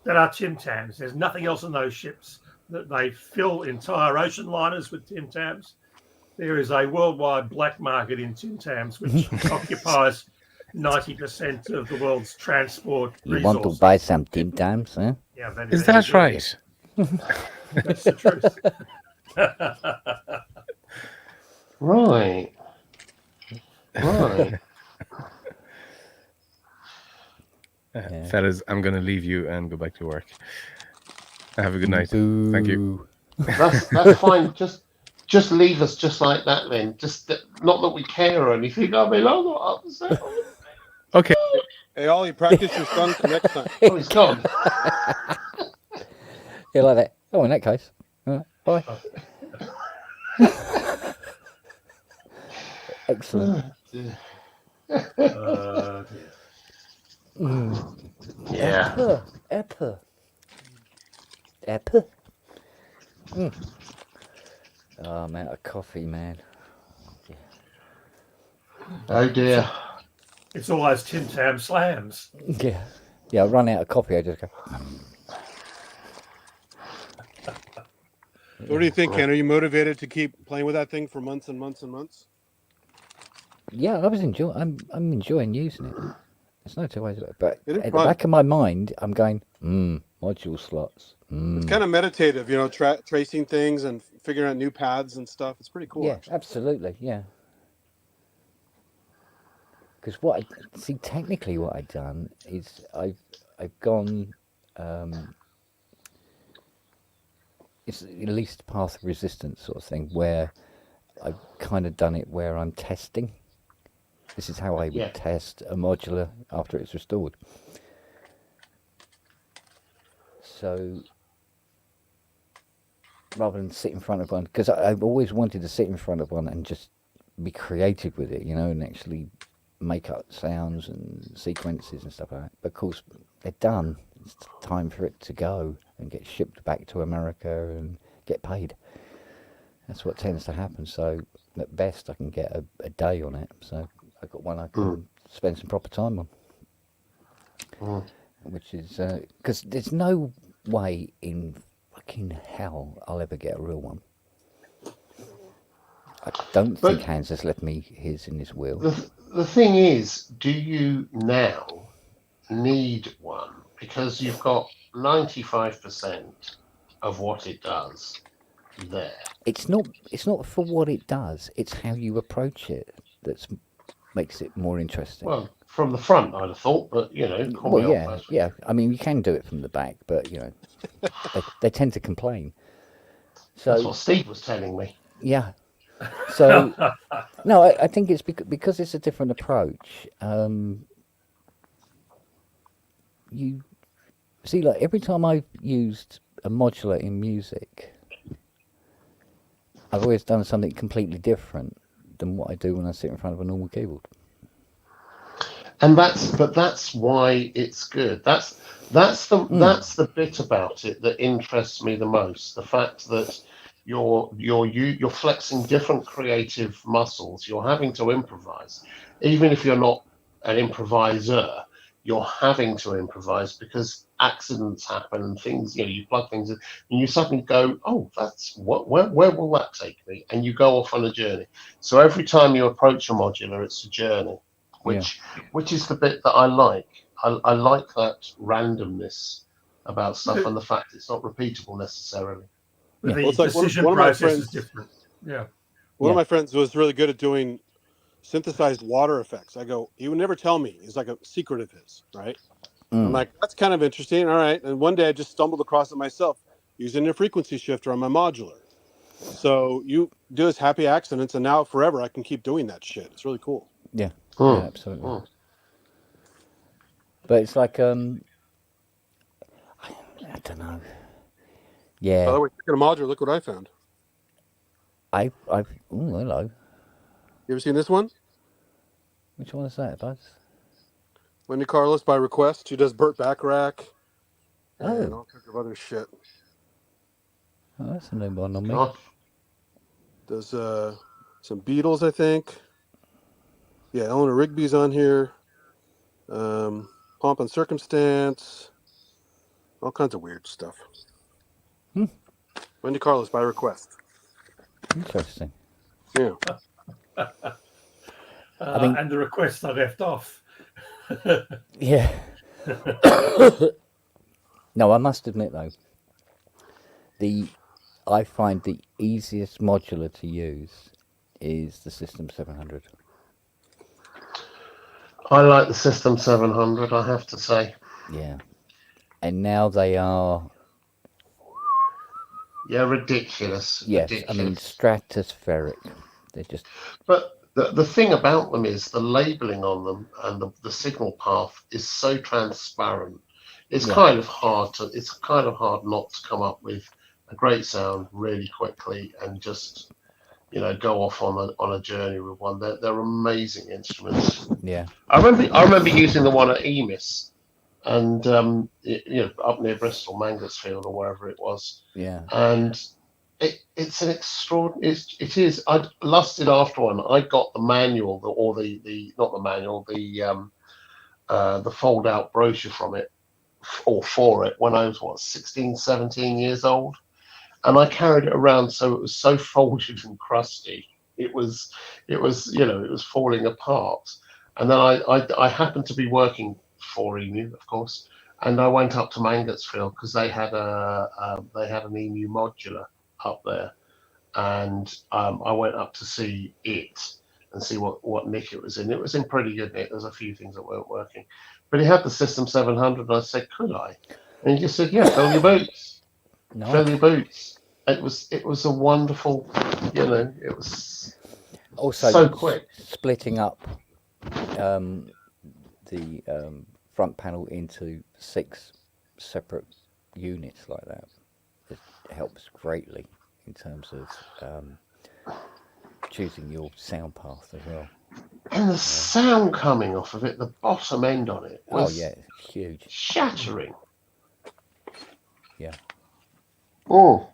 that are Tim Tams. There's nothing else on those ships. That they fill entire ocean liners with Tim Tams. There is a worldwide black market in Tim Tams, which occupies 90% of the world's transport You resources. want to buy some Tim Tams, huh? Yeah, Is that right? That's the truth. Right. Fellas, I'm going to leave you and go back to work. Have a good night. Thank you. That's fine. Just leave us just like that then. Just not that we care or anything. I mean, I'm not upset. Okay. Hey, Ollie, practice your son for next time. Oh, he's gone. Yeah, like that. Oh, in that case. All right, bye. Excellent. Yeah. Epper. Oh, I'm out of coffee, man. Oh dear. It's all those Tim Tam slams. Yeah. Yeah, I run out of coffee, I just go. What do you think, Ken? Are you motivated to keep playing with that thing for months and months and months? Yeah, I'm enjoying using it. There's no two ways about it. But It is at the fun. back of my mind, I'm going, module slots. It's kind of meditative, tracing things and figuring out new paths and stuff. It's pretty cool. Yeah, actually. absolutely, yeah. Because technically what I've done is I've gone, it's at least path of resistance sort of thing, where I've kind of done it where I'm testing. This is how I would test a modular after it's restored. So rather than sit in front of one, because I've always wanted to sit in front of one and just be creative with it, and actually make up sounds and sequences and stuff like that. But of course, they're done. It's time for it to go and get shipped back to America and get paid. That's what tends to happen. So at best, I can get a day on it. So I've got one I can spend some proper time on. Which is, because there's no way in fucking hell I'll ever get a real one. I don't think Hans has left me his in his will. The thing is, do you now need one? Because you've got 95% of what it does there. It's not for what it does. It's how you approach it that makes it more interesting. Well, from the front, I'd have thought, but call me yeah. I mean, you can do it from the back, but they tend to complain. That's So what Steve was telling me. yeah. So no, I think it's because it's a different approach. You see, like every time I've used a modular in music, I've always done something completely different than what I do when I sit in front of a normal keyboard. And that's why it's good. That's the bit about it that interests me the most. The fact that you're flexing different creative muscles. You're having to improvise, even if you're not an improviser. You're having to improvise because accidents happen and things. You plug things in, and you suddenly go, "Oh, that's what. Where will that take me?" And you go off on a journey. So every time you approach a modular, it's a journey, Yeah. which is the bit that I like. I like that randomness about stuff and the fact it's not repeatable necessarily. The Well, it's like decision one of my process is friends. different. Yeah. One of my friends was really good at doing synthesized water effects. I go, he would never tell me. It's like a secret of his, right? I'm like, that's kind of interesting. All right. And one day I just stumbled across it myself using a frequency shifter on my modular. So you do this happy accidents, and now forever I can keep doing that shit. It's really cool. Yeah, yeah, absolutely. But it's like I don't know. Yeah, By the way, speaking of modular, look what I found. I've oh hello. You ever seen this one? Which one is that, Buzz? Wendy Carlos by request. She does Burt Bacharach and Oh. all kinds of other shit. Oh, that's a new one on me. God. Does some Beatles, I think. Yeah, Eleanor Rigby's on here. Pomp and Circumstance. All kinds of weird stuff. Wendy Carlos by request. Interesting. Yeah. I mean, and the requests I left off. yeah. No, I must admit though, I find the easiest modular to use is the System 700. I like the System 700, I have to say. Yeah. And now they are... Yeah, ridiculous. Yes, ridiculous. I mean, stratospheric. They're just... But the thing about them is the labeling on them and the signal path is so transparent. It's kind of hard not to come up with a great sound really quickly and just go off on a journey with one. They're amazing instruments. Yeah. I remember using the one at EMIS and up near Bristol, Mangotsfield or wherever it was. Yeah. And it's an extraordinary. It is. I lusted after one. I got the manual, not the manual, the fold out brochure from it or for it when I was 16, 17 years old, and I carried it around so it was so folded and crusty. It was falling apart. And then I happened to be working for EMU, of course, and I went up to Mangotsfield because they had an EMU modular up there, and I went up to see it and see what nick it was in. It was in pretty good nick. There's a few things that weren't working, but he had the System 700. And I said, could I? And he just said, yeah, fill your boots. Nice. Fill your boots. It was a wonderful, it was also so quick. Splitting up the front panel into 6 separate units like that, it helps greatly in terms of choosing your sound path as well. And the sound coming off of it, the bottom end on it was it's huge. shattering. Yeah. Oh.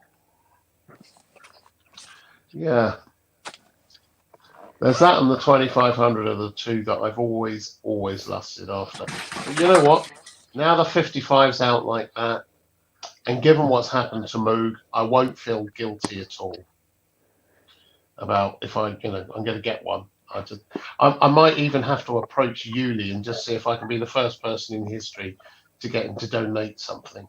Yeah. There's that and the 2500 are the two that I've always lusted after. But you know what? Now the 55's out like that, and given what's happened to Moog, I won't feel guilty at all about if I'm going to get one. I might even have to approach Yuli and just see if I can be the first person in history to get him to donate something.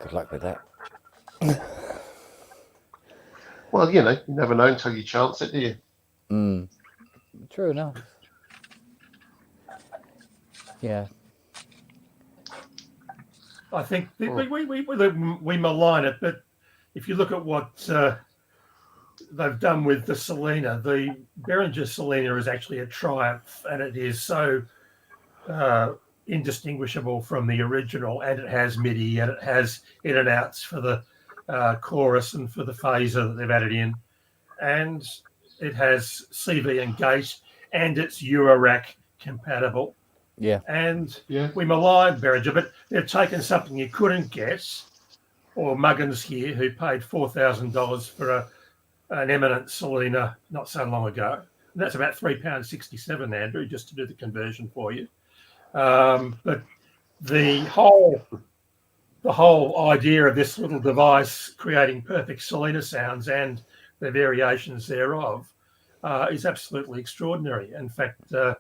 Good luck with that. Well, you never know until you chance it, do you? True enough. Yeah. I think we malign it, but if you look at what they've done with the Selena, the Behringer Selena is actually a triumph, and it is so indistinguishable from the original, and it has MIDI, and it has in and outs for the chorus and for the phaser that they've added in, and it has CV and gate, and it's Eurorack compatible. Yeah. And Yeah. we malign Behringer, but they've taken something you couldn't get, or Muggins here, who paid $4,000 for an eminent Selena not so long ago. And that's about £3.67, Andrew, just to do the conversion for you. But the whole idea of this little device creating perfect Selena sounds and the variations thereof is absolutely extraordinary. In fact, I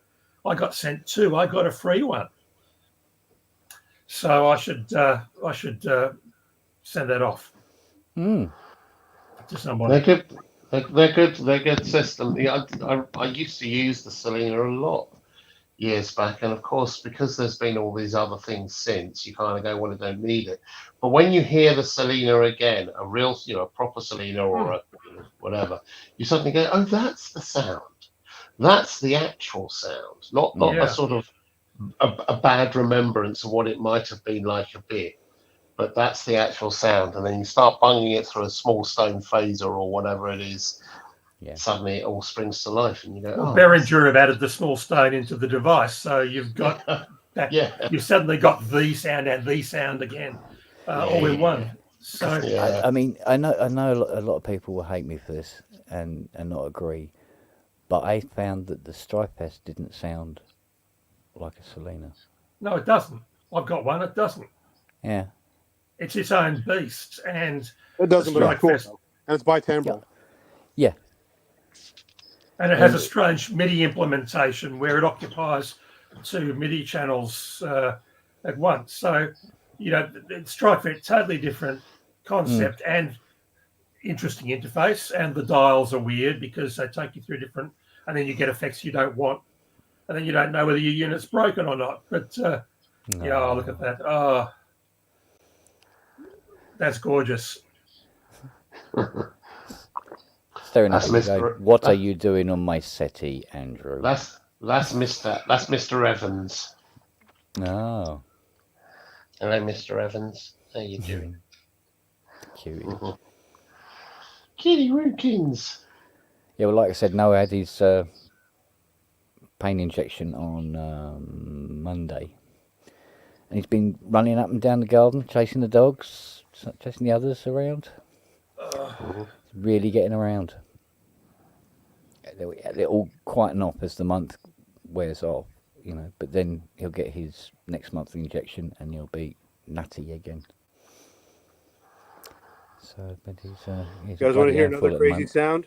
got sent two. I got a free one, so I should send that off to somebody. They're good. They're good. They're good system. Yeah, I used to use the Selena a lot years back, and of course, because there's been all these other things since, you kind of go, well, I don't need it. But when you hear the Selena again, a real, a proper Selena or a whatever, you suddenly go, oh, that's the sound. That's the actual sound, not a sort of a bad remembrance of what it might have been like a bit. But that's the actual sound, and then you start bunging it through a small stone phaser or whatever it is. Yeah. Suddenly, it all springs to life, and you go. Well, Behringer have added the small stone into the device, so you've got that. Yeah. You've suddenly got the sound and the sound again, all in one. So, I mean, I know a lot of people will hate me for this and not agree, but I found that the Stripes didn't sound like a Selena. No, it doesn't. I've got one. It doesn't. Yeah. It's its own beast, and it doesn't. But it's cool, though. And it's bitemporal. Yeah. And it has a strange MIDI implementation where it occupies two MIDI channels at once. So, it's Strike-Fit, totally different concept and interesting interface. And the dials are weird because they take you through different, and then you get effects you don't want, and then you don't know whether your unit's broken or not. But look at that. Oh, that's gorgeous. Staring at you going, what are you doing on my settee, Andrew? That's Mr. Evans. Oh. Hello, Mr. Evans. How you doing? Cutie. Kitty Rookins. Yeah, well, like I said, Noah had his pain injection on Monday. And he's been running up and down the garden, chasing the dogs, chasing the others around. Really getting around. They're all quieten off as the month wears off, but then he'll get his next monthly injection and he'll be nutty again. So, but he's you guys want to hear another crazy sound?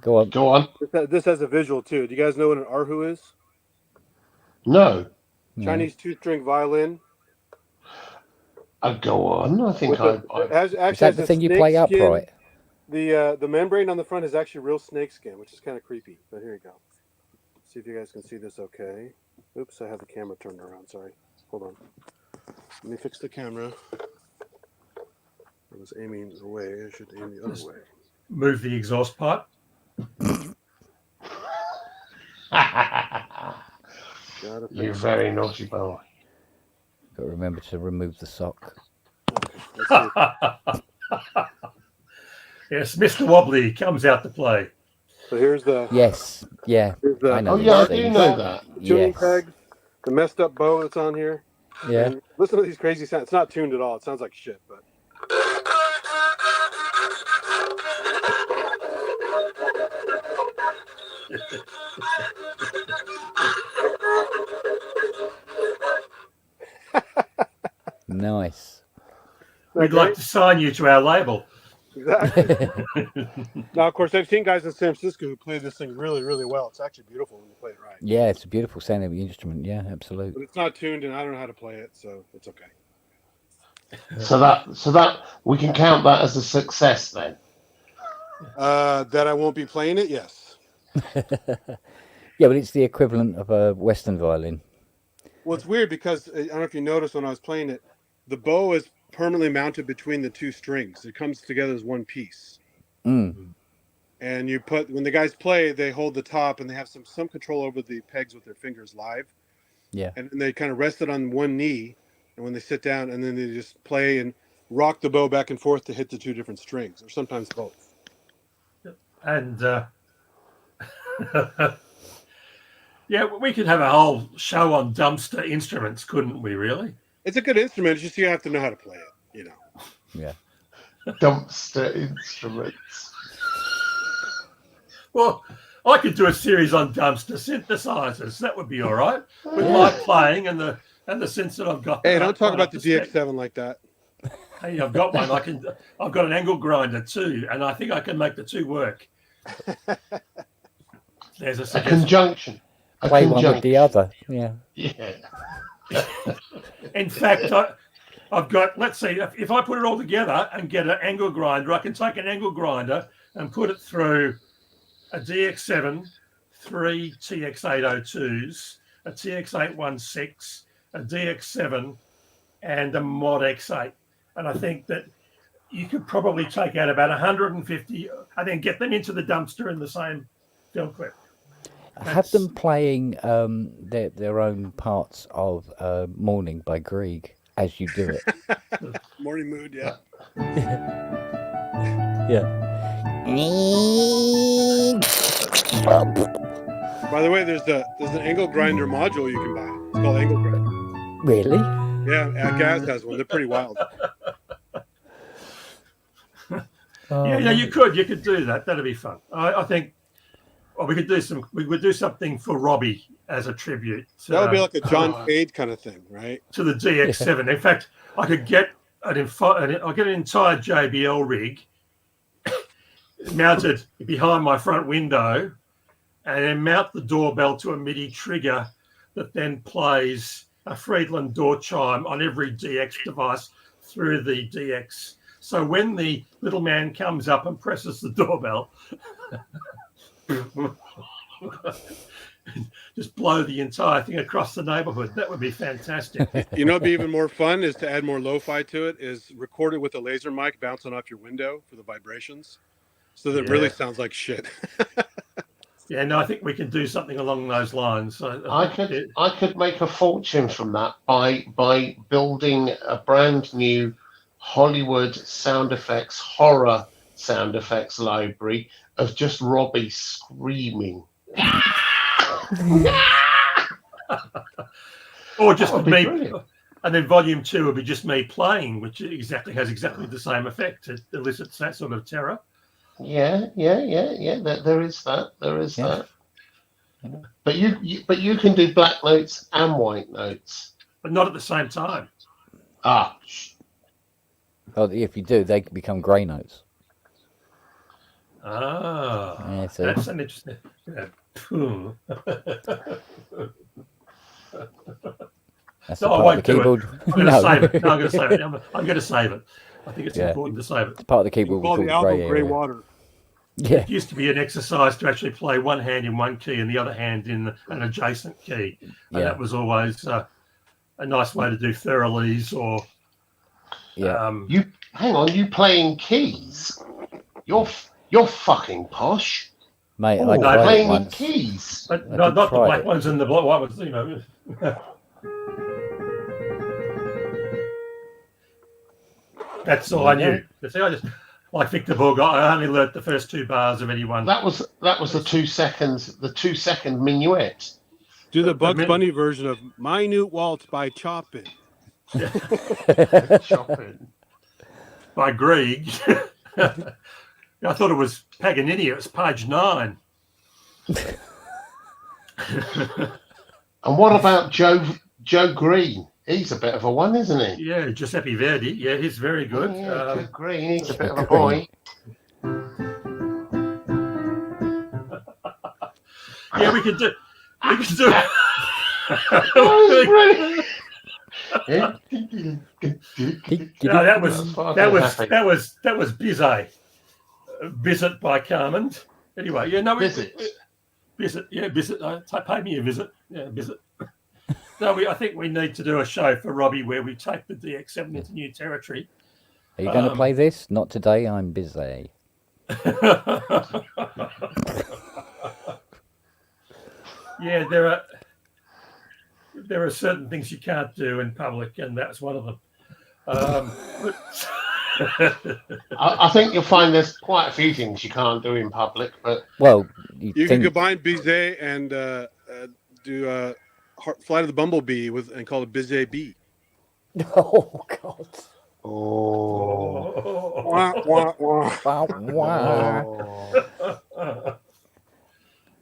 Go on. Go on. This has a visual too. Do you guys know what an arhu is? No. Chinese two-string violin. Go on. I think is that the thing you play upright? The membrane on the front is actually real snake skin, which is kind of creepy. But here you go. See if you guys can see this okay. Oops, I have the camera turned around. Sorry. Hold on. Let me fix the camera. I was aiming away. I should aim the other way. Move the exhaust pipe. You're very naughty boy. Got to remember to remove the sock. Okay, yes, Mr. Wobbly comes out to play. So here's the... Yes, yeah. I know. Oh, yeah, I do know that. The tuning peg, the messed up bow that's on here. Yeah. And listen to these crazy sounds. It's not tuned at all. It sounds like shit, but... Nice. We'd like to sign you to our label. Exactly. Now, of course, I've seen guys in San Francisco who play this thing really, really well. It's actually beautiful when you play it right. Yeah, it's a beautiful sounding instrument. Yeah, absolutely. But it's not tuned, and I don't know how to play it, so it's okay. So that we can count that as a success then. That I won't be playing it, yes. Yeah, but it's the equivalent of a Western violin. Well, it's weird because I don't know if you noticed when I was playing it, the bow is permanently mounted between the two strings. It comes together as one piece. Mm. And you put, when the guys play, they hold the top and they have some control over the pegs with their fingers live. Yeah. And then they kind of rest it on one knee. And when they sit down, and then they just play and rock the bow back and forth to hit the two different strings, or sometimes both. And yeah, we could have a whole show on dumpster instruments, couldn't we? Really? It's a good instrument. It's just you have to know how to play it. You know. Yeah. Dumpster instruments. Well, I could do a series on dumpster synthesizers. That would be all right with my playing and the synths that I've got. Hey, don't talk about the DX7 like that. Hey, I've got one. I've got an angle grinder too, and I think I can make the two work. There's a conjunction. Play one with the other. Yeah. Yeah. In fact, I've got. Let's see. If I put it all together and get an angle grinder, I can take an angle grinder and put it through a DX7, 3 TX802s, a TX816, a DX7, and a Mod X8. And I think that you could probably take out about 150 and then get them into the dumpster in the same film clip. Have them playing their own parts of Morning by Grieg as you do it. Morning Mood, yeah. Yeah. By the way, there's an angle grinder module you can buy. It's called Angle Grinder. Really? Yeah, Gaz has one. They're pretty wild. Yeah, you could do that. That'd be fun. I think. Well, we could do something for Robbie as a tribute. That would be like a John Cade kind of thing, right? To the DX7. In fact, I could get I'll get an entire JBL rig mounted behind my front window, and then mount the doorbell to a MIDI trigger that then plays a Friedland door chime on every DX device through the DX. So when the little man comes up and presses the doorbell, just blow the entire thing across the neighborhood. That would be fantastic. You know, it'd be even more fun is to add more lo-fi to it, is record it with a laser mic bouncing off your window for the vibrations, so that it really sounds like shit. Yeah, no, I think we can do something along those lines. I could make a fortune from that by building a brand new Hollywood sound effects, horror sound effects library of just Robbie screaming. Or just me, brilliant. And then volume 2 would be just me playing, which has exactly the same effect. It elicits that sort of terror. Yeah. There is that. That. Yeah. But you can do black notes and white notes, but not at the same time. Ah. Well, if you do, they become grey notes. Ah, yeah, so that's an interesting. Yeah. That's No, I won't do it. I'm going to save it. No, I'm going to save it. I'm going to save it. I think it's important to save it. It's part of the keyboard. Call the album Grey Water. Yeah. It used to be an exercise to actually play one hand in one key and the other hand in an adjacent key. And that was always a nice way to do Ferrellis or... Yeah. You hang on, you playing keys? You're fucking posh. Mate, I tried playing it once. keys. But not the black ones and the white ones, you know. That's all I knew. See, I just, like Victor Borg, I only learnt the first 2 bars of anyone. That was the 2 seconds, the 2-second minuet. Do the Bugs Bunny version of Minute Waltz by Chopin. Chopin. By Grieg. I thought it was Paganini. It was page 9. And what about Joe Green? He's a bit of a one, isn't he? Yeah, Giuseppe Verdi. Yeah, he's very good. Joe Green, he's a bit of a boy. Yeah, we could do. No, that was Bizet. Visit by Carmen. Anyway, Visit. Visit. Yeah, visit. Pay me a visit. Yeah, visit. No, I think we need to do a show for Robbie where we take the DX7 into new territory. Are you going to play this? Not today. I'm busy. Yeah, there are certain things you can't do in public, and that's one of them. I think you'll find there's quite a few things you can't do in public, but Well, You think can combine Bizet and do Flight of the Bumblebee and call it Bizet B. Oh God. oh, Wah, wah, wah. Wow, wow.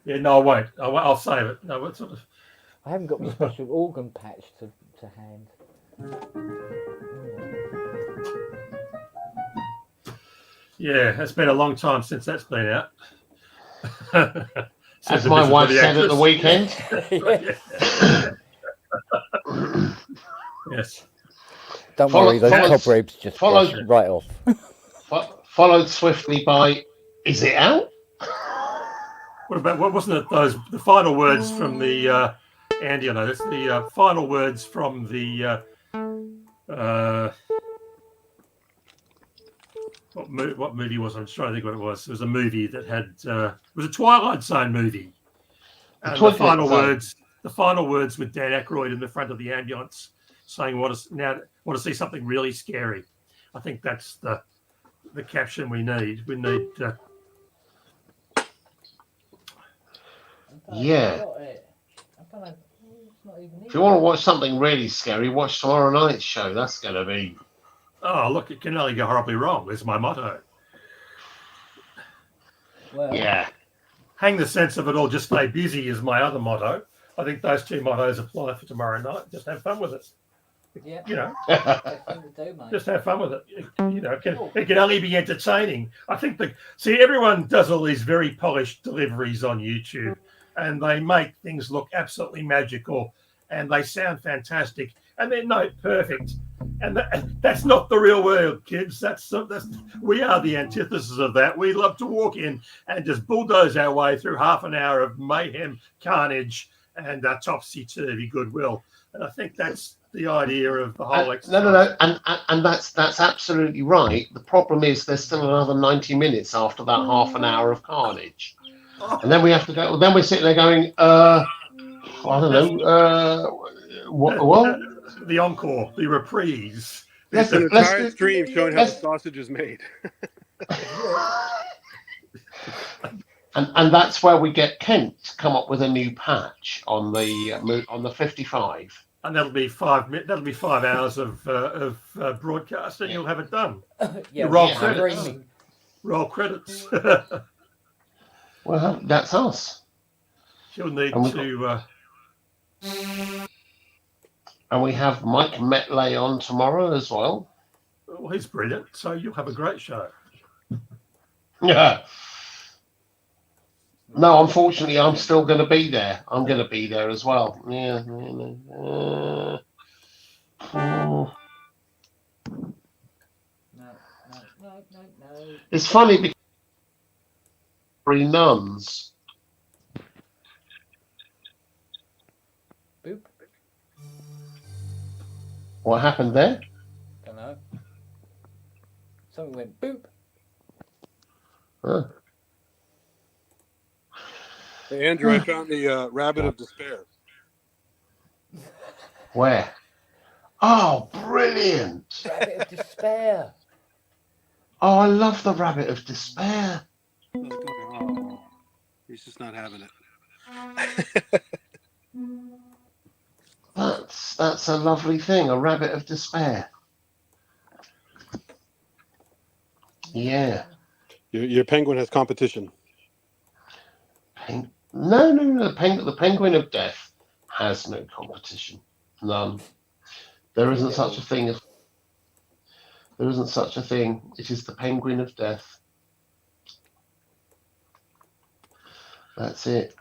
Yeah, no, I won't. I'll save it. No, what sort of? I haven't got my special organ patch to hand. Yeah, it's been a long time since that's been out. as my wife said at the weekend. Yes. Don't worry, those cobwebs just brush right off. Followed swiftly by, "Is it out?" What wasn't it? The final words from the Andy? I know this. The final words from the what movie was it? I'm just trying to think what it was. It was a movie that had it was a Twilight Zone movie. And the final words with Dan Aykroyd in the front of the ambulance saying, want to see something really scary." I think that's the caption we need. We need. Yeah. If you want to watch something really scary, watch tomorrow night's show. That's going to be. Oh, look! It can only go horribly wrong. There's my motto. Well, Yeah. Hang the sense of it all. Just stay busy is my other motto. I think those two mottos apply for tomorrow night. Just have fun with it. Yeah. You know, do, mate. just have fun with it. You know, it can only be entertaining. I think everyone does all these very polished deliveries on YouTube, and they make things look absolutely magical, and they sound fantastic, and they're note perfect. And that's not the real world, kids. We are the antithesis of that. We love to walk in and just bulldoze our way through half an hour of mayhem, carnage, and topsy-turvy goodwill. And I think that's the idea of the whole exercise. No, and that's absolutely right. The problem is there's still another 90 minutes after that half an hour of carnage, and then we have to go. Then we're sitting there going, I don't know, what? The encore, the reprise. It's an entire stream showing how the sausage is made. and that's where we get Kent to come up with a new patch on the 55. And that'll be 5 minutes. That'll be 5 hours of broadcast, and you'll have it done. Yeah, roll yeah, credits. Roll credits. Well, that's us. You'll need to. And we have Mike Metley on tomorrow as well. Well, he's brilliant. So you'll have a great show. Yeah. No, unfortunately, I'm still going to be there. I'm going to be there as well. Yeah. No. It's funny because three nuns. Boop. What happened there? Don't know. Something went boop. Huh. Hey, Andrew, I found the Rabbit of Despair. Where? Oh, brilliant! Rabbit of Despair. Oh, I love the Rabbit of Despair. Oh, he's just not having it. That's a lovely thing, a Rabbit of Despair. Yeah. Your penguin has competition. No. The Penguin of Death has no competition. None. There isn't such a thing as. There isn't such a thing. It is the Penguin of Death. That's it.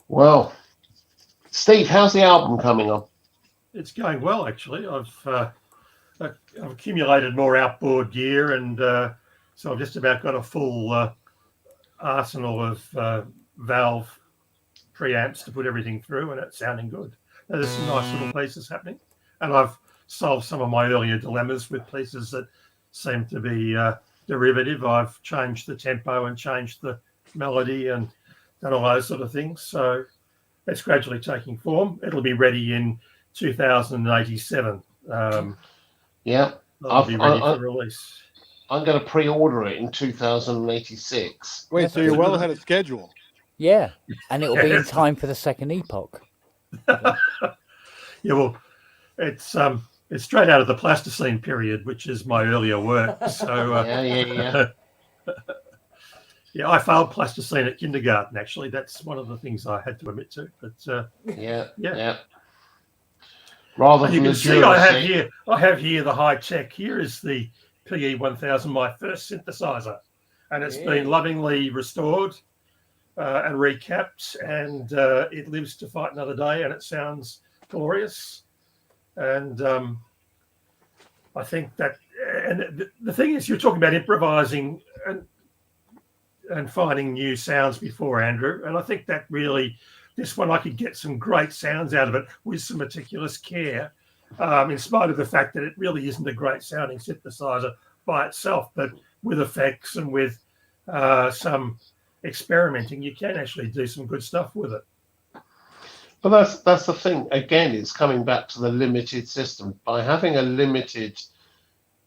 Well, Steve, how's the album coming on? It's going well, actually. I've accumulated more outboard gear, and so I've just about got a full arsenal of valve preamps to put everything through, and it's sounding good. Now, there's some nice little pieces happening, and I've solved some of my earlier dilemmas with pieces that seem to be derivative. I've changed the tempo and changed the melody and done all those sort of things. So it's gradually taking form. It'll be ready in 2087. Yeah, It'll be ready for release. I'm going to pre-order it in 2086. Wait, That's so you're good. well ahead of schedule. Yeah, and it'll be in time for the second epoch. Yeah, well, it's straight out of the Plasticine period, which is my earlier work. So Yeah. yeah, I failed Plasticine at kindergarten. Actually, that's one of the things I had to admit to. But yeah. Rather and you than can see, I have here the high tech. Here is the PE1000, my first synthesizer, and it's been lovingly restored and recapped, and it lives to fight another day, and it sounds glorious. And I think that, and the thing is, you're talking about improvising and finding new sounds before, Andrew, and I think that really, this one I could get some great sounds out of it with some meticulous care, in spite of the fact that it really isn't a great sounding synthesizer by itself, but with effects and with some experimenting, you can actually do some good stuff with it. But that's the thing. Again, it's coming back to the limited system. By having a limited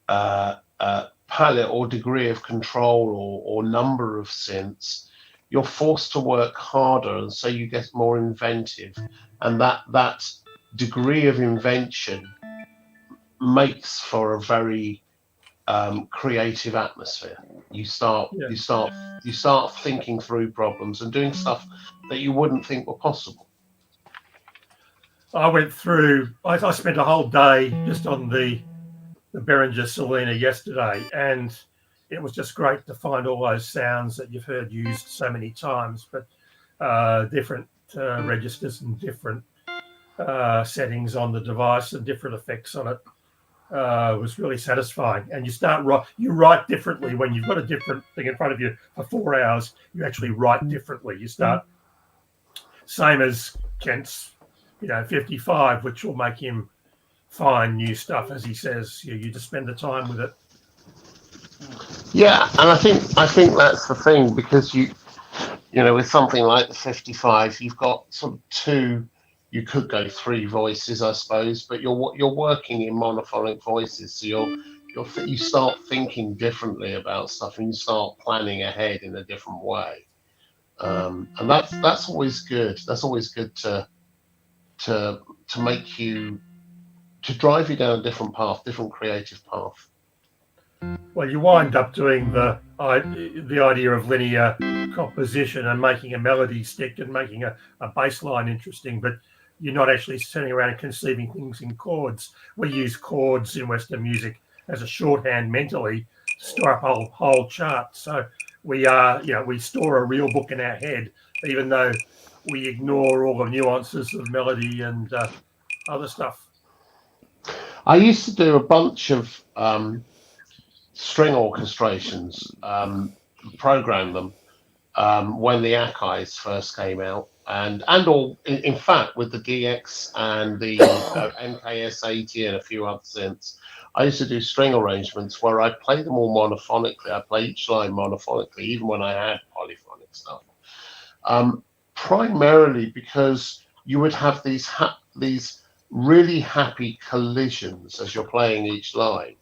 palette or degree of control or number of synths, you're forced to work harder, and so you get more inventive. And that degree of invention makes for a very creative atmosphere. You start thinking through problems and doing stuff that you wouldn't think were possible. I went through. I spent a whole day just on the Behringer Selena yesterday, and it was just great to find all those sounds that you've heard used so many times, but different registers and different settings on the device and different effects on it. Was really satisfying. And you write differently when you've got a different thing in front of you for 4 hours. You actually write differently. You start same as Kent's, 55, which will make him find new stuff, as he says. You just spend the time with it. Yeah, and I think that's the thing, because you with something like the 55, you've got sort of two. You could go three voices, I suppose, but you're working in monophonic voices, so you start thinking differently about stuff, and you start planning ahead in a different way, and that's always good. That's always good to make you, to drive you down a different path, different creative path. Well, you wind up doing the idea of linear composition and making a melody stick and making a bass line interesting, but you're not actually turning around and conceiving things in chords. We use chords in Western music as a shorthand mentally to store up whole charts. So we store a real book in our head, even though we ignore all the nuances of melody and other stuff. I used to do a bunch of string orchestrations, program them when the Akai's first came out, and all in fact with the DX and the MKS80 and a few other synths. I used to do string arrangements where I play them all monophonically. I play each line monophonically, even when I had polyphonic stuff. Primarily because you would have these really happy collisions as you're playing each line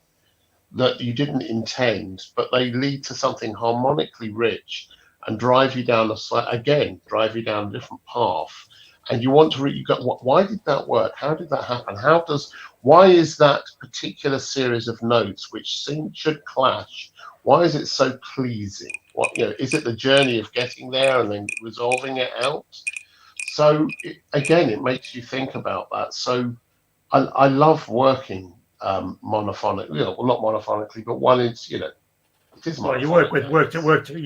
that you didn't intend, but they lead to something harmonically rich and drive you down a different path. And you want to why did that work? How did that happen? Why is that particular series of notes, which should clash, why is it so pleasing? Is it the journey of getting there and then resolving it out? So it makes you think about that. So I love working monophonically. Well, not monophonically, but one is it is. Well, you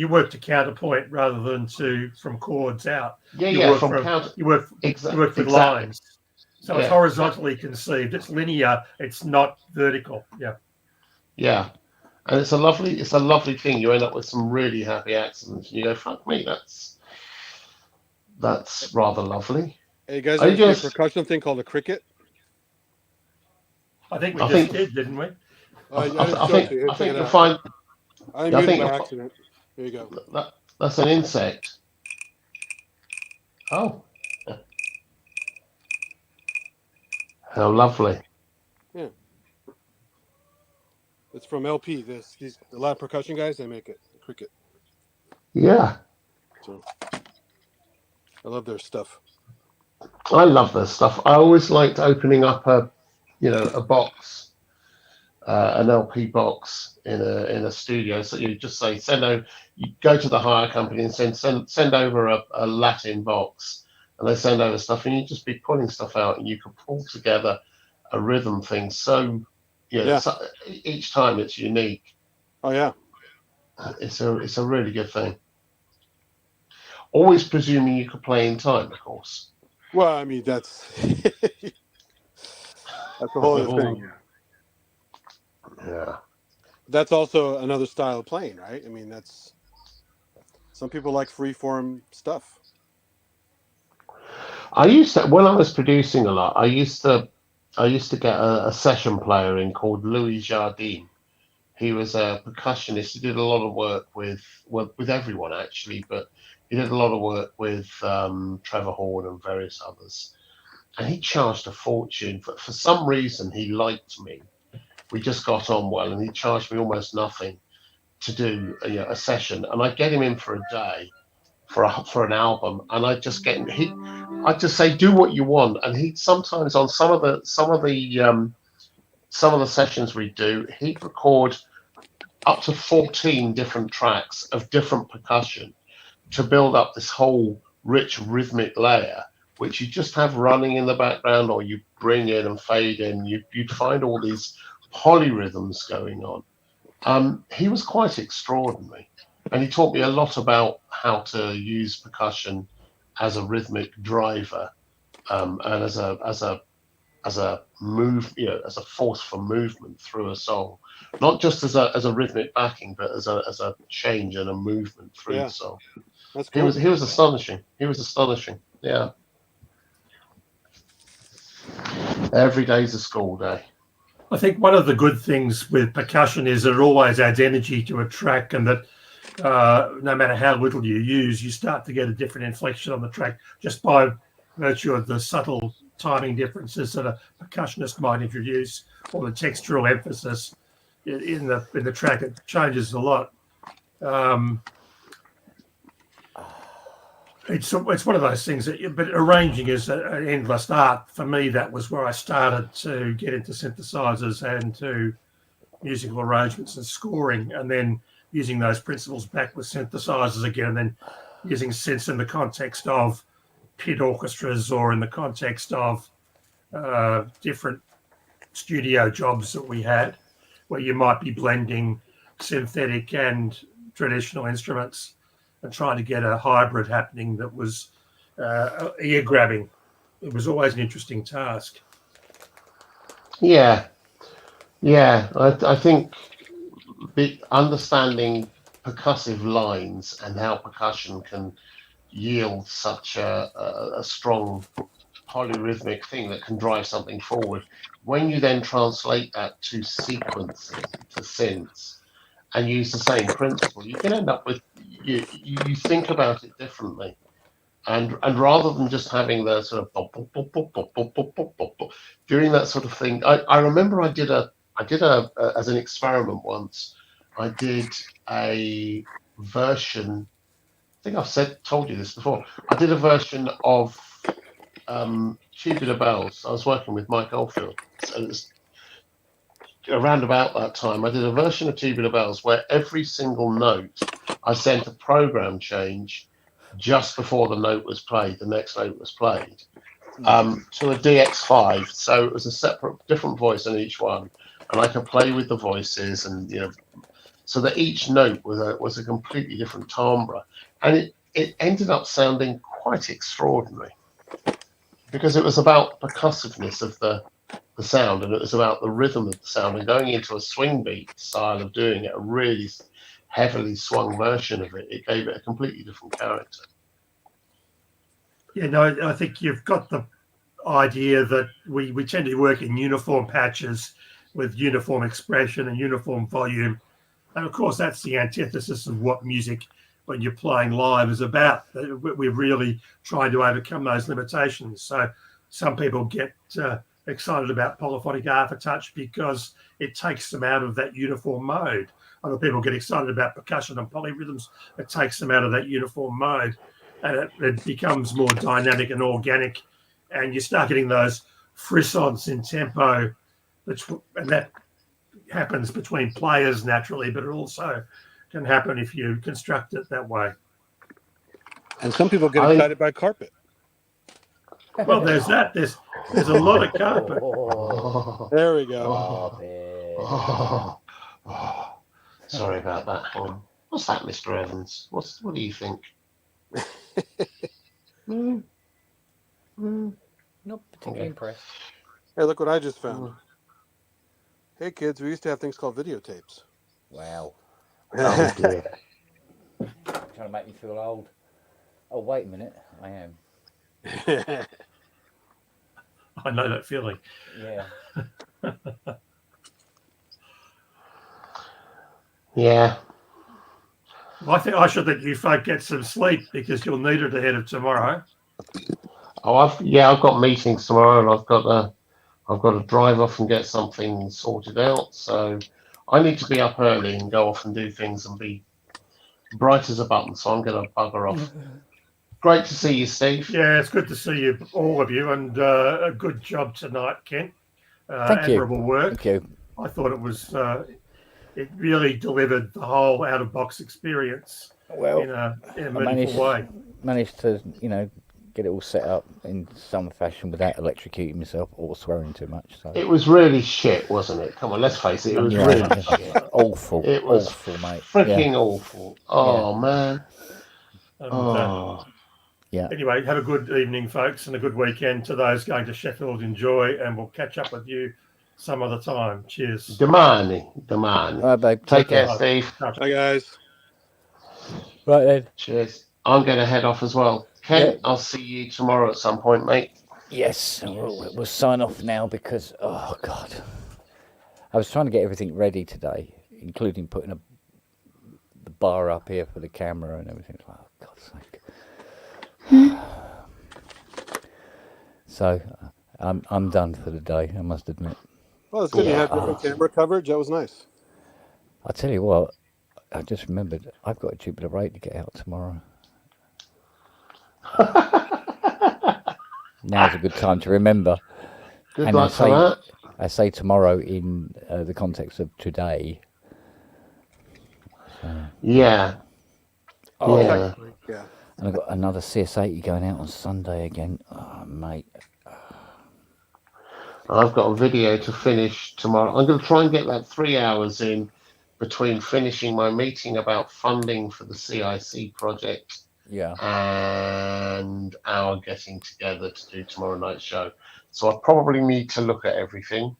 work to counterpoint rather than from chords out. You work with lines. So it's horizontally conceived. It's linear. It's not vertical. Yeah. Yeah. And it's a lovely thing. You end up with some really happy accidents, and you go, "Fuck me, that's rather lovely. Hey, you guys I ever see a just, percussion thing called a cricket? I think we I just think, did, didn't we? I didn't show it to you. Here, I check think it you'll out. find. I I muted think by you'll, accident. Here you go. that's an insect. Oh, how lovely. Yeah, it's from LP. These a lot of percussion guys. They make it cricket. Yeah, So I love their stuff. I love this stuff. I always liked opening up a box, an LP box in a studio. So you just say you go to the hire company and send over a Latin box, and they send over stuff, and you just be pulling stuff out, and you can pull together a rhythm thing. So Yeah. so each time it's unique. Oh yeah. It's a really good thing. Always presuming you could play in time, of course. Well, I mean that's that's a whole other thing. Yeah. That's also another style of playing, right? I mean, that's some people like freeform stuff. I used to, when I was producing a lot, I used to get a session player in called Louis Jardine. He was a percussionist. He did a lot of work with everyone actually, but he did a lot of work with Trevor Horn and various others. And he charged a fortune. For some reason, he liked me. We just got on well, and he charged me almost nothing to do a session. And I get him in for a day for an album, and I just I just say do what you want, and he sometimes on some of the sessions we do, he'd record up to 14 different tracks of different percussion to build up this whole rich rhythmic layer, which you just have running in the background, or you bring in and fade in. You'd find all these polyrhythms going on. He was quite extraordinary, and he taught me a lot about how to use percussion as a rhythmic driver, and as a move, as a force for movement through a song, not just as a rhythmic backing, but as a change and a movement through the song. That's cool. He was astonishing. He was astonishing. Yeah. Every day's a school day. I think one of the good things with percussion is that it always adds energy to a track, and that no matter how little you use, you start to get a different inflection on the track just by virtue of the subtle timing differences that a percussionist might introduce, or the textural emphasis in the track. It changes a lot. It's one of those things but arranging is an endless art. For me, that was where I started to get into synthesizers and to musical arrangements and scoring, and then using those principles back with synthesizers again, and then using synths in the context of pit orchestras or in the context of different studio jobs that we had, where you might be blending synthetic and traditional instruments and trying to get a hybrid happening that was ear grabbing. It was always an interesting task. Yeah. I think understanding percussive lines and how percussion can yield such a strong polyrhythmic thing that can drive something forward. When you then translate that to sequencing, to synths, and use the same principle, you can end up with you think about it differently, and rather than just having the sort of bop, bop, bop, bop, bop, bop, bop, bop, bop, bop, doing that sort of thing. I remember I did a as an experiment once. I did a version. I think I've told you this before. I did a version of Tubular Bells. I was working with Mike Oldfield, so it was around about that time. I did a version of Tubular Bells where every single note I sent a program change just before the note was played. The next note was played to a DX5, so it was a separate, different voice on each one, and I could play with the voices, and so that each note was a completely different timbre, and it ended up sounding quite extraordinary because it was about percussiveness of the sound, and it was about the rhythm of the sound, and going into a swing beat style of doing it, a really heavily swung version of it. It gave it a completely different character. Yeah, no, I think you've got the idea that we tend to work in uniform patches with uniform expression and uniform volume. And of course, that's the antithesis of what music, when you're playing live, is about. We're really trying to overcome those limitations. So some people get excited about polyphonic aftertouch because it takes them out of that uniform mode. Other people get excited about percussion and polyrhythms. It takes them out of that uniform mode, and it becomes more dynamic and organic. And you start getting those frissons in tempo, and that happens between players naturally, but it also can happen if you construct it that way. And some people get excited by carpet. Well, there's that. There's a lot of carpet. There we go. Sorry about that. What's that, Mr. Evans? What do you think? Not particularly impressed. Hey, look what I just found. Hey, kids, we used to have things called videotapes. Wow. Oh, dear. Trying to make me feel old. Oh, wait a minute. I am. I know that feeling. Yeah. Yeah. I think I should let you folk get some sleep because you'll need it ahead of tomorrow. Oh, I've got meetings tomorrow, and I've got to drive off and get something sorted out. So I need to be up early and go off and do things and be bright as a button. So I'm going to bugger off. Great to see you, Steve. Yeah, it's good to see you, all of you, and a good job tonight, Kent. Thank you. Admirable work. Thank you. I thought it was. It really delivered the whole out-of-box experience in a meaningful way. Managed to, get it all set up in some fashion without electrocuting myself or swearing too much. So It was really shit, wasn't it? Come on, let's face it. It was really shit. awful. It was awful, mate. freaking awful. Oh, man. And, Yeah. Anyway, have a good evening, folks, and a good weekend to those going to Sheffield. Enjoy, and we'll catch up with you some other time. Cheers. Damani. All right, babe. Take care, Steve. Hi, guys. Right then. Cheers. I'm going to head off as well. Ken, I'll see you tomorrow at some point, mate. Yes, we'll sign off now because, oh, God. I was trying to get everything ready today, including putting the bar up here for the camera and everything. Oh, God's sake. So, I'm done for the day, I must admit. Well, it's good you had different camera coverage. That was nice. I'll tell you what, I just remembered, I've got a Jupiter 8 to get out tomorrow. Now's a good time to remember. Good luck for that. I say tomorrow in the context of today. So. Yeah. Oh, yeah. And I've got another CS80 going out on Sunday again. Oh, mate. I've got a video to finish tomorrow. I'm going to try and get that 3 hours in between finishing my meeting about funding for the CIC project and our getting together to do tomorrow night's show. So I probably need to look at everything,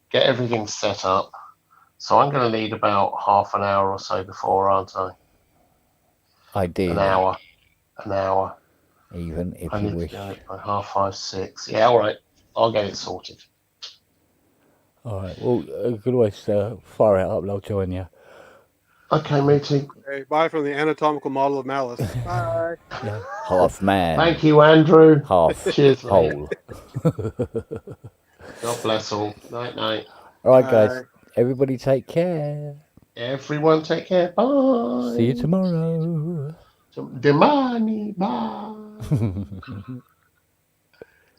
get everything set up. So I'm going to need about half an hour or so before, aren't I? Ideally. An hour. Even if I you need wish. to go by 5:30, 6. Yeah, all right. I'll get it sorted. All right. Well, you could always fire it up and I'll join you. Okay, matey. Hey, bye from the anatomical model of malice. Bye. Yeah. Half man. Thank you, Andrew. Half Cheers, whole. God bless all. Night, night. All right, guys. Everybody take care. Everyone take care. Bye. See you tomorrow. Demani. Bye.